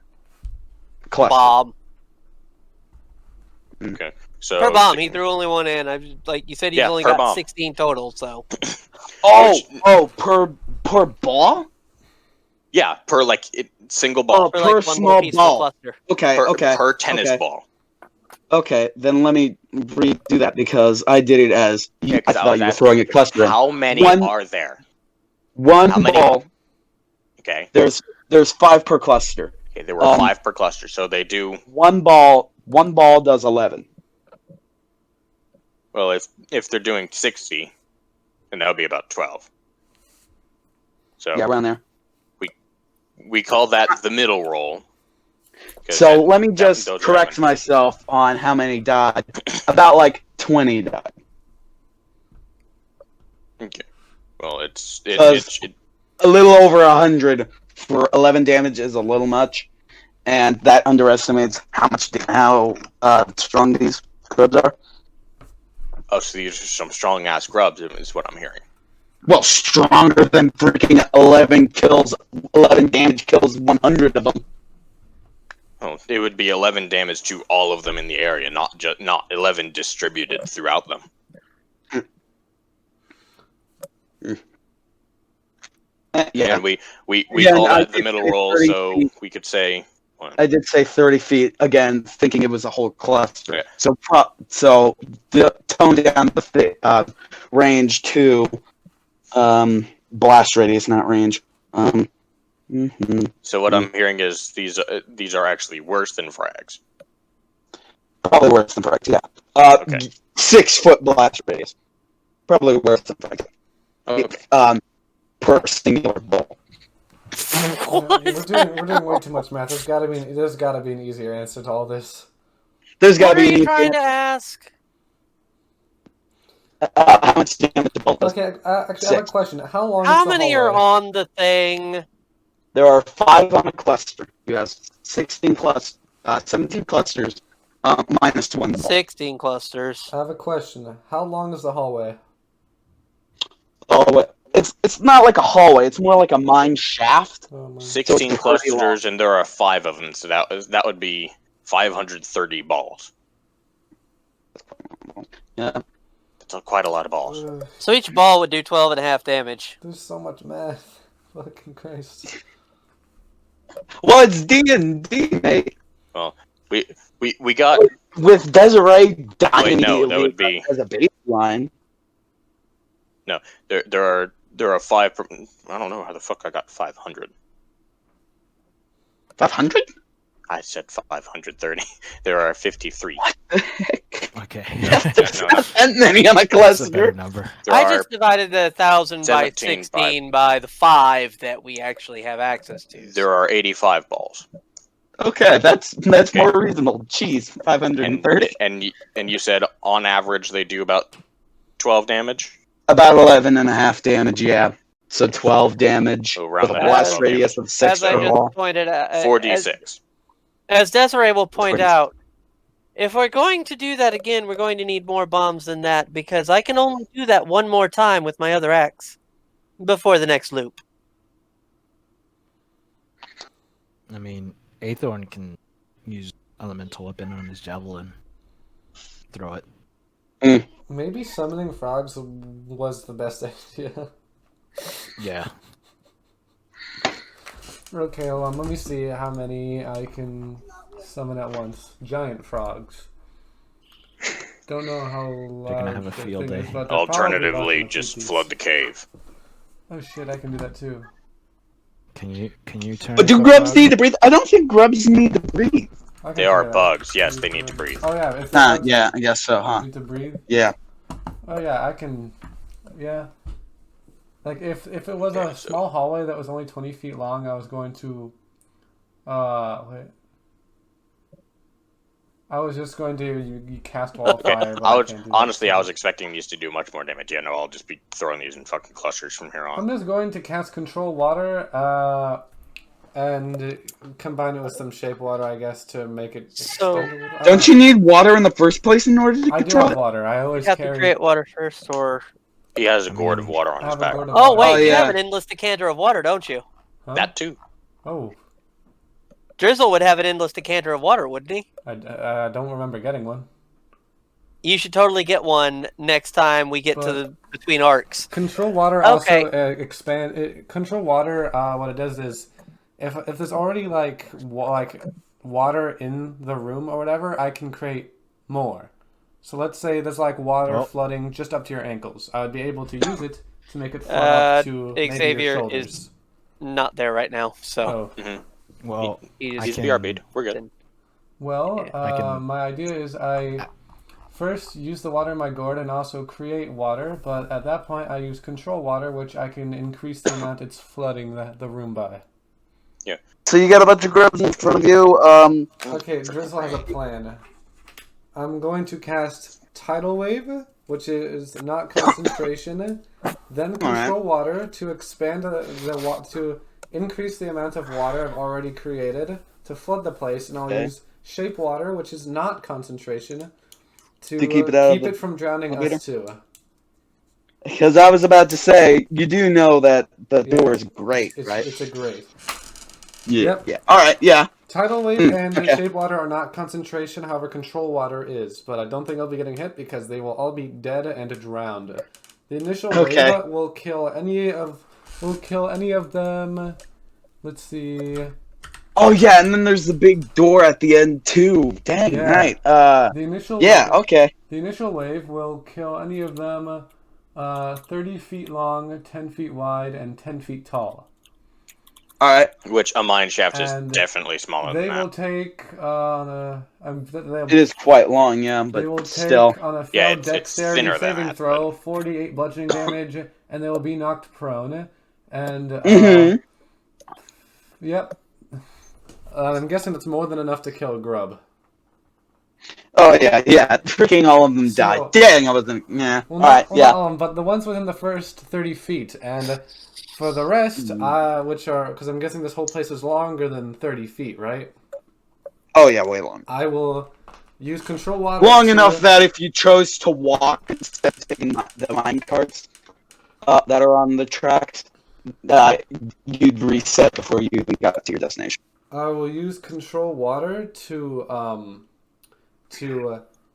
Cluster. bomb. Okay, so Per bomb, he threw only one in. You said he's only per got bomb. 16 total, so... Per ball? Yeah, per single ball. For, per one little small piece of ball. cluster. Okay, per tennis ball. Okay, then let me redo that because I did it as Yeah, I 'cause I thought was you were asking throwing a cluster in. How many One- are there? One how many- ball. Okay. There's 5 per cluster. Okay, there were 5 per cluster, so they do. One ball does 11. Well, if they're doing 60, then that would be about 12. So Yeah, around there. we call that the middle roll. So let me just correct myself on how many died. About like 20 died. Okay. Well, it's a little over 100 for 11 damage is a little much, and that underestimates how strong these grubs are. Oh, so these are some strong ass grubs, is what I'm hearing. Well, stronger than freaking 11 damage kills 100 of them. Oh, it would be 11 damage to all of them in the area, not 11 distributed throughout them. Yeah. And we call that the middle roll, so we could say. What? I did say 30 feet again, thinking it was a whole cluster. Yeah. So tone down the range to blast radius, not range. So what I'm hearing is these are actually worse than frags. Probably worse than frags, yeah. Okay. 6 foot blast radius. Probably worse than frags. Okay. Per singular ball. We're doing way too much math. There's gotta be an easier answer to all this. There's gotta What be are an you easier trying to ask? how much damage the ball does. Okay, actually, I have a question. How long? How is the many are hallway? on the thing? There are 5 on a cluster. You have 17 clusters, minus 1 ball. 16 clusters. I have a question. How long is the hallway? Oh, it's not like a hallway. It's more like a mine shaft. Oh, my. 16 So it's pretty clusters, and there are 5 of them, so that would be 530 balls. Yeah. That's quite a lot of balls. So each ball would do 12.5 damage. There's so much math. Fucking Christ. Well, it's D&D, mate. Well, we got. With Desiree dying Wait, no, that immediately would be. as a baseline. No, there are 5. I don't know how the fuck I got 500. 500? I said 530. There are 53. What the heck? Okay. There's No, not that many on a That's a cluster. better number. There I are just divided the 1,000 by 17 16 by the 5 that we actually have access to. there are 85 balls. Okay, that's Okay. more reasonable. Jeez, 530. And you said on average they do about 12 damage. About 11 and a half damage, yeah. So 12 damage So around with a that, blast 12 radius of 6 As I per ball. just pointed out, 4d6. as Desiree will point 46. out, if we're going to do that again, we're going to need more bombs than that, because I can only do that one more time with my other axe before the next loop. I mean, Aithorn can use elemental weapon on his javelin. Throw it. Maybe summoning frogs was the best idea. Yeah. Okay, hold on. Let me see how many I can summon at once. Giant frogs. Don't know how large They're gonna have a the field thing is, day. but they're probably about Alternatively, 50 just piece. flood the cave. Oh shit, I can do that too. Can you turn? But do into a grubs frog? need to breathe? I don't think grubs need to breathe. I can They are figure it out. bugs. Yes, they need to breathe. Oh yeah, if they're bugs, Yeah, I guess so, they huh? need to breathe. Yeah. Oh yeah, I can. Yeah. Like if it was Okay, a so- small hallway that was only 20 feet long, I was going to. Wait. I was just going to you cast wall of Okay, fire. But I was can't do honestly that. I was expecting these to do much more damage. Yeah, no, I'll just be throwing these in fucking clusters from here I'm on. just going to cast control water, and combine it with some shape water, I guess, to make it. So- extend a little. I Don't you need water in the first place in order to I do control have it? water. I You always have to carry. create water first, or... He has a I gourd of mean, water on I his have a back. gourd of Oh, water. wait, Oh, you yeah. have an endless decanter of water, don't you? Huh? That too. Oh, Drizzle would have an endless decanter of water, wouldn't he? I don't remember getting one. You should totally get one next time we get to But- the between arcs. Control water Okay. also expand. Control water. What it does is, if there's already like water in the room or whatever, I can create more. So let's say there's like water Well- flooding just up to your ankles. I would be able to use it to make it flood up to maybe Xavier your is- shoulders. Not there right now, so Oh. Well, he's I He's can- BRB'd. We're good. Well, I can- my idea is first use the water in my gourd and also create water, but at that point I use control water, which I can increase the amount it's flooding the room by. Yeah. So you got a bunch of grubs in front of you. Okay, Drizzle has a plan. I'm going to cast Tidal Wave, which is not concentration, then control water to expand to increase the amount of water I've already created to flood the place, and I'll use Shape Water, which is not concentration, to keep it from drowning us too. Because I was about to say, you do know that the door is great, right? It's a great. Yeah. Yep. Yeah. All right. Yeah. Tidal Wave and Shape Water are not concentration, however Control Water is, but I don't think I'll be getting hit because they will all be dead and drowned. The initial wave will kill any of them. Let's see. Oh yeah, and then there's the big door at the end too. Dang, right. The initial okay. The initial wave will kill any of them 30 feet long, 10 feet wide, and 10 feet tall. Alright. Which a mine shaft is definitely smaller than that. They will take it is quite long, yeah, but they will take, still. on a failed dexterity thinner than saving that, throw, 48 bludgeoning damage, and they will be knocked prone. And, yep. I'm guessing it's more than enough to kill a grub. Oh, yeah. Freaking all of them died. Dang, I wasn't. Yeah. Well, not all of them, but the ones within the first 30 feet. And for the rest, which are. Because I'm guessing this whole place is longer than 30 feet, right? Oh, yeah, way long. I will use control water. Long enough that if you chose to walk instead of taking the mine carts that are on the tracks, you'd reset before you even got to your destination. I will use control water to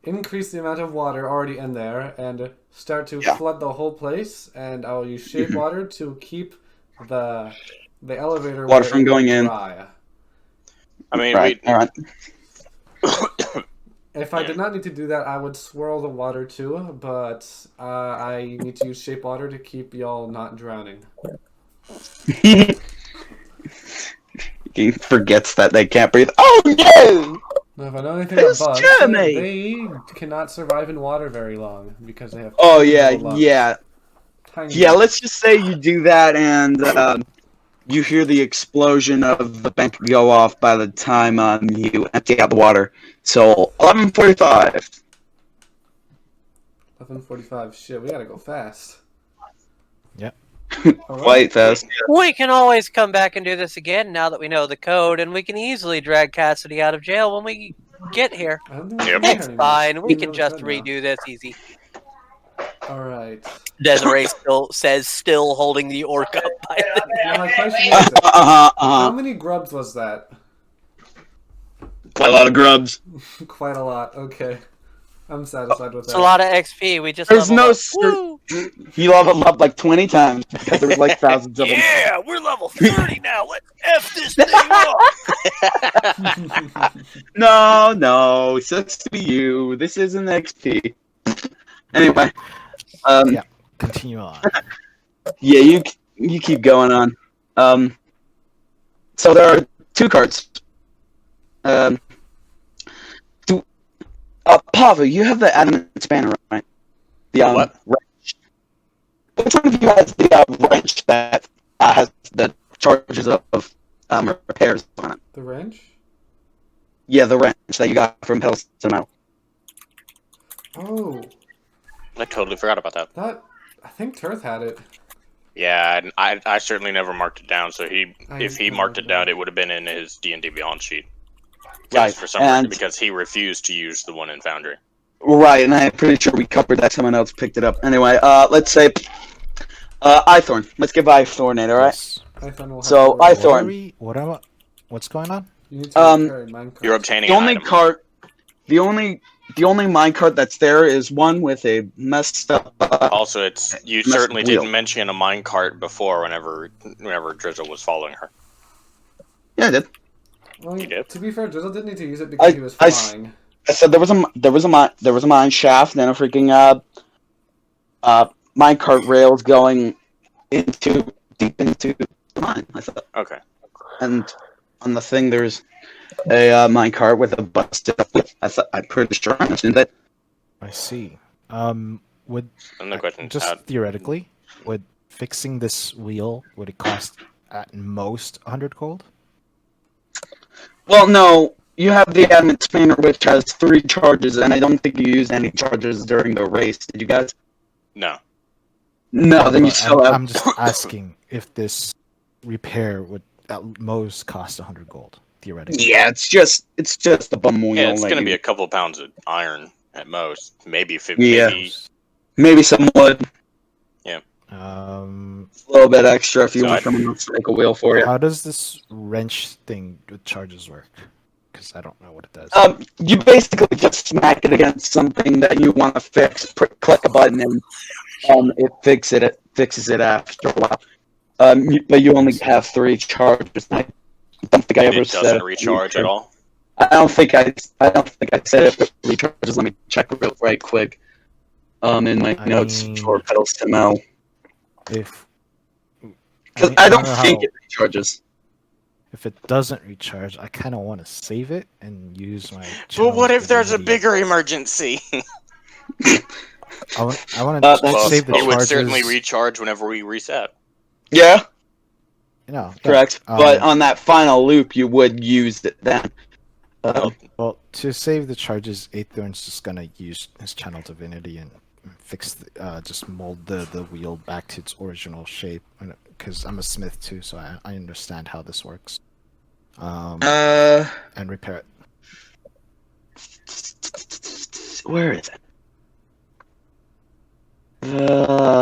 increase the amount of water already in there and start to flood the whole place. And I'll use shape water to keep the elevator water from going in. Dry. I mean, if I did not need to do that, I would swirl the water too. But I need to use shape water to keep y'all not drowning. He forgets that they can't breathe. Oh no! Now, if I know anything about bugs, they cannot survive in water very long because they have. Yeah. Let's just say you do that, and you hear the explosion of the bank go off by the time you empty out the water. So 11:45. 11:45. Shit, we gotta go fast. Yep. Quite fast. We can always come back and do this again now that we know the code, and we can easily drag Cassidy out of jail when we get here. It's fine. We can just redo this easy. Alright. Desiree still holding the orc up by the neck. My question is, how many grubs was that? Quite a lot of grubs. Quite a lot, okay. I'm satisfied with that. It's a lot of XP. We just There's no he leveled up like 20 times because there was like thousands of them. Yeah, we're level 30 now. Let's F this thing up. No, sucks to be you. This isn't XP. Anyway, continue on. Yeah, you keep going on. So there are two carts. Paavu, you have the adamant spanner, right? The what? Wrench. Which one of you has the wrench that has the charges of repairs on it? The wrench? Yeah, the wrench that you got from Pedals to Metal. Oh. I totally forgot about that. I think Turth had it. Yeah, I certainly never marked it down. So if he marked it down, it would have been in his D&D Beyond sheet. Right, for some reason, because he refused to use the one in Foundry. Right, and I'm pretty sure we covered that. Someone else picked it up. Anyway, let's say Aithorn. Let's give Aithorn it, all right? Yes. So Aithorn. What's going on? You're obtaining the only an item. cart. The only minecart that's there is one with a messed up. Also, you certainly didn't mention a minecart before. Whenever Drizzle was following her. Yeah, I did. Well, to be fair, Drizzle didn't need to use it because he was flying. I said there was a mine shaft, then a freaking minecart rails going deep into the mine. I thought. Okay. And on the thing, there's a minecart with a busted up. I'm pretty sure I mentioned that. I see. Would And the question is, just theoretically, would fixing this wheel would it cost at most 100 gold? Well, no. You have the adamant spanner, which has 3 charges, and I don't think you used any charges during the race. Did you guys? no. No, then you still have. I'm just asking if this repair would at most cost 100 gold, theoretically. Yeah, it's just a bum wheel. Yeah, it's that going to you- be a couple pounds of iron at most. Maybe 50. Yeah. Maybe, Maybe some wood. Um, A little bit extra if you So want I- someone else to make a wheel for you. how does this wrench thing with charges work? Because I don't know what it does. You basically just smack it against something that you want to fix. Click a button and it fixes it after a while. But you only have 3 charges. I don't think I ever it said doesn't recharge at all. I don't think I said if it recharges. Let me check right quick. In my notes for pedals to know. If Because I don't know think how- it recharges. if it doesn't recharge, I kind of want to save it and use my. But channel what if there's a divinity. bigger emergency? I want to Well, save the it charges. would certainly recharge whenever we reset. Yeah, Yeah, correct. But on that final loop, you would use it then. well, to save the charges, Aithorn's just gonna use his channel divinity and fix, just mold the wheel back to its original shape. Because I'm a smith too, so I understand how this works. And repair it. Where is it?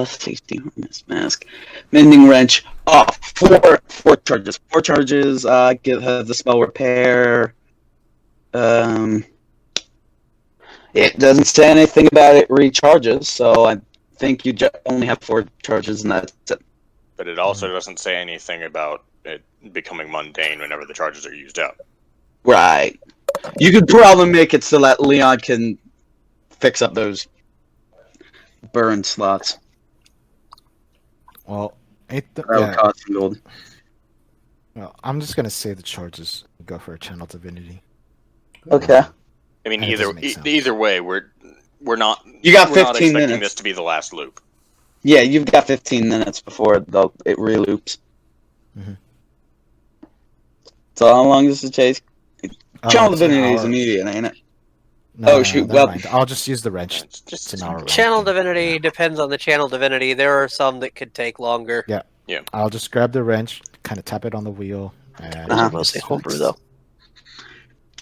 Safety harness mask, mending wrench. Oh, four charges. 4 charges. Have the spell repair. It doesn't say anything about it recharges, so I think you only have 4 charges, and that's it. But it also doesn't say anything about it becoming mundane whenever the charges are used up. Right. You could probably make it so that Leon can fix up those burn slots. Well, That would cost some gold. well, I'm just gonna save the charges and go for a channel divinity. Okay. I mean, That doesn't make sense. either way, we're not. You got we're not 15 expecting minutes. this to be the last loop. Yeah, you've got 15 minutes before it reloops. Mhm. So how long does it take? Channel It's an Divinity is hour. immediate, ain't it? No, shoot, never well- mind. I'll just use the wrench. It's just It's an hour. Channel long thing. divinity depends on the channel divinity. There are some that could take longer. I'll just grab the wrench, kind of tap it on the wheel, and Uh-huh. Mostly it's homebrew fixed. though.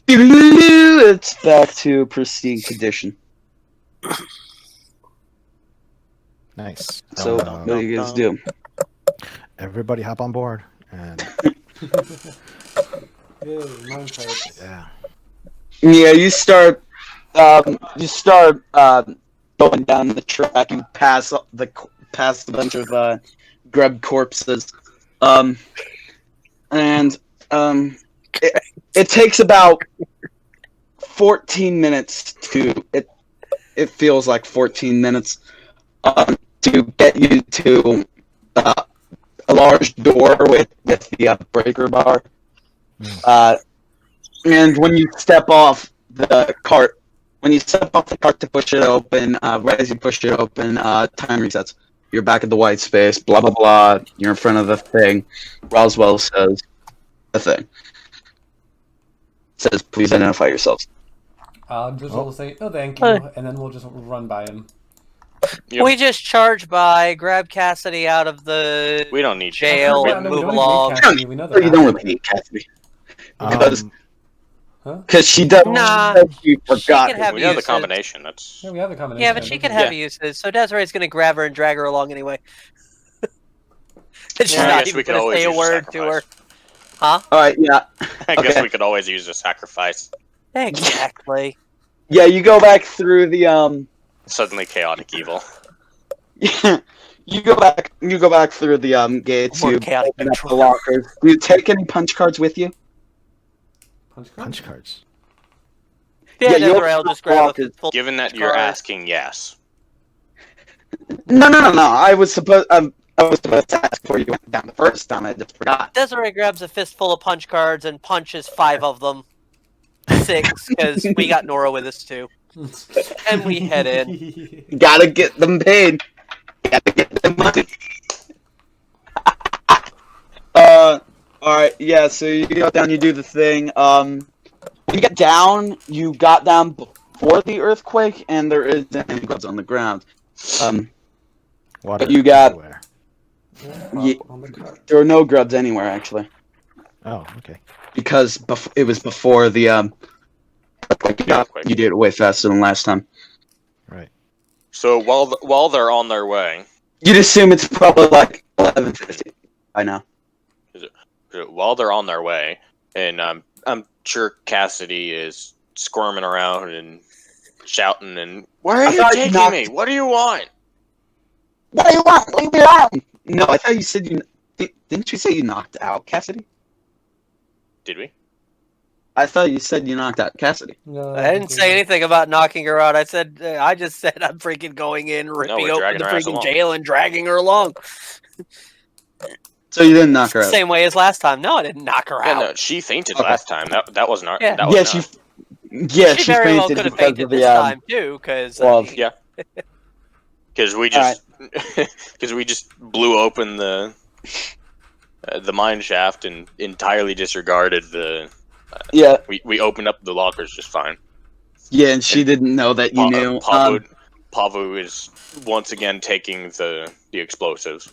It's back to pristine condition. Nice. So what do you guys do? Everybody hop on board, and Yay, minecart. yeah. Yeah, you start going down the track. You pass a bunch of grub corpses, and it takes about 14 minutes to it feels like 14 minutes to get you to a large door with the breaker bar. And when you step off the cart, to push it open, right as you push it open, time resets. You're back at the white space, blah, blah, blah. You're in front of the thing. Roswell says the thing. Says, please identify yourselves. Just will say, oh, thank you, and then we'll just run by him. Yep. We just charge by, grab Cassidy out of the We don't need jail Yeah, and no, we move don't need along. Cassidy, we know You don't that. really need Cassidy. Because Huh? she does. Nah, She forgot. can have We know the uses. combination. That's Yeah, we have the combination. Yeah, but she could have uses. So Desiree's going to grab her and drag her along anyway. And she's Yeah, I not guess we even could going to always say a use a word to her. sacrifice. Huh? All right, yeah. I guess Okay. we could always use a sacrifice. Exactly. Yeah, you go back through the Suddenly chaotic evil. you go back through the gates. More You chaotic open up the control. lockers. Do you take any punch cards with you? Punch card? Punch cards. Yeah, Yeah, you'll- Desiree will just grab Walkers. a full Given that you're card. asking, yes. No. I was supposed to ask before you went down the first time. I just forgot. Desiree grabs a fistful of punch cards and punches 5 of them. 6, because we got Nora with us too. And we head in. Gotta get them paid. Gotta get them money. Alright, yeah, so you go down, you do the thing. When you get down, you got down before the earthquake, and there isn't any grubs on the ground. Water you got- everywhere. On the cart. There were no grubs anywhere, actually. Oh, okay. Because it was before the, earthquake. You did it way faster than last time. Right. So while they're on their way, You'd assume it's probably like 11:50 by now. while they're on their way, and I'm sure Cassidy is squirming around and shouting and where are you taking me? What do you want? What do you want? Leave me alone! No, I thought you said didn't you say you knocked out Cassidy? Did we? I thought you said you knocked out Cassidy. No, I didn't say anything about knocking her out. I just said I'm freaking going in, ripping we're open dragging the her ass freaking along. jail and dragging her along. So you didn't knock her out. Same way as last time. No, I didn't knock her Yeah, out. no, she fainted Okay. last time. That wasn't our. Yeah. That was She very well fainted could have because fainted of the, this time too, because well, Yeah. Because we just blew open the mine shaft and entirely disregarded the. yeah, We opened up the lockers just fine. yeah, and she didn't know that you knew. Paavu is once again taking the explosives.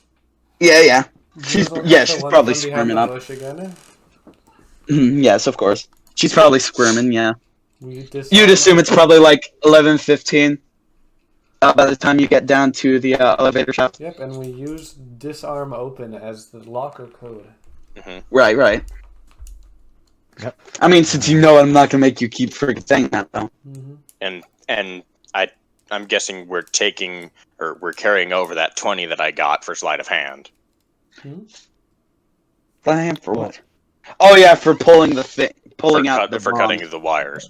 Yeah. She's She's probably squirming up. Again. Yes, of course. She's probably squirming. Yeah. You'd assume it's probably like 11:15. By the time you get down to the elevator shaft. Yep, and we use disarm open as the locker code. Right. Yep. I mean, since you know it, I'm not gonna make you keep freaking saying that though. Mm-hmm. And I'm guessing we're carrying over that 20 that I got for sleight of hand. For what? Oh yeah, for pulling the thing, out the cutting the wires.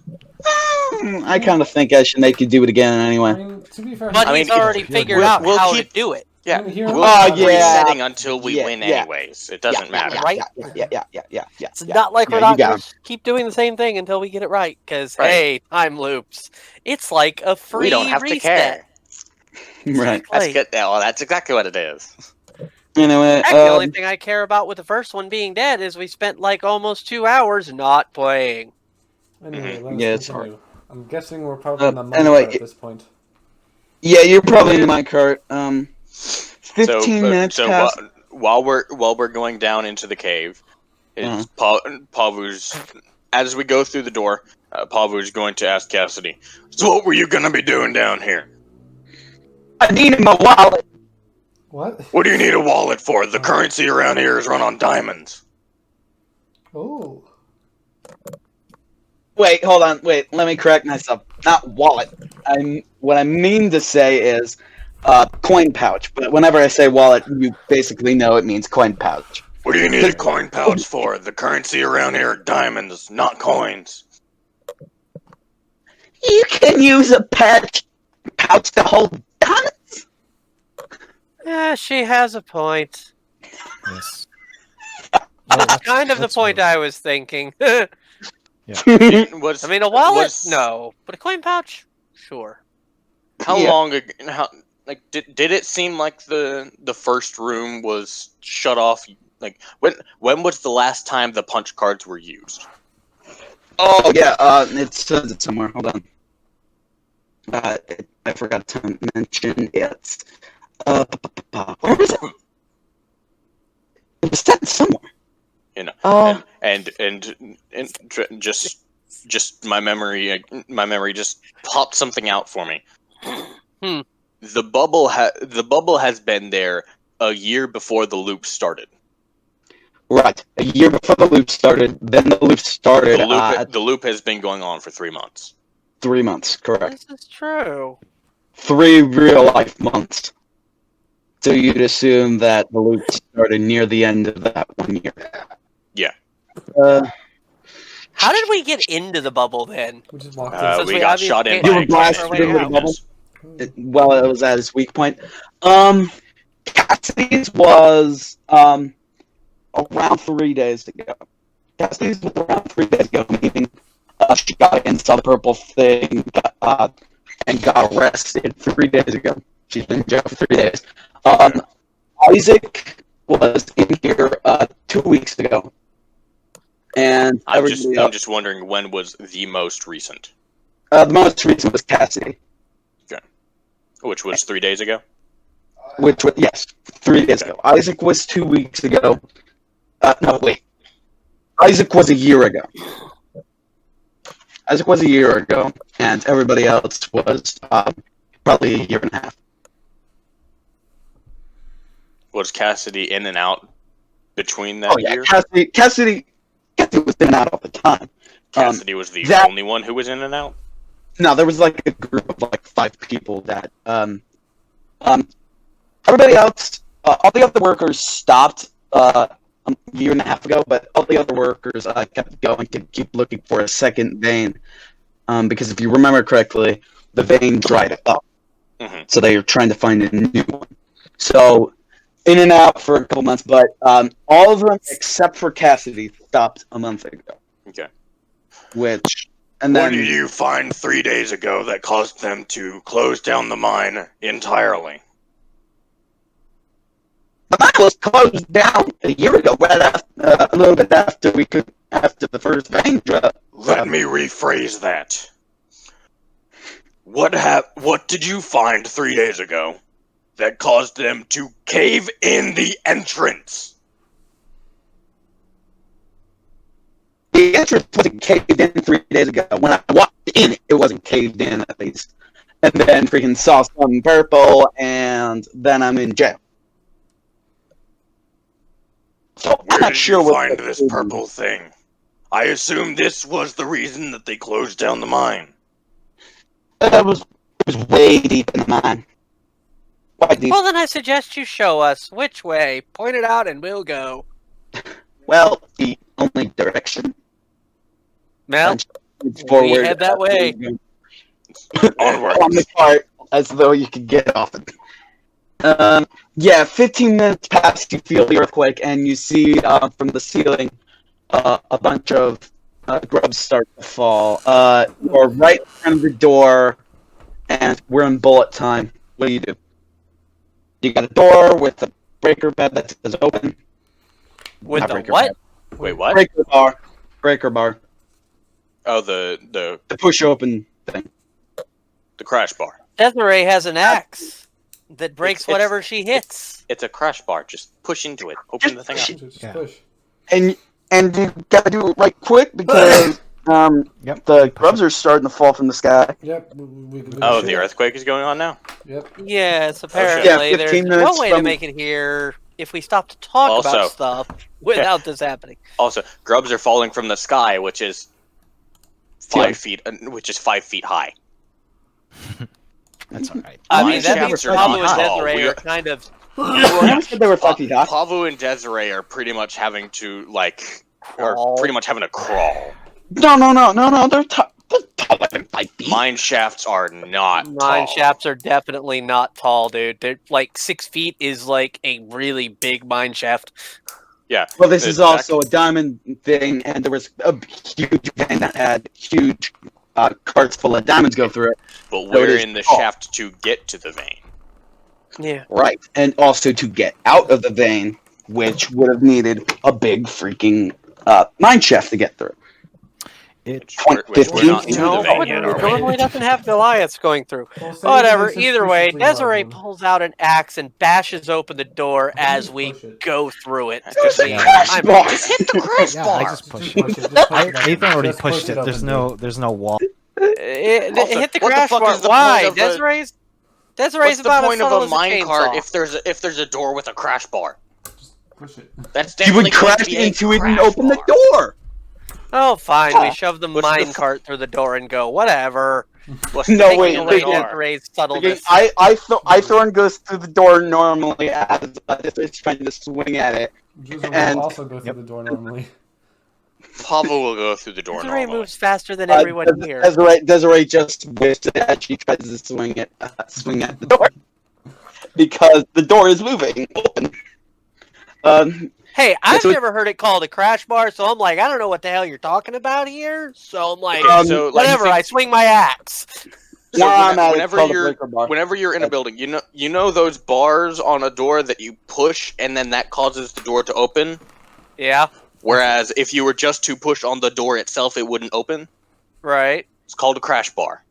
I kind of think I should make you do it again anyway. I mean, to be fair, But I he's mean, already figured out we'll how keep- to do it. Yeah, Here- we'll Oh, keep yeah. resetting until we Yeah, win yeah. anyways. It doesn't matter. Right? Yeah. It's not like we're you not got going to keep doing the same thing until we get it right. Because, Right. hey, time loops. It's like a free We don't have reset. to care. Right. That's Like, good. Well, that's exactly what it is. Anyway, heck, the only thing I care about with the first one being dead is we spent like almost 2 hours not playing. anyway, Mhm. let's Yeah, continue. I'm guessing we're probably in the money anyway, at this point. yeah, you're probably in my cart. 15 minutes so past. while we're going down into the cave, it's Paavu's. As we go through the door, Paavu's going to ask Cassidy. So what were you gonna be doing down here? I need my wallet. What? What do you need a wallet for? The currency around here is run on diamonds. Oh. Wait, hold on. Wait, let me correct myself. Not wallet. What I mean to say is coin pouch. But whenever I say wallet, you basically know it means coin pouch. What do you need a coin pouch for? The currency around here are diamonds, not coins. You can use a pouch to hold diamonds. Yeah, she has a point. Yes. That's kind of the point I was thinking. I Was, mean, a wallet? was- No. But a coin pouch? Sure. How Yeah. long ago? Did it seem like the first room was shut off? Like when was the last time the punch cards were used? Oh yeah, it says it somewhere. Hold on. I forgot to mention it. Where was it? It was said somewhere. You know, Oh, and just my memory just popped something out for me. The bubble has been there a year before the loop started. right. A year before the loop started. Then the loop started. The loop has been going on for 3 months. 3 months. Correct. This is true. 3 real life months. So you'd assume that the loop started near the end of that 1 year. Yeah. How did we get into the bubble then? We just walked Since We we got obviously shot in can't You by were a blasted our way into the out. bubble. in. Well, it was at its weak point. Cassidy's was around 3 days ago. Cassidy's was around 3 days ago, meaning she got in, saw the purple thing, and got arrested 3 days ago. She's been in jail for 3 days. Isaac was in here 2 weeks ago. And I'm just wondering when was the most recent. The most recent was Cassidy. Okay. Which was 3 days ago? Which was, yes, 3 days ago. Isaac was 2 weeks ago. No, wait. Isaac was a year ago. Isaac was a year ago, and everybody else was probably a year and a half. Was Cassidy in and out between that year? Cassidy was in and out all the time. Cassidy was the only one who was in and out? No, there was like a group of like 5 people that everybody else, all the other workers stopped a year and a half ago, but all the other workers kept going to keep looking for a second vein. Because if you remember correctly, the vein dried up. Mm-hmm. So they were trying to find a new one. So, in and out for a couple months, but all of them except for Cassidy stopped a month ago. Okay. What did you find 3 days ago that caused them to close down the mine entirely? The mine was closed down a year ago, right after, a little bit after the first vein drop. Let me rephrase that. What did you find 3 days ago that caused them to cave in the entrance? The entrance wasn't caved in 3 days ago. When I walked in, it wasn't caved in, at least. And then freaking saw some purple, and then I'm in jail. So I'm not sure Where what did you find this purple thing? I assume this was the reason that they closed down the mine. It was way deep in the mine. Quite deep. Well, then I suggest you show us which way. Point it out and we'll go. Well, the only direction. Well, It's forward. we head that way. Onward. On the cart, as though you could get off it. Yeah, 15 minutes past, you feel the earthquake, and you see from the ceiling a bunch of grubs start to fall. You're right in front of the door, and we're in bullet time. What do? You got a door with a breaker bed that is open. With Not the breaker what? bed. Wait, what? Breaker bar. Oh, the push open thing. The crash bar. Desiree has an axe that breaks It's- whatever she hits. It's a crash bar. Just push into it. Open the thing up. Just Yeah. push. And you gotta do it right quick because Yep. the grubs are starting to fall from the sky. Yep. We can do Oh, shit. the earthquake is going on now? Yep. Yes, Yeah, apparently 15 there's no minutes way to from- make it here if we stop to talk Also- about stuff without this happening. Also, grubs are falling from the sky, which is Yeah. 5 feet, which is 5 feet high. That's all right. I Mine mean, that means shafts are Paavu not and tall. Desiree We are are- kind of I said they were fucking hot. Paavu and Desiree are pretty much having to Crawl. pretty much having to crawl. No. They're taller than 5 feet. Mine shafts are not mine tall. shafts are definitely not tall, dude. They're like 6 feet is like a really big mine shaft. Yeah. Well, this is Exactly. also a diamond thing, and there was a huge vein that had huge carts full of diamonds go through it. But So we're it is in the tall. shaft to get to the vein. Yeah. Right. And also to get out of the vein, which would have needed a big freaking mine shaft to get through. It Which we're not 15 to No, the vein it yet, are we? normally doesn't have Goliaths going through. Well, say Whatever. this is Either way, physically hard Desiree one. pulls out an axe and bashes open the door Why don't as you we push it? go through it. Just Yeah. Crash bar! Just hit the crash yeah, bar. I just pushed Just it. push it. Just push I, it up. Aithorn already Just push pushed it. up There's and no wall. It Also, hit the what the crash fuck bar. is the Why? point of a- Desiree's What's the about point as of subtle a as minecart chainsaw. if there's a door with a crash bar? Just push it. That's You definitely would going to crash be a into it and crash open the bar. door! Oh, fine. We shove the What's the minecart through the door and go. Whatever. What's the No, point wait, of Taking the away wait, door? Desiree's subtleness. Ithorn goes through the door normally as it's trying to swing at it. Juzo And- will also go through the door normally. Pablo will go through the door Desiree normally. moves faster than everyone here. Desiree just whiffs it as she tries to swing at the door. Because the door is moving open. Hey, I've That's what- never heard it called a crash bar, so I'm like, I don't know what the hell you're talking about here. So I'm like, Okay, so, like, whatever. I swing my axe. So Where I'm at, it's whenever called a you're breaker bar. whenever you're in a building, you know those bars on a door that you push and then that causes the door to open. Yeah. Whereas if you were just to push on the door itself, it wouldn't open. Right. It's called a crash bar.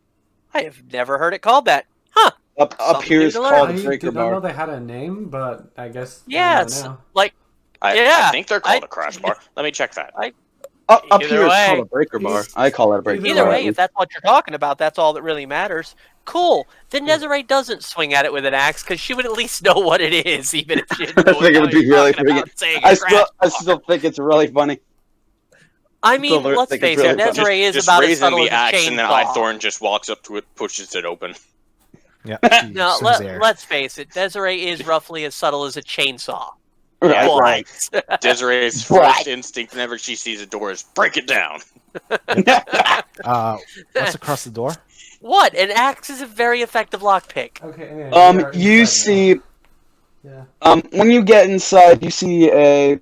I have never heard it called that. Huh. Up Something here new is to learn. called I a breaker did not know bar. they had a name, but I guess Yeah, I know it's now. like I think they're called a crash bar. Let me check that. Up Either here is way. called a breaker bar. I call it a breaker either bar. way, if that's what you're talking about, that's all that really matters. Cool. Then Desiree doesn't swing at it with an axe because she would at least know what it is, even if she didn't know I think it would be really saying I a crash still think it's really funny. I mean, still let's think it's face really it, funny. Desiree is Just about as raising subtle the as a axe, and then chainsaw. Aithorn just walks up to it, pushes it open. Yeah. No, swings there. let's face it, Desiree is roughly as subtle as a chainsaw. Yeah, Right. But Desiree's Right. first instinct whenever she sees a door is break it down. What's across the door? what? An axe is a very effective lockpick. Okay. Anyway, we are You inside now. see, Yeah. when you get inside, you see a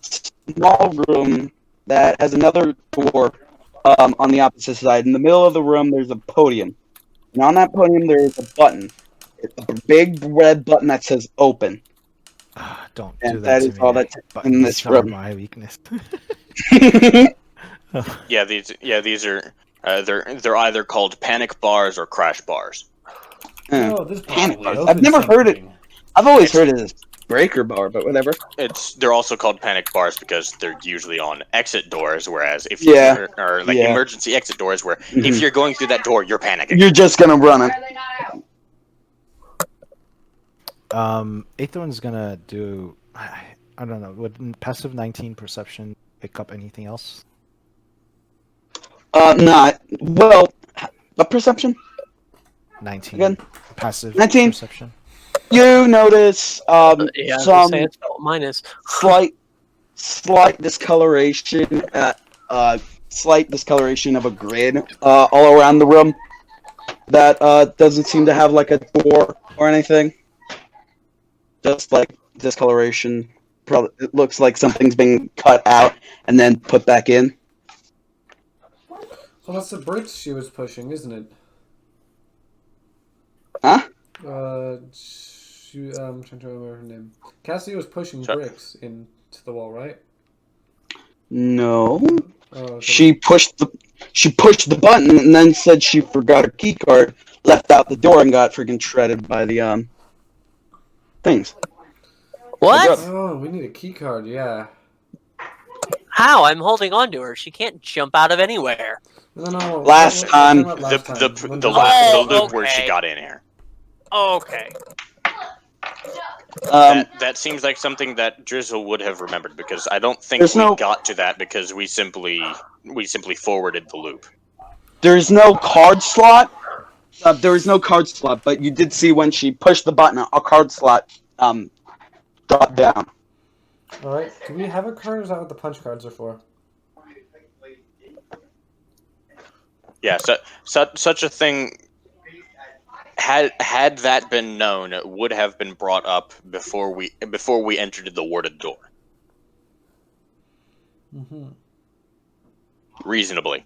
small room that has another door on the opposite side. In the middle of the room, there's a podium. And on that podium, there's a button. It's a big red button that says open. Don't do And that that to is me. all that's in Buttons this are room. my weakness. These are they're either called panic bars or crash bars. Oh, this Panic probably bars. I've opens never heard it. something. I've always heard it as breaker bar, but whatever. They're also called panic bars because they're usually on exit doors, whereas if Yeah. or like Yeah. emergency exit doors, where Mhm. if you're going through that door, you're panicking. You're just gonna run it. Aithorn's gonna do. I don't know. Would passive 19 perception pick up anything else? Not well. A perception. 19. Again? Passive 19. perception. You notice Yeah, I was gonna some say it's what mine is. slight discoloration, slight discoloration of a grid all around the room that doesn't seem to have like a door or anything. Just like discoloration. Probably it looks like something's been cut out and then put back in. So that's the bricks she was pushing, isn't it? Huh? I'm trying to remember her name. Cassie was pushing Sure. bricks into the wall, right? No. So She pushed the button and then said she forgot her key card, left out the door, and got freaking shredded by the things. What? Oh, we need a key card. Yeah. How? I'm holding on to her. She can't jump out of anywhere. No. Last we're time- talking about last The time. When the, the- la- Oh, the loop where she okay. got in here. Okay. That seems like something that Drizzle would have remembered because I don't think There's we no- got to that because we simply forwarded the loop. There's no card slot. There is no card slot, but you did see when she pushed the button, a card slot dropped down. All right. Do we have a card? Or is that what the punch cards are for? Yeah, such a thing had that been known would have been brought up before we entered the warded door. Mm-hmm. Reasonably.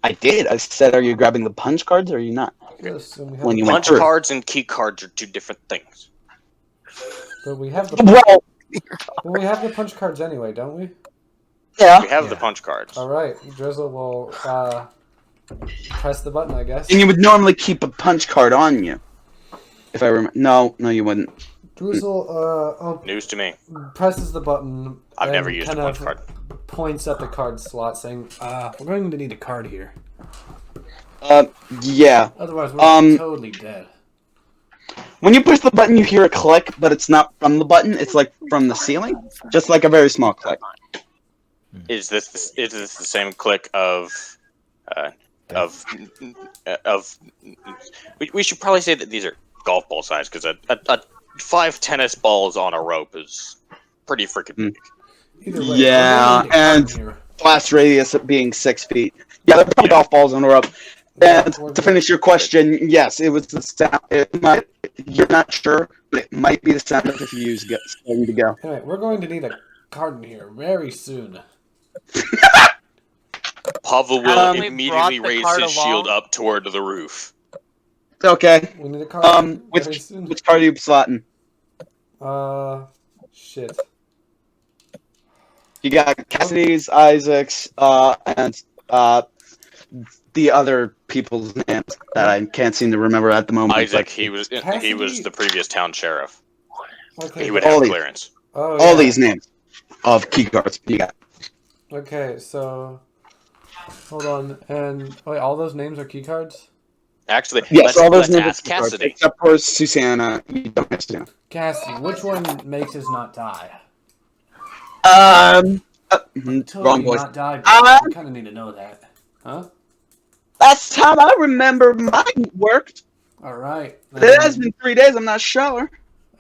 I did. I said, "Are you grabbing the punch cards or are you not?" Yes, and we have. When you went Punch through. cards and key cards are two different things. But we have the. Well, Well, we have the punch cards anyway, don't we? yeah. We have the Yeah. punch cards. All right. Drizzle will press the button, I guess. And you would normally keep a punch card on you. If I remember. No, you wouldn't. Drizzle News to me. presses the button. I've and never used a kind punch of card. Points at the card slot, saying, "We're going to need a card here. Yeah. Otherwise, we're totally dead." When you push the button, you hear a click, but it's not from the button. It's like from the ceiling, just like a very small click. Is this the same click of we should probably say that these are golf ball size because a 5 tennis balls on a rope is pretty freaking big. Either way, Yeah, we're gonna need a card and- here. Blast radius of being 6 feet. Yeah, they're probably golf balls on a rope. And to finish your question, yes, it was the sound. It might. You're not sure, but it might be the sound of the fuse starting to go. Anyway, we're going to need a carton here very soon. Paavu will Haven't we immediately brought the raise cart his shield along? up toward the roof. Okay. We need a carton very Which soon. card are you slotting? Shit. You got Cassidy's, Isaac's, and the other people's names that I can't seem to remember at the moment. Isaac, but he was Cassidy- the previous town sheriff. Okay. He would have All these. clearance. Oh, all yeah. these names of key cards you got. Okay, so hold on, and wait, all those names are key cards. Actually, Yes, all those let's names ask are key cards, Cassidy. except for Susanna. You don't have to. Cassidy, which one makes us not die? Wrong voice. Not die. We kind of need to know that, huh? Last time I remember, mine worked. All right. But it has been 3 days. I'm not sure.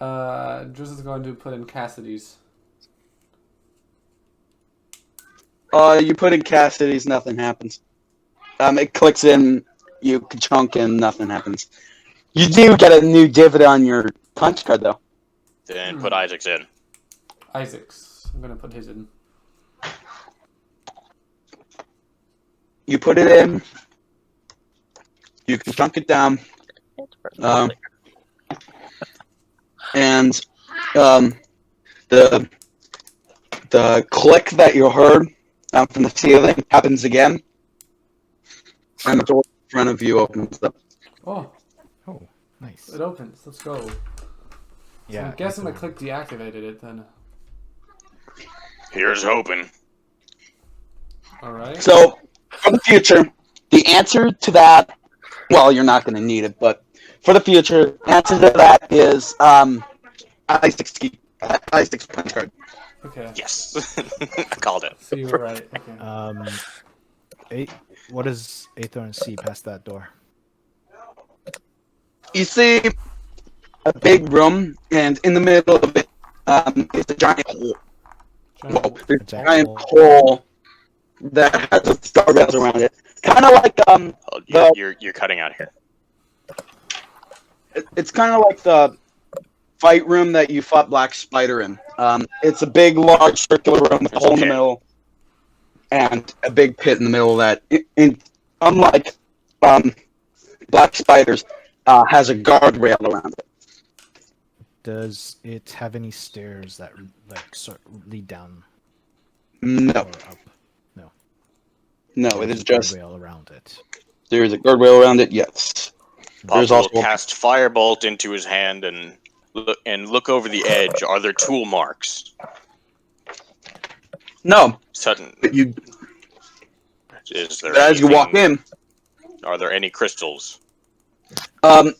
Driz is going to put in Cassidy's. You put in Cassidy's, nothing happens. It clicks in, you chunk, and nothing happens. You do get a new divot on your punch card, though. Then put Isaac's in. Isaac's. I'm gonna put his in. You put it in. You can chunk it down. And the click that you heard from the ceiling happens again, and the door in front of you opens up. Oh, Oh, nice. it opens. Let's go. So Yeah. I'm guessing my click deactivated it then. Here's hoping. All right. So, for the future, the answer to that, well, you're not going to need it, but for the future, the answer to that is Isaac's punch card. Okay. Yes, I called it. So you were right. Okay. What does Aithorn see past that door? You see a big room, and in the middle of it is a giant hole. Whoa, there's a giant hole that has guardrails around it. Kind of like You're cutting out here. it's kind of like the fight room that you fought Black Spider in. It's a big, large circular room with a hole in the middle, and a big pit in the middle of that. Unlike Black Spider's, has a guardrail around it. Does it have any stairs that lead down No, or up? no, it is just rail around it. there is a guardrail around it. Yes, there's Paavu also will cast Firebolt into his hand and look over the edge. Are there tool marks? no. Sutton, But you, is there as you walk anything- in, Are there any crystals? no,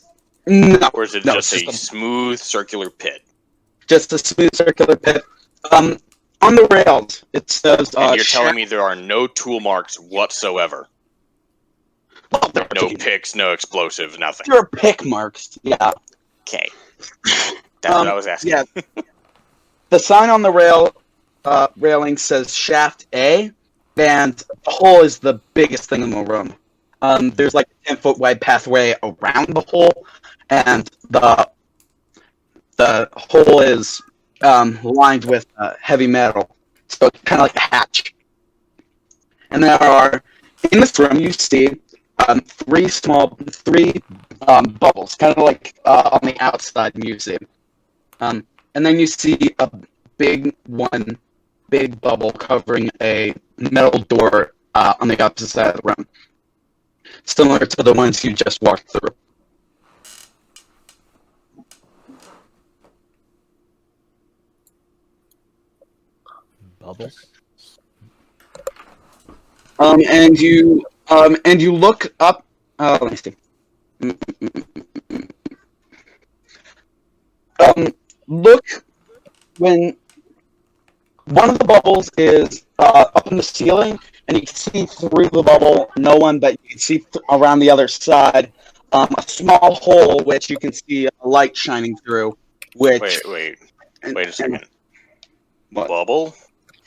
Or is it no, just it's a smooth circular pit? just a smooth circular pit. On the rails, it says. And you're telling me there are no tool marks whatsoever? No picks, no explosives, nothing. There are pick marks. Yeah. Okay. That's what I was asking. Yeah. The sign on the railing says Shaft A, and the hole is the biggest thing in the room. There's like a 10-foot wide pathway around the hole, and the hole is lined with heavy metal, so it's kind of like a hatch. And there are, in this room, you see three bubbles, kind of like on the outside you see. And then you see a big bubble covering a metal door on the opposite side of the room, similar to the ones you just walked through. Bubbles? And you look up. Let me see. Look when one of the bubbles is up in the ceiling, and you can see through the bubble no one, but you can see around the other side a small hole which you can see a light shining through. Which Wait a second. What? Bubble?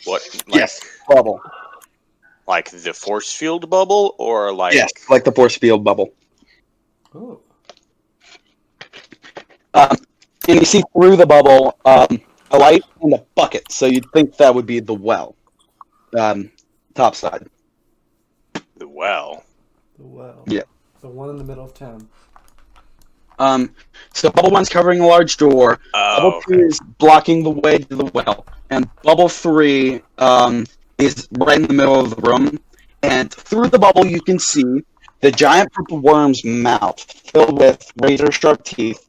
What? Yes, bubble. Like the force field bubble, or like Yes, like the force field bubble. Oh. And you see through the bubble a light and a bucket, so you'd think that would be the well, top side. the well? The well. Yeah. The one in the middle of town. So bubble one's covering a large door. Oh, Bubble 2 is blocking the way to the well, and bubble 3 is right in the middle of the room. And through the bubble, you can see the giant purple worm's mouth filled with razor-sharp teeth,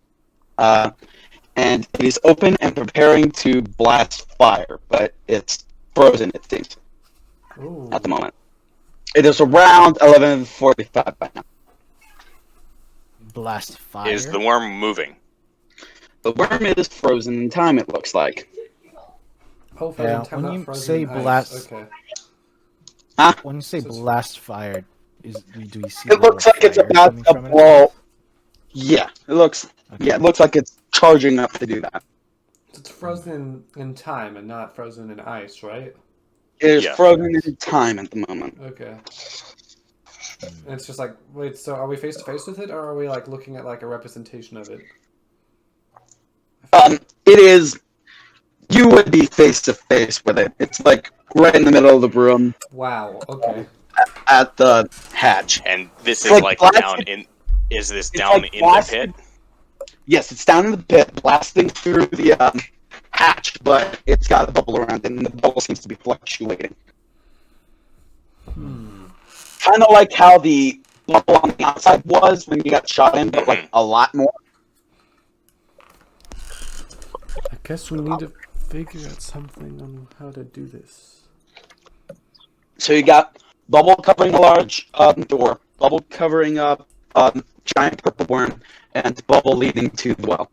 and it is open and preparing to blast fire, but it's frozen, it seems, Ooh. at the moment. It is around 11:45 by now. Blast fire. is the worm moving? The worm is frozen in time, it looks like. Oh, frozen Yeah, time, when not you frozen say in ice. blast- Okay. When you say So it's- blast fire, do we see? It looks like it's fire about coming to from it? blow. Yeah, it looks. Okay. Yeah, it looks like it's charging up to do that. It's frozen in time and not frozen in ice, right? It is Yeah. frozen in time at the moment. Okay. And it's just like, wait, so are we face to face with it, or are we like looking at like a representation of it? It is. You would be face to face with it. It's like right in the middle of the room Wow. Okay. at the hatch. And this It's is like like blasting- down in. Is this it's down like in blasting- the pit? Yes, it's down in the pit, blasting through the hatch, but it's got a bubble around it, and the bubble seems to be fluctuating. Kind of like how the bubble on the outside was when you got shot in, but like a lot more. I guess we need to figure out something on how to do this. So you got bubble covering a large door, bubble covering up giant purple worm, and bubble leading to the well.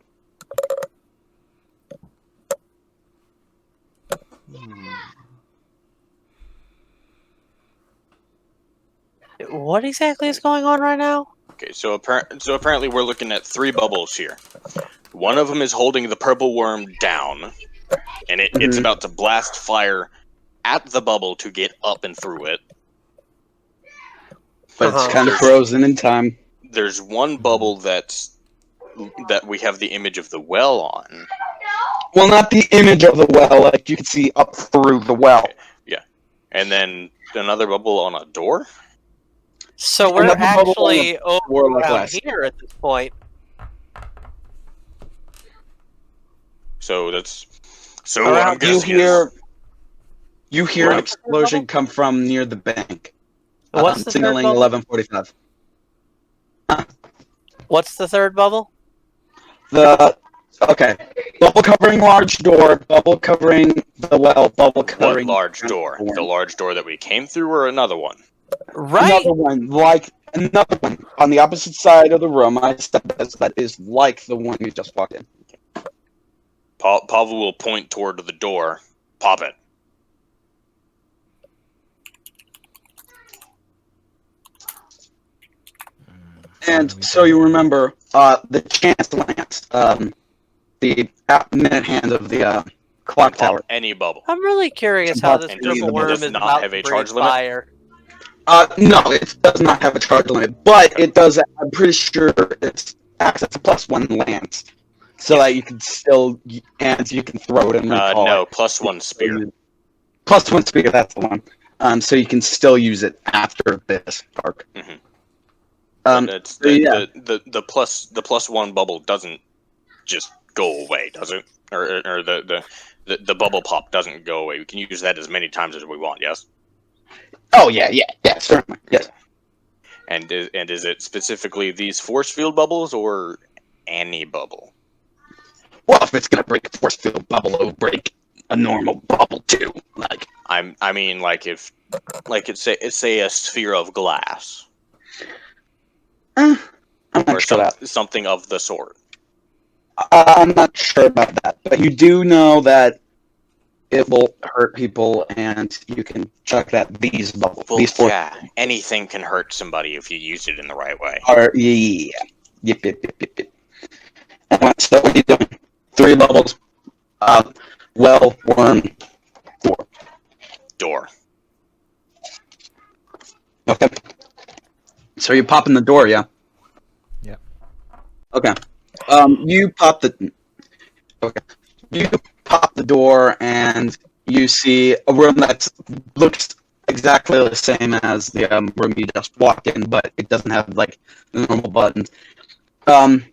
What exactly is going on right now? Okay, so apparently we're looking at 3 bubbles here. One of them is holding the purple worm down, and it's about to blast fire at the bubble to get up and through it. But it's kind of frozen in time. There's one bubble that we have the image of the well on. Well, not the image of the well, like you can see up through the well. Yeah, and then another bubble on a door. So we're Another bubble actually over War like around last. here at this point. So that's so. Around I'm You guessing hear an What? explosion come from near the bank. What's the third signaling bubble? 11:45. What's the third bubble? Okay, bubble covering large door, bubble covering the well, bubble what covering large door? The large door that we came through, or another one? Right. Another one on the opposite side of the room. I said that is like the one you just walked in. Paavu will point toward the door. Pop it. And so you remember the chance lance, the minute hand of the clock tower. Pop any bubble. I'm really curious how this And purple does worm it is not about have to a breathe charge limit? fire. No, it does not have a charge limit, but it does. I'm pretty sure it's acts as a +1 lance, so that you can still you can throw it and recall No, it. +1 spear. +1 spear, that's the one. So you can still use it after this arc. Mhm. It's so yeah. the +1 bubble doesn't just go away, does it? Or the bubble pop doesn't go away. We can use that as many times as we want. Yes. Oh yeah, certainly, yes. And is it specifically these force field bubbles or any bubble? Well, if it's gonna break a force field bubble, it'll break a normal bubble too. Like I mean, like if, like it's say a sphere of glass I'm not or sure that. something of the sort. I'm not sure about that, but you do know that it will hurt people, and you can check that these bubbles, Well, these four yeah, anything can hurt somebody if you use it in the right way. are Yep. And so what are you doing? 3 bubbles. Well, 1, 4. Door. Okay. So you're popping the door, yeah? Yeah. Okay. You pop the. Okay. You pop the door and you see a room that looks exactly the same as the room you just walked in, but it doesn't have like the normal buttons. Large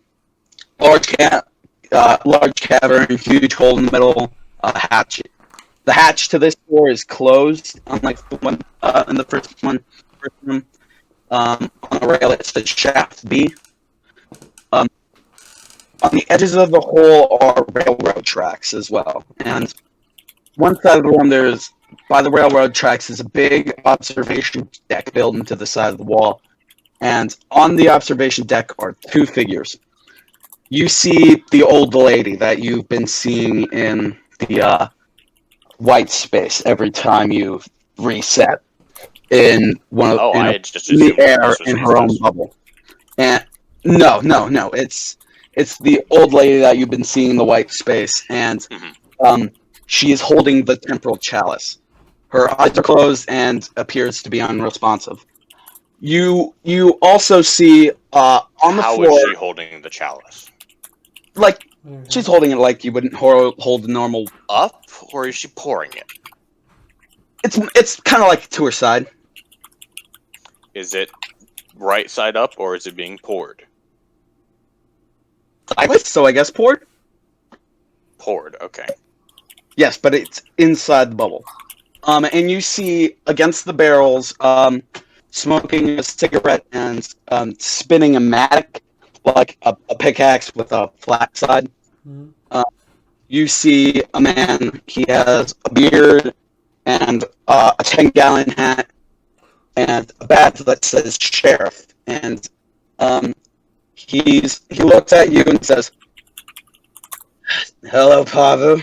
cavern, huge hole in the middle, hatch. The hatch to this door is closed, unlike the one in the first room. On the rail it says shaft B. On the edges of the hole are railroad tracks as well. And one side of the room, by the railroad tracks, is a big observation deck built into the side of the wall. And on the observation deck are two figures. You see the old lady that you've been seeing in the white space every time you reset in one of I had just in the assumed air this was in her own recess. bubble. And no, it's the old lady that you've been seeing in the white space, and she is holding the temporal chalice. Her eyes are closed and appears to be unresponsive. You also see on the How floor. is she holding the chalice? Like she's holding it like you wouldn't hold a normal. Up, or is she pouring it? It's kind of like to her side. Is it right side up, or is it being poured? Sideways, so I guess poured. Poured, okay. Yes, but it's inside the bubble. And you see against the barrels, smoking a cigarette and spinning a mattock, like a pickaxe with a flat side. Mm-hmm. You see a man. He has a beard and a 10-gallon hat and a badge that says sheriff. And he looks at you and says, "Hello, Paavu.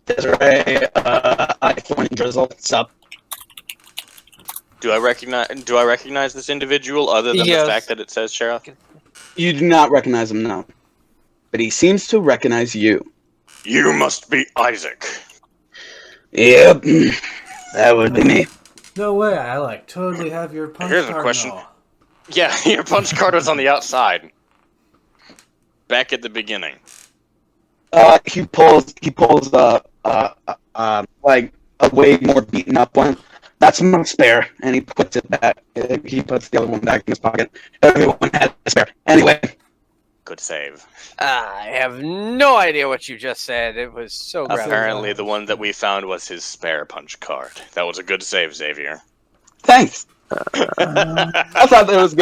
Desiree, Aithorn and Drizzle. What's up?" Do I recognize this individual other than Yes. the fact that it says sheriff? You do not recognize him, no. But he seems to recognize you. You must be Isaac. Yep, that would be me. No way, I totally have your punch Here's a card question. now. Yeah, your punch card was on the outside. Back at the beginning. He pulls like a way more beaten up one. That's my spare, and he puts it back. He puts the other one back in his pocket. Everyone had a spare. Anyway. Good save. I have no idea what you just said. It was so graphic. Apparently the one that we found was his spare punch card. That was a good save, Xavier. Thanks. I thought it was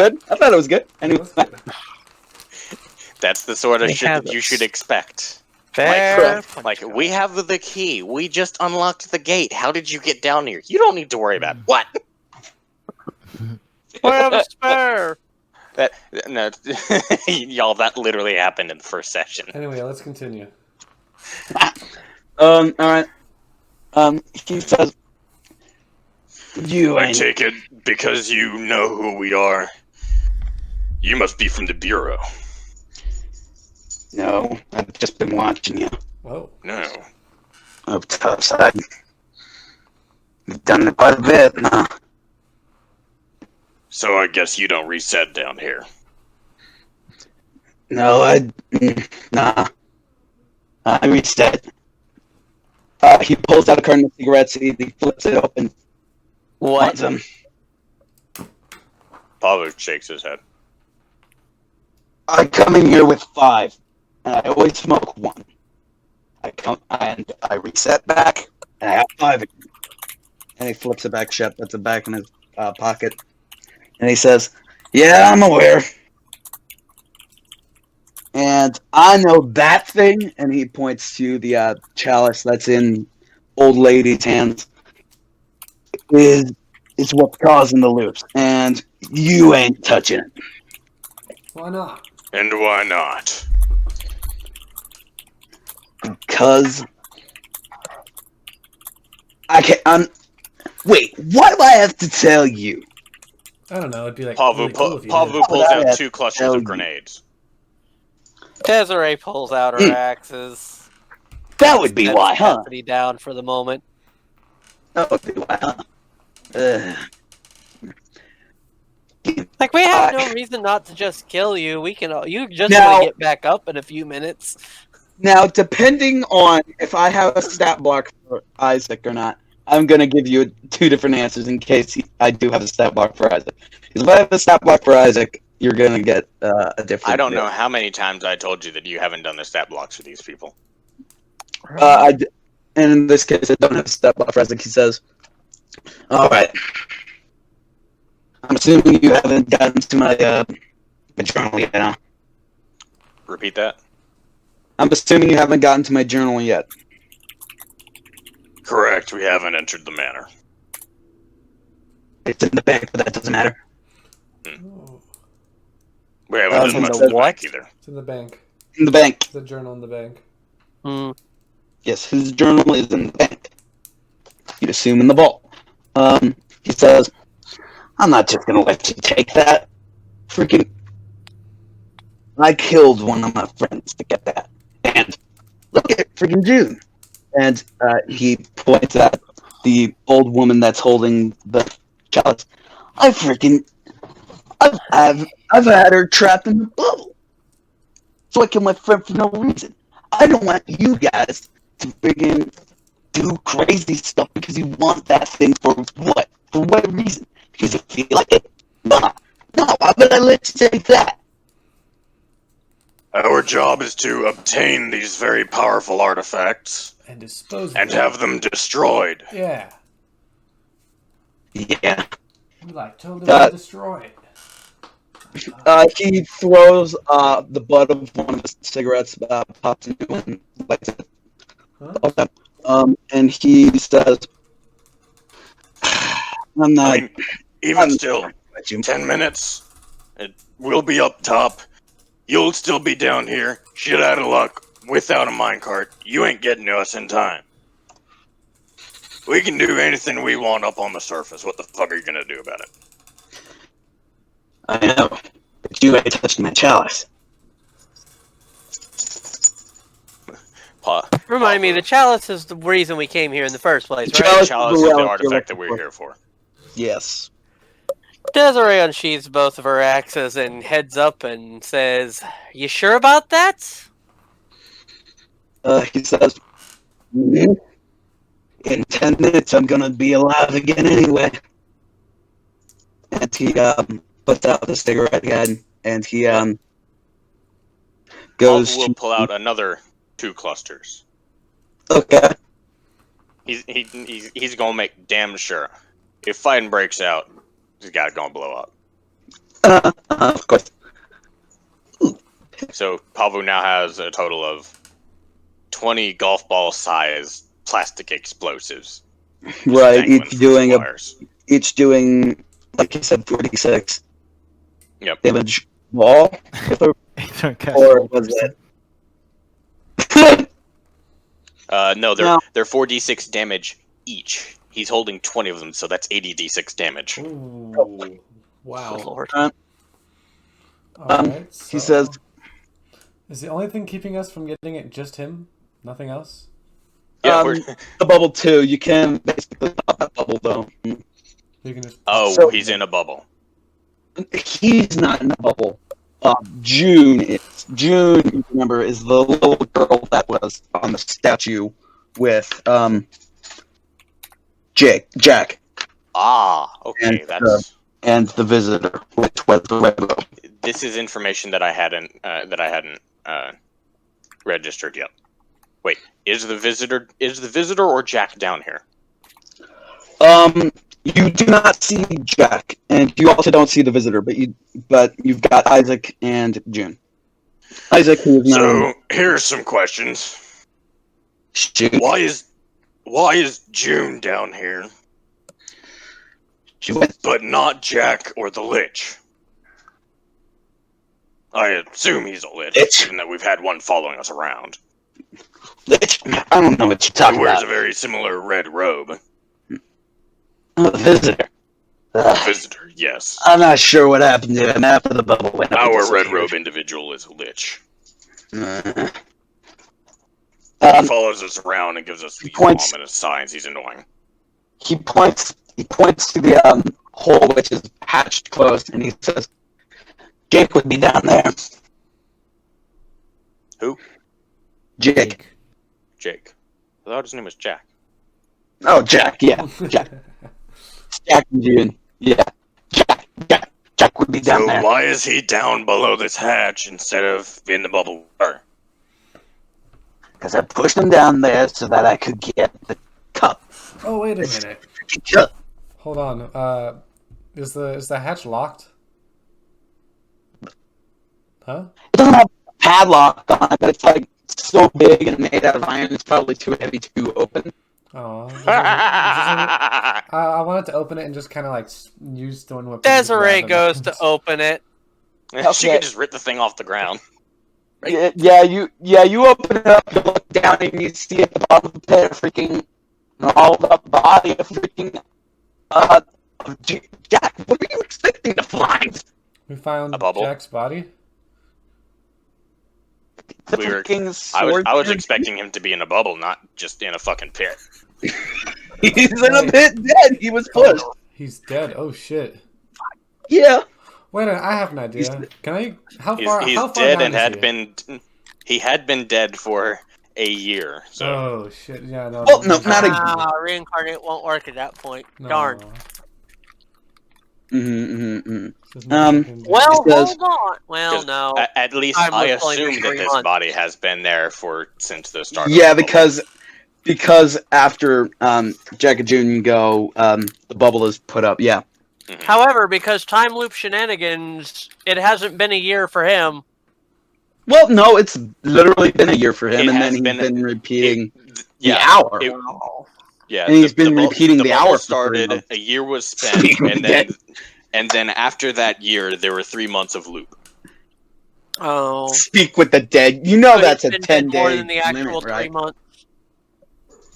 good. Anyway. That's the sort of We shit have that you this. should expect. Fair. Like, we have the key. We just unlocked the gate. How did you get down here? You don't need to worry about it. What? I have a spare. No, y'all, that literally happened in the first session. Anyway, let's continue. All right. He says, "You I ain't." take it because you know who we are. You must be from the Bureau. No, I've just been watching you. Whoa. No. Up top side. You've done it quite a bit, huh? So I guess you don't reset down here. No, nah. I reset. He pulls out a carton of cigarettes. He flips it open. What? Wants them. Paavu shakes his head. I come in here with 5, and I always smoke 1. I come and I reset back, and I have 5 again. And he flips it back shut, puts it back in his pocket, and he says, "Yeah, I'm aware. And I know that thing," and he points to the chalice that's in old lady's hands, is what's causing the loops, and you ain't touching it. Why not? And why not? Because I can't. Wait, why do I have to tell you? I don't know. It'd be Paavu really cool if you Paavu did. pulls I have out to 2 clutches tell of you. grenades. Desiree pulls out her axes. That would be why, huh? Stephanie down for the moment. That would be why, huh? Like, we have no reason not to just kill you. We can. You just Now- gonna get back up in a few minutes. Now, depending on if I have a stat block for Isaac or not, I'm going to give you 2 different answers in case I do have a stat block for Isaac. Because if I have a stat block for Isaac, you're going to get a different... I don't know how many times I told you that you haven't done the stat blocks for these people. And in this case, I don't have a stat block for Isaac. He says, alright. I'm assuming you haven't gotten to my journal yet, huh? Repeat that. I'm assuming you haven't gotten to my journal yet. Correct. We haven't entered the manor. It's in the bank, but that doesn't matter. Oh, We haven't in done much the of the what? bank either. it's in the bank. In the bank. It's a journal in the bank. Hmm. Yes, his journal is in the bank. You'd assume in the vault. He says, I'm not just gonna let you take that. Freaking... I killed one of my friends to get that. And look at freaking June. And he points at the old woman that's holding the chalice. I've had her trapped in the bubble. So I killed my friend for no reason. I don't want you guys to freaking do crazy stuff because you want that thing for what? For what reason? Because you feel like it? No, why would I let you take that? Our job is to obtain these very powerful artifacts And dispose of and it. have them destroyed. Yeah. Yeah. We totally Uh, destroy it. He throws the butt of one of his cigarettes, pops into it, and lights it. Huh? And he says, I'm not... I mean, even still, let you... 10 minutes, and we'll be up top. You'll still be down here. Shit out of luck. Without a minecart, you ain't getting to us in time. We can do anything we want up on the surface. What the fuck are you gonna do about it? I know, but you ain't touched my chalice. Remind me, the chalice is the reason we came here in the first place, The right? The chalice is the artifact that we're here for. Yes. Desiree unsheathes both of her axes and heads up and says, "You sure about that?" He says, "Mhm. In 10 minutes, I'm gonna be alive again anyway." And he puts out the cigarette again, and he goes We'll to... pull out another 2 clusters. Okay. He's gonna make damn sure if fighting breaks out, this guy's gonna blow up. Of course. So Paavu now has a total of 20 golf ball size plastic explosives. Right, dangling from wires. each doing, like you said, 46 Yep. damage wall, Aithorn cast or hold was person. it? No, No. they're 4d6 damage each. He's holding 20 of them, so that's 80d6 damage. Ooh. Wow. Good lord. Alright, so He says, is the only thing keeping us from getting it just him? Nothing else? Yeah, the bubble too. You can basically pop that bubble though. You can just So- he's in a bubble. He's not in the bubble. June is. June, you remember, is the little girl that was on the statue with Jack, Okay, And, that's and the visitor, which was the red robe. this is information that I hadn't registered yet. Wait, is the visitor or Jack down here? You do not see Jack, and you also don't see the visitor, but you've got Isaac and June. Isaac, who is now So here's some questions. June. Why is June down here, She went. but not Jack or the Lich? I assume he's a Lich, Lich? given that we've had one following us around. Lich? I don't know what you're He talking wears about. a very similar red robe. Oh, the visitor. Visitor, yes. I'm not sure what happened to him after the bubble went up. Our red robe individual is a Lich. Uh, He follows us around and gives us these points- ominous signs. He's annoying. he points to the hole which is hatched closed, and he says, "Jake would be down there." Who? Jake. Jake. I thought his name was Jack. Oh, Jack. Yeah, Jack. Jack and June. Yeah, Jack would be down So there. why is he down below this hatch instead of in the bubble bar? Because I pushed him down there so that I could get the cup. Oh, wait a minute. Cup. Hold on. Is the hatch locked? Huh? It doesn't have a padlock on it, but it's like so big and made out of iron. It's probably too heavy to open. Oh. I wanted to open it and just kind of like use Thorn Whip. Desiree goes to open it. She could just rip the thing off the ground. Right. Yeah, you open it up, you look down, and you see at the bottom of the pit a freaking all up body of freaking Jack. What were you expecting to find? We found A bubble. Jack's body. The We were- freaking I was sword. expecting him to be in a bubble, not just in a fucking pit. He's in a pit dead. He was pushed. He's dead. Oh shit. Yeah. Wait a minute, I have an idea. Can I? How He's far? he's how far dead down and is had he? been. He had been dead for a year. So Oh shit! Yeah, no. Oh, no, not a- Reincarnate won't work at that point. No. Darn. There's nothing I can do. Well, Because- hold on. Well, 'cause no. at least I'm I with only assume that 3 this months. body has been there since the start. Yeah, of the bubble. because after Jack and June go, the bubble is put up. Yeah. Mhm. However, because time loop shenanigans, it hasn't been a year for him. Well, no, it's literally been a year for him, It and has then he's been repeating yeah, the hour. it- yeah, And he's been repeating the bubble hour for 3 started. months. A year was spent, and then after that year, there were 3 months of loop. Oh. Speak with the dead. You know So that's it's a been 10-day more than the actual limit, 3 right? months.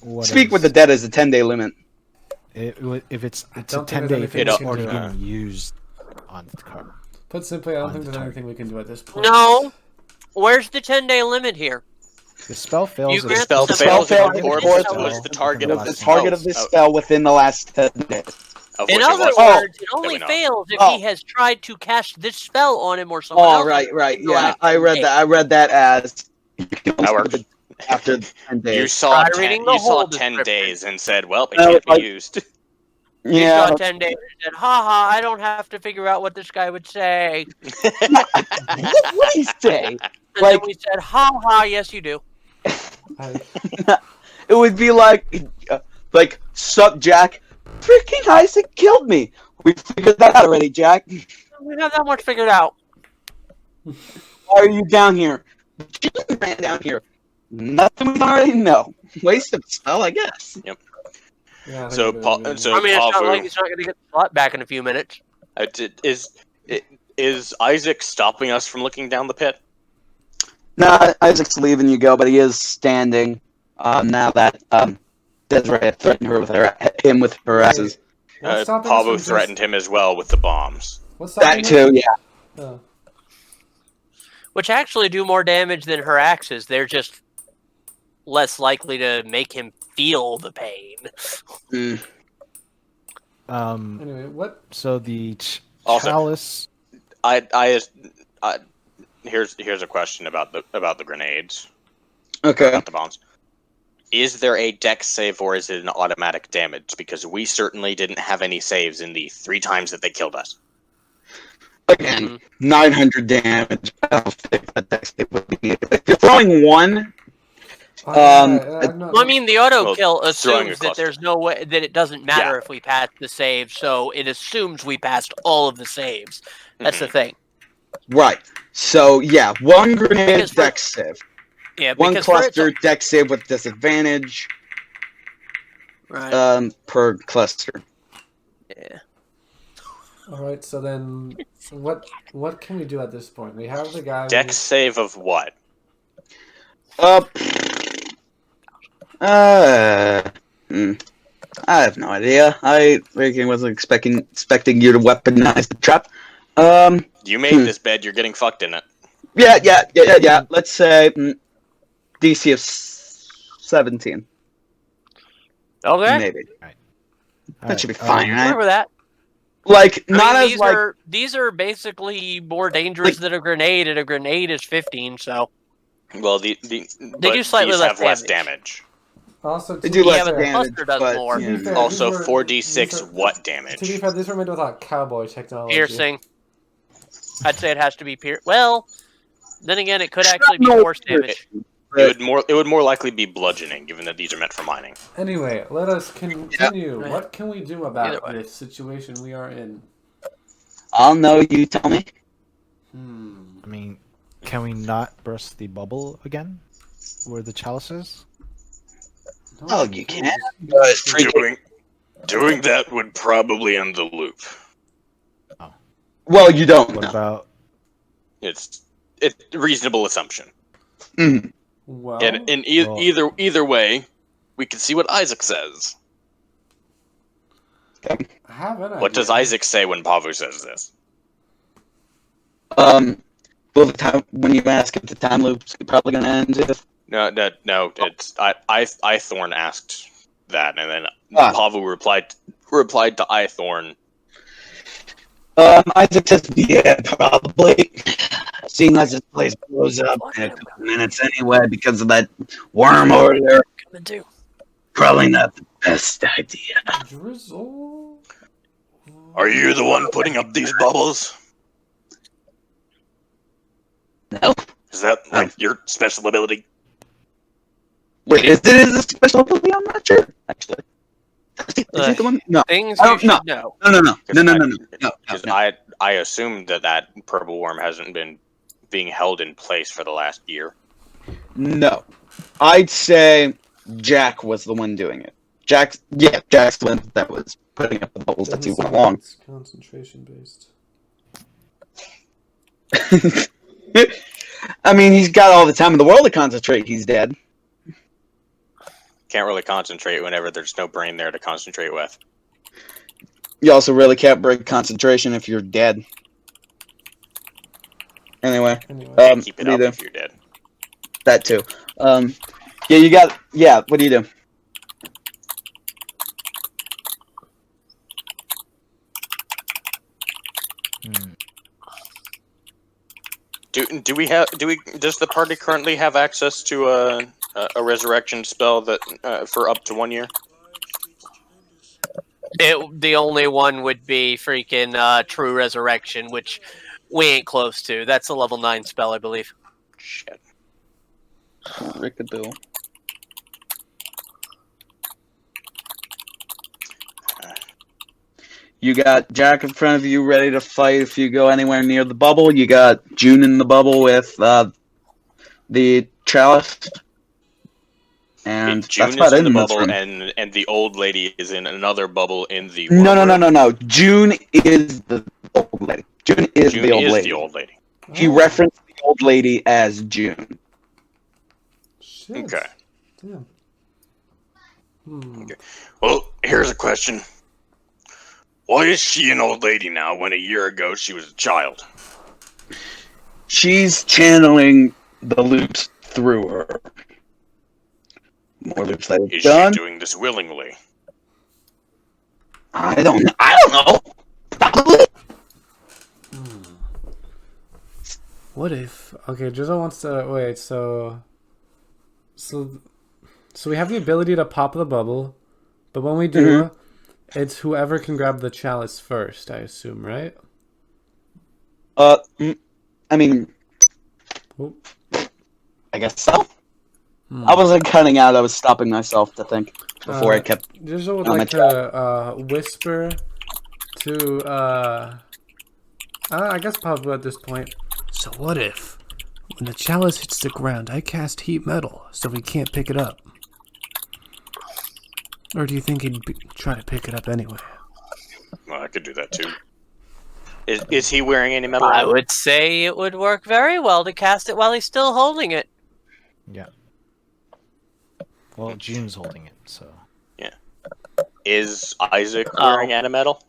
What Speak with the is- dead is a 10-day limit. If it's a don't think 10 there's day, anything if we it's can already do. being used on the car. Put simply, I don't On think the there's target. anything we can do at this point. No. Where's the 10-day limit here? The spell fails. You if grant it's spell the fails if spell the fails corpse if was the target The of the target of spells. this spell within the last 10 days. Of In which it other was. words, it we only know. fails if Oh. he has tried to cast this spell on him or someone Oh, else. right. in the Yeah, last I 10 read days. that. I read that as you can only That skip works. it after 10 You days. saw Try reading the you saw whole 10 description. days and said, "Well, it No, can't be like- used." He Yeah. saw 10 days and said, haha, I don't have to figure out what this guy would say. What would he say? And Like- then we said, ha ha, yes you do. I, It would be like, sup, Jack? Freaking Isaac killed me. We figured that out already, Jack. We have that much figured out. Why are you down here? You ran down here. Nothing we don't already know. Waste of spell, I guess. yeah, I think So we're Paul- good. so- I mean, it's not Paavu- like he's not going to get the slot back in a few minutes. Is Isaac stopping us from looking down the pit? No, Isaac's leaving you go, but he is standing. Now that Desiree had threatened him with her asses. What's stopping us from Paavu just- threatened him as well with the bombs. What's stopping That too, yeah. Oh. Which actually do more damage than her axes. They're just less likely to make him feel the pain. Mm. Anyway, what? So the Also- chalice. Here's a question about the grenades, Okay. about the bombs. Is there a dex save or is it an automatic damage? Because we certainly didn't have any saves in the 3 times that they killed us. Again, 900 damage. I don't think that dex save would be needed. If you're throwing one, I'm not- Well, I mean, the auto Well, kill throwing a assumes that cluster. there's no way that it doesn't matter if we pass the save, so it assumes we passed all of the saves. That's the thing. right. So, yeah, one grenade Because for- dex save. Yeah, One because for it to- cluster dex save with disadvantage Right. per cluster. Yeah. All right, so then what can we do at this point? We have the guy. Dex save of what? I have no idea. I freaking wasn't expecting you to weaponize the trap. You made this bed. You're getting fucked in it. Yeah. Let's say DC of 17, Okay. maybe. All That should be fine, right? Remember that. Like, I not mean, as these are basically more dangerous than a grenade, and a grenade is 15. So Well, they but do slightly these less have less damage. damage. Also, they do Yeah, less but the damage, cluster does but more. to be fair, Also, these were- 4d6 these are- what To be damage? fair, these were made with like cowboy technology. Piercing. I'd say it has to be Well, then again, it could actually be force damage. It would more likely be bludgeoning, given that these are meant for mining. Anyway, let us continue. Yeah. What can we do Either about way. this situation we are in? I'll know, you tell me. I mean, can we not burst the bubble again? Where the chalice is? Oh, you can. But Doing that would probably end the loop. well, you don't What know. about... It's a reasonable assumption. Mhm. Well, And in Well- either way, we can see what Isaac says. I have an idea. What does Isaac say when Paavu says this? Well, the time when you ask if the time loop's probably going to end if... No. It's Aithorn asked that, and then Paavu replied to Aithorn. Isaac says, yeah, probably. Seeing as this place blows up in a couple minutes anyway because of that worm over there, Coming too. probably not the best idea. Drizzle. Are you the one putting up these bubbles? No. Is that like your special ability? Wait, is it a special ability? I'm not sure, actually. Is he the one? No. Things I you don't should know. know. No. Because I assumed that purple worm hasn't been being held in place for the last year. No. I'd say Jack was the one doing it. Jack's the one that was putting up the bubbles as he went along. It's concentration based. I mean, he's got all the time in the world to concentrate. He's dead. Can't really concentrate whenever there's no brain there to concentrate with. You also really can't break concentration if you're dead. Anyway, Keep it what up do you if do? you're dead. That too. What do you do? Does the party currently have access to a resurrection spell that for up to 1 year? The only one would be freaking True Resurrection, which we ain't close to. That's a level 9 spell, I believe. Shit. Rickadoo. You got Jack in front of you ready to fight if you go anywhere near the bubble. You got June in the bubble with the chalice. And June that's about is in it the this bubble, room. and the old lady is in another bubble in the No. June is the old lady. June is the old lady. He referenced the old lady as June. Shit. Okay. Damn. Okay. Well, here's a question. Why is she an old lady now when a year ago she was a child? She's channeling the loops through her. More loops that have Is done. she doing this willingly? I don't know. Probably. What if? Okay, Drizzle wants to wait. So we have the ability to pop the bubble, but when we do, it's whoever can grab the chalice first. I assume, right? I mean, Oop. I guess so. I wasn't cutting out. I was stopping myself to think before I kept. Drizzle would on my like to whisper to I guess Paavu at this point. So what if, when the chalice hits the ground, I cast heat metal so we can't pick it up? Or do you think he'd try to pick it up anyway? Well, I could do that too. Is he wearing any metal? I would say it would work very well to cast it while he's still holding it. Yeah. Well, June's holding it, so... Yeah. Is Isaac wearing animetal?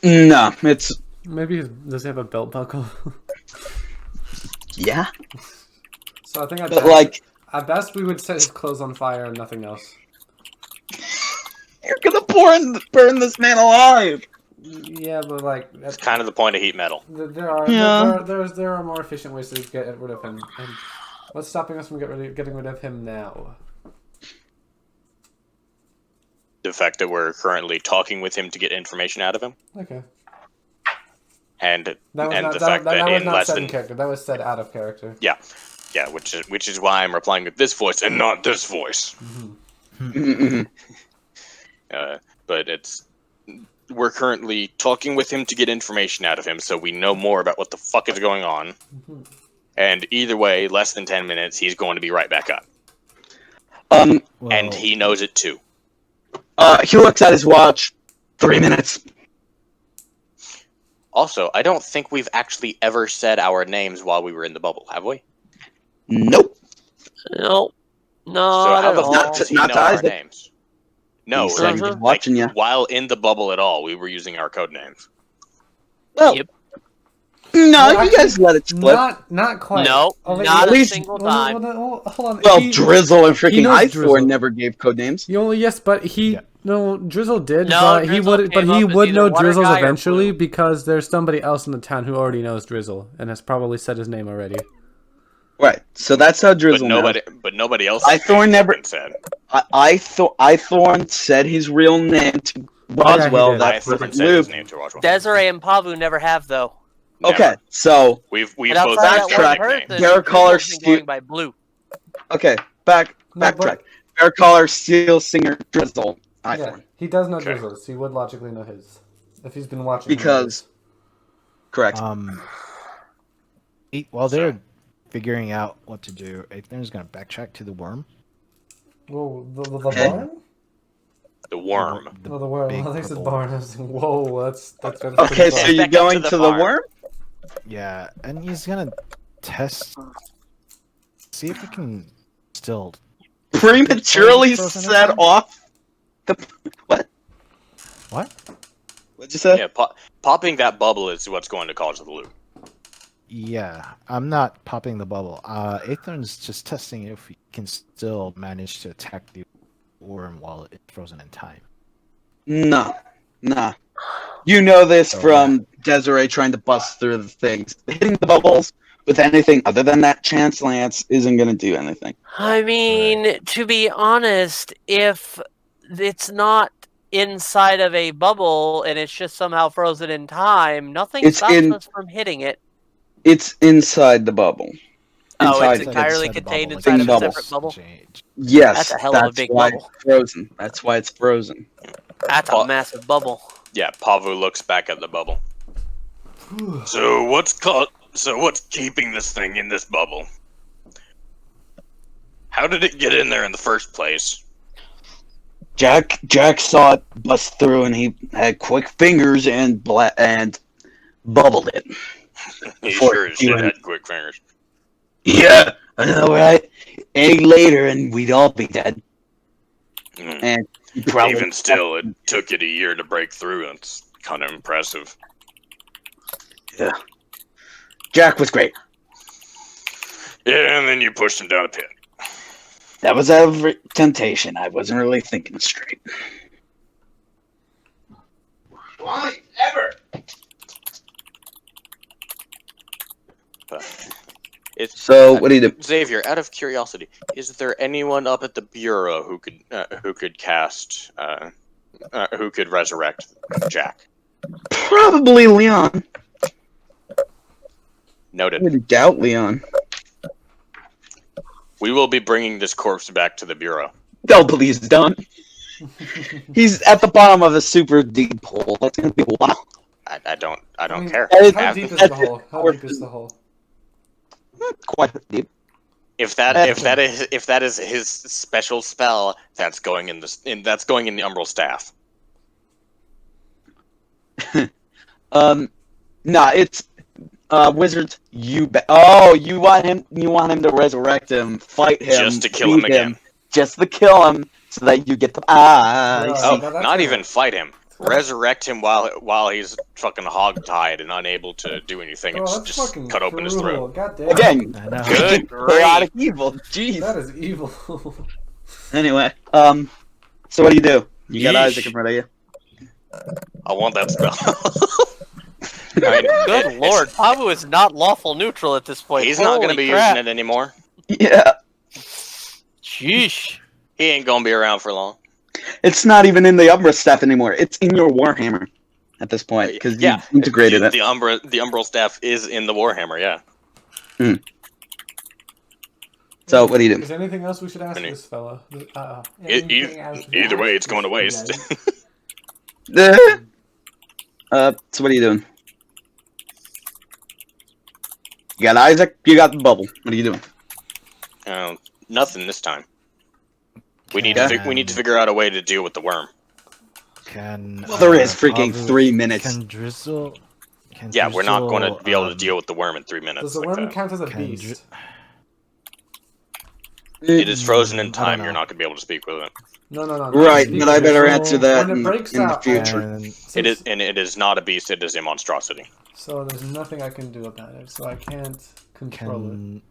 No, it's Maybe does he have a belt buckle? yeah. So I think at best we would set his clothes on fire and nothing else. You're gonna burn this man alive. Yeah, but like It's kind of the point of heat metal. there are Yeah. there are more efficient ways to get rid of him. And what's stopping us from getting rid of him now? The fact that we're currently talking with him to get information out of him, Okay. and That was and not the fact that was in not less said than in character. That was said out of character. yeah, which is why I'm replying with this voice and not this voice. But we're currently talking with him to get information out of him, so we know more about what the fuck is going on. And either way, less than 10 minutes, he's going to be right back up, Well, and he knows it too. he looks at his watch. 3 minutes. Also, I don't think we've actually ever said our names while we were in the bubble, have we? Nope. No, So not how at the all. fuck does he Not know to our Isaac. names? No, He said he was like, watching you. while in the bubble at all, we were using our code names. Well, Yep. no, Well, you guys let it slip. Not quite. No, Oh, wait, not at a least- single Well, time. hold on. Well, He- Drizzle and freaking knows Aithorn Drizzle. never gave code names. yes, but Yeah. no, Drizzle did, No, but he Drizzle would came up as would either know water Drizzle's guy or eventually blue. because there's somebody else in the town who already knows Drizzle and has probably said his name already. Right. So that's how Drizzle knows. But nobody else. Aithorn never- said. Aithorn said his real name to Roswell. did. That's Aithorn with said his Luke. name to Roswell. Desiree and Paavu never have though. Never. Okay, so We've And both outside used that our one backtrack. person, nicknames. Garrett Collar Drizzle's been going by Blue. okay, No, backtrack. but- Bear Collar, Steel Singer, Drizzle, Yeah, Aithorn. he does know Okay. Drizzle's. He would logically know his if he's been watching. Because- Correct. While they're figuring out what to do, Aithorn's gonna backtrack to the worm. Whoa, the Okay. barn? The worm. No, the worm. big I think it's the purple barn. I was like, whoa, that's Okay, so Back you're up to going the to the farm. worm? Yeah, and he's gonna test, see if he can still. Prematurely Frozen in set time? off the what? What? What'd you say? Yeah, popping that bubble is what's going to cause the loop. Yeah, I'm not popping the bubble. Aithorn's just testing if he can still manage to attack the worm while it's frozen in time. Nah. You know this Oh, from Desiree trying to bust through the things. Hitting the bubbles with anything other than that chance lance isn't going to do anything. I mean, to be honest, if it's not inside of a bubble and it's just somehow frozen in time, nothing It's stops in- us from hitting it. It's inside the bubble. Oh, Inside it's it. entirely Inside the contained bubble, inside of a bubbles. separate bubble. Yes, That's a hell of a big why bubble. it's frozen. That's why it's frozen. That's a massive bubble. Yeah, Paavu looks back at the bubble. So what's keeping this thing in this bubble? How did it get in there in the first place? Jack saw it bust through, and he had quick fingers and bubbled it. He Before sure as he shit went- had quick fingers. Yeah, I know, right? Egg later, and we'd all be dead. Mm. And he probably Even still, it took it a year to break through. It's kind of impressive. Yeah. Jack was great. Yeah, and then you pushed him down a pit. That was out of temptation. I wasn't really thinking straight. Why ever? It's So, what do you do? Xavier, out of curiosity, is there anyone up at the bureau who could cast, who could resurrect Jack? Probably Leon. I Noted. would doubt Leon. We will be bringing this corpse back to the bureau. No, but he's done. He's at the bottom of a super deep hole. That's gonna be a while. I don't mean, care. How deep is the hole? How deep is the hole? Quite deep. If that is his special spell, that's going in the umbral staff. Nah, it's wizards. You want him to resurrect him, fight him, Just to kill him beat again. just to kill him, so that you get the I Yeah. see. Oh, no, that's not a- even fight him. Resurrect him while he's fucking hog-tied and unable to do anything. Oh, And that's just fucking cut open his cruel. throat. God damn. Again, I know. Good chaotic grief. evil. Jeez. That is evil. Anyway, so what do? You got Yeesh. Isaac in front of you. I want that spell. I mean, Good lord, Paavu is not lawful neutral at this point. he's not going to be using it anymore. Yeah. Sheesh. He ain't going to be around for long. It's not even in the Umbra staff anymore. It's in your Warhammer at this point because you integrated it. The Umbral staff is in the Warhammer, yeah. So what do you do? Is there anything else we should ask this fella? Either way, it's going to waste. So what are you doing? You got Isaac. You got the bubble. What are you doing? Nothing this time. We need to figure out a way to deal with the worm. There is freaking 3 minutes. Can Drizzle? Yeah, we're not going to be able to deal with the worm in 3 minutes. Does the worm count as a beast? It is frozen in time. You're not going to be able to speak with it. No. Right, but I better answer that when it in breaks the out, future. It is not a beast. It is a monstrosity. So there's nothing I can do about it. So I can't control it.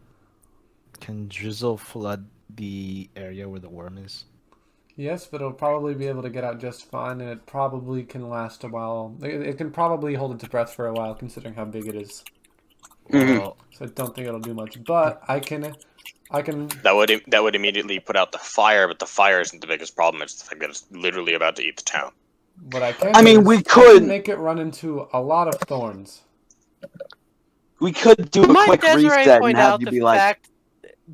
Can Drizzle flood the area where the worm is? Yes, but it'll probably be able to get out just fine, and it probably can last a while. It can probably hold its breath for a while, considering how big it is. Well, So I don't think it'll do much. But I can. That would immediately put out the fire, but the fire isn't the biggest problem. It's the fact that it's literally about to eat the town. What I can. I mean, we could make it run into a lot of thorns. We could do a quick reset and have you be like, fact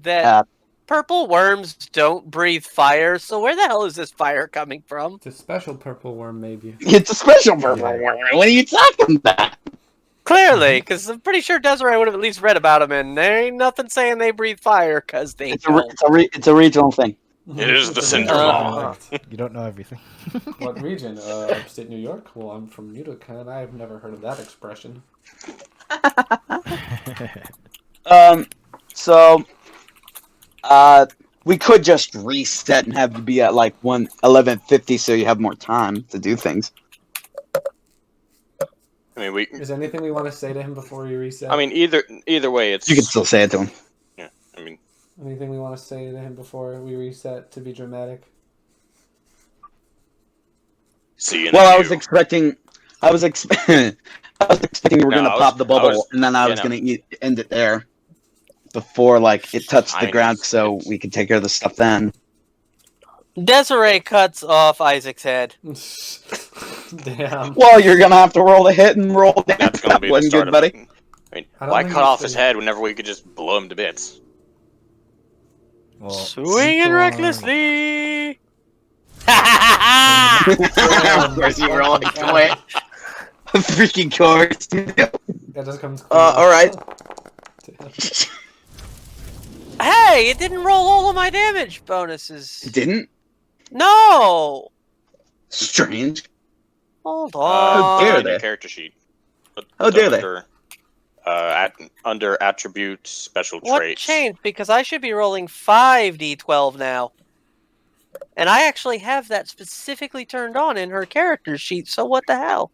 that purple worms don't breathe fire. So where the hell is this fire coming from? It's a special purple worm, maybe. It's a special purple worm. What are you talking about? Clearly, because I'm pretty sure Desiree would have at least read about them, and there ain't nothing saying they breathe fire, because they don't. It's a regional thing. It is the Cinder Law. You don't know everything. What region? Upstate New York? Well, I'm from Utica, and I've never heard of that expression. So, we could just reset and have you be at like 11:50, so you have more time to do things. I mean, Is there anything we want to say to him before we reset? I mean, either way, it's. You can still say it to him. Yeah, I mean. Anything we want to say to him before we reset to be dramatic? See you. Well, I was expecting you were gonna pop the bubble, and then I was gonna end it there before like it touched the ground, so we could take care of the stuff then. Desiree cuts off Isaac's head. Damn. Well, you're gonna have to roll the hit and roll down. That's gonna be the start good, buddy. I mean, why cut off his head whenever we could just blow him to bits? Well, Swinging recklessly. Of course, you were only quit. Freaking cards. That just comes. All right. Hey, it didn't roll all of my damage bonuses. It didn't? No. Strange. Hold How on. dare they? Character sheet. How dare they? Under attributes, special What traits. changed? Because I should be rolling 5d12 now. And I actually have that specifically turned on in her character sheet, so what the hell?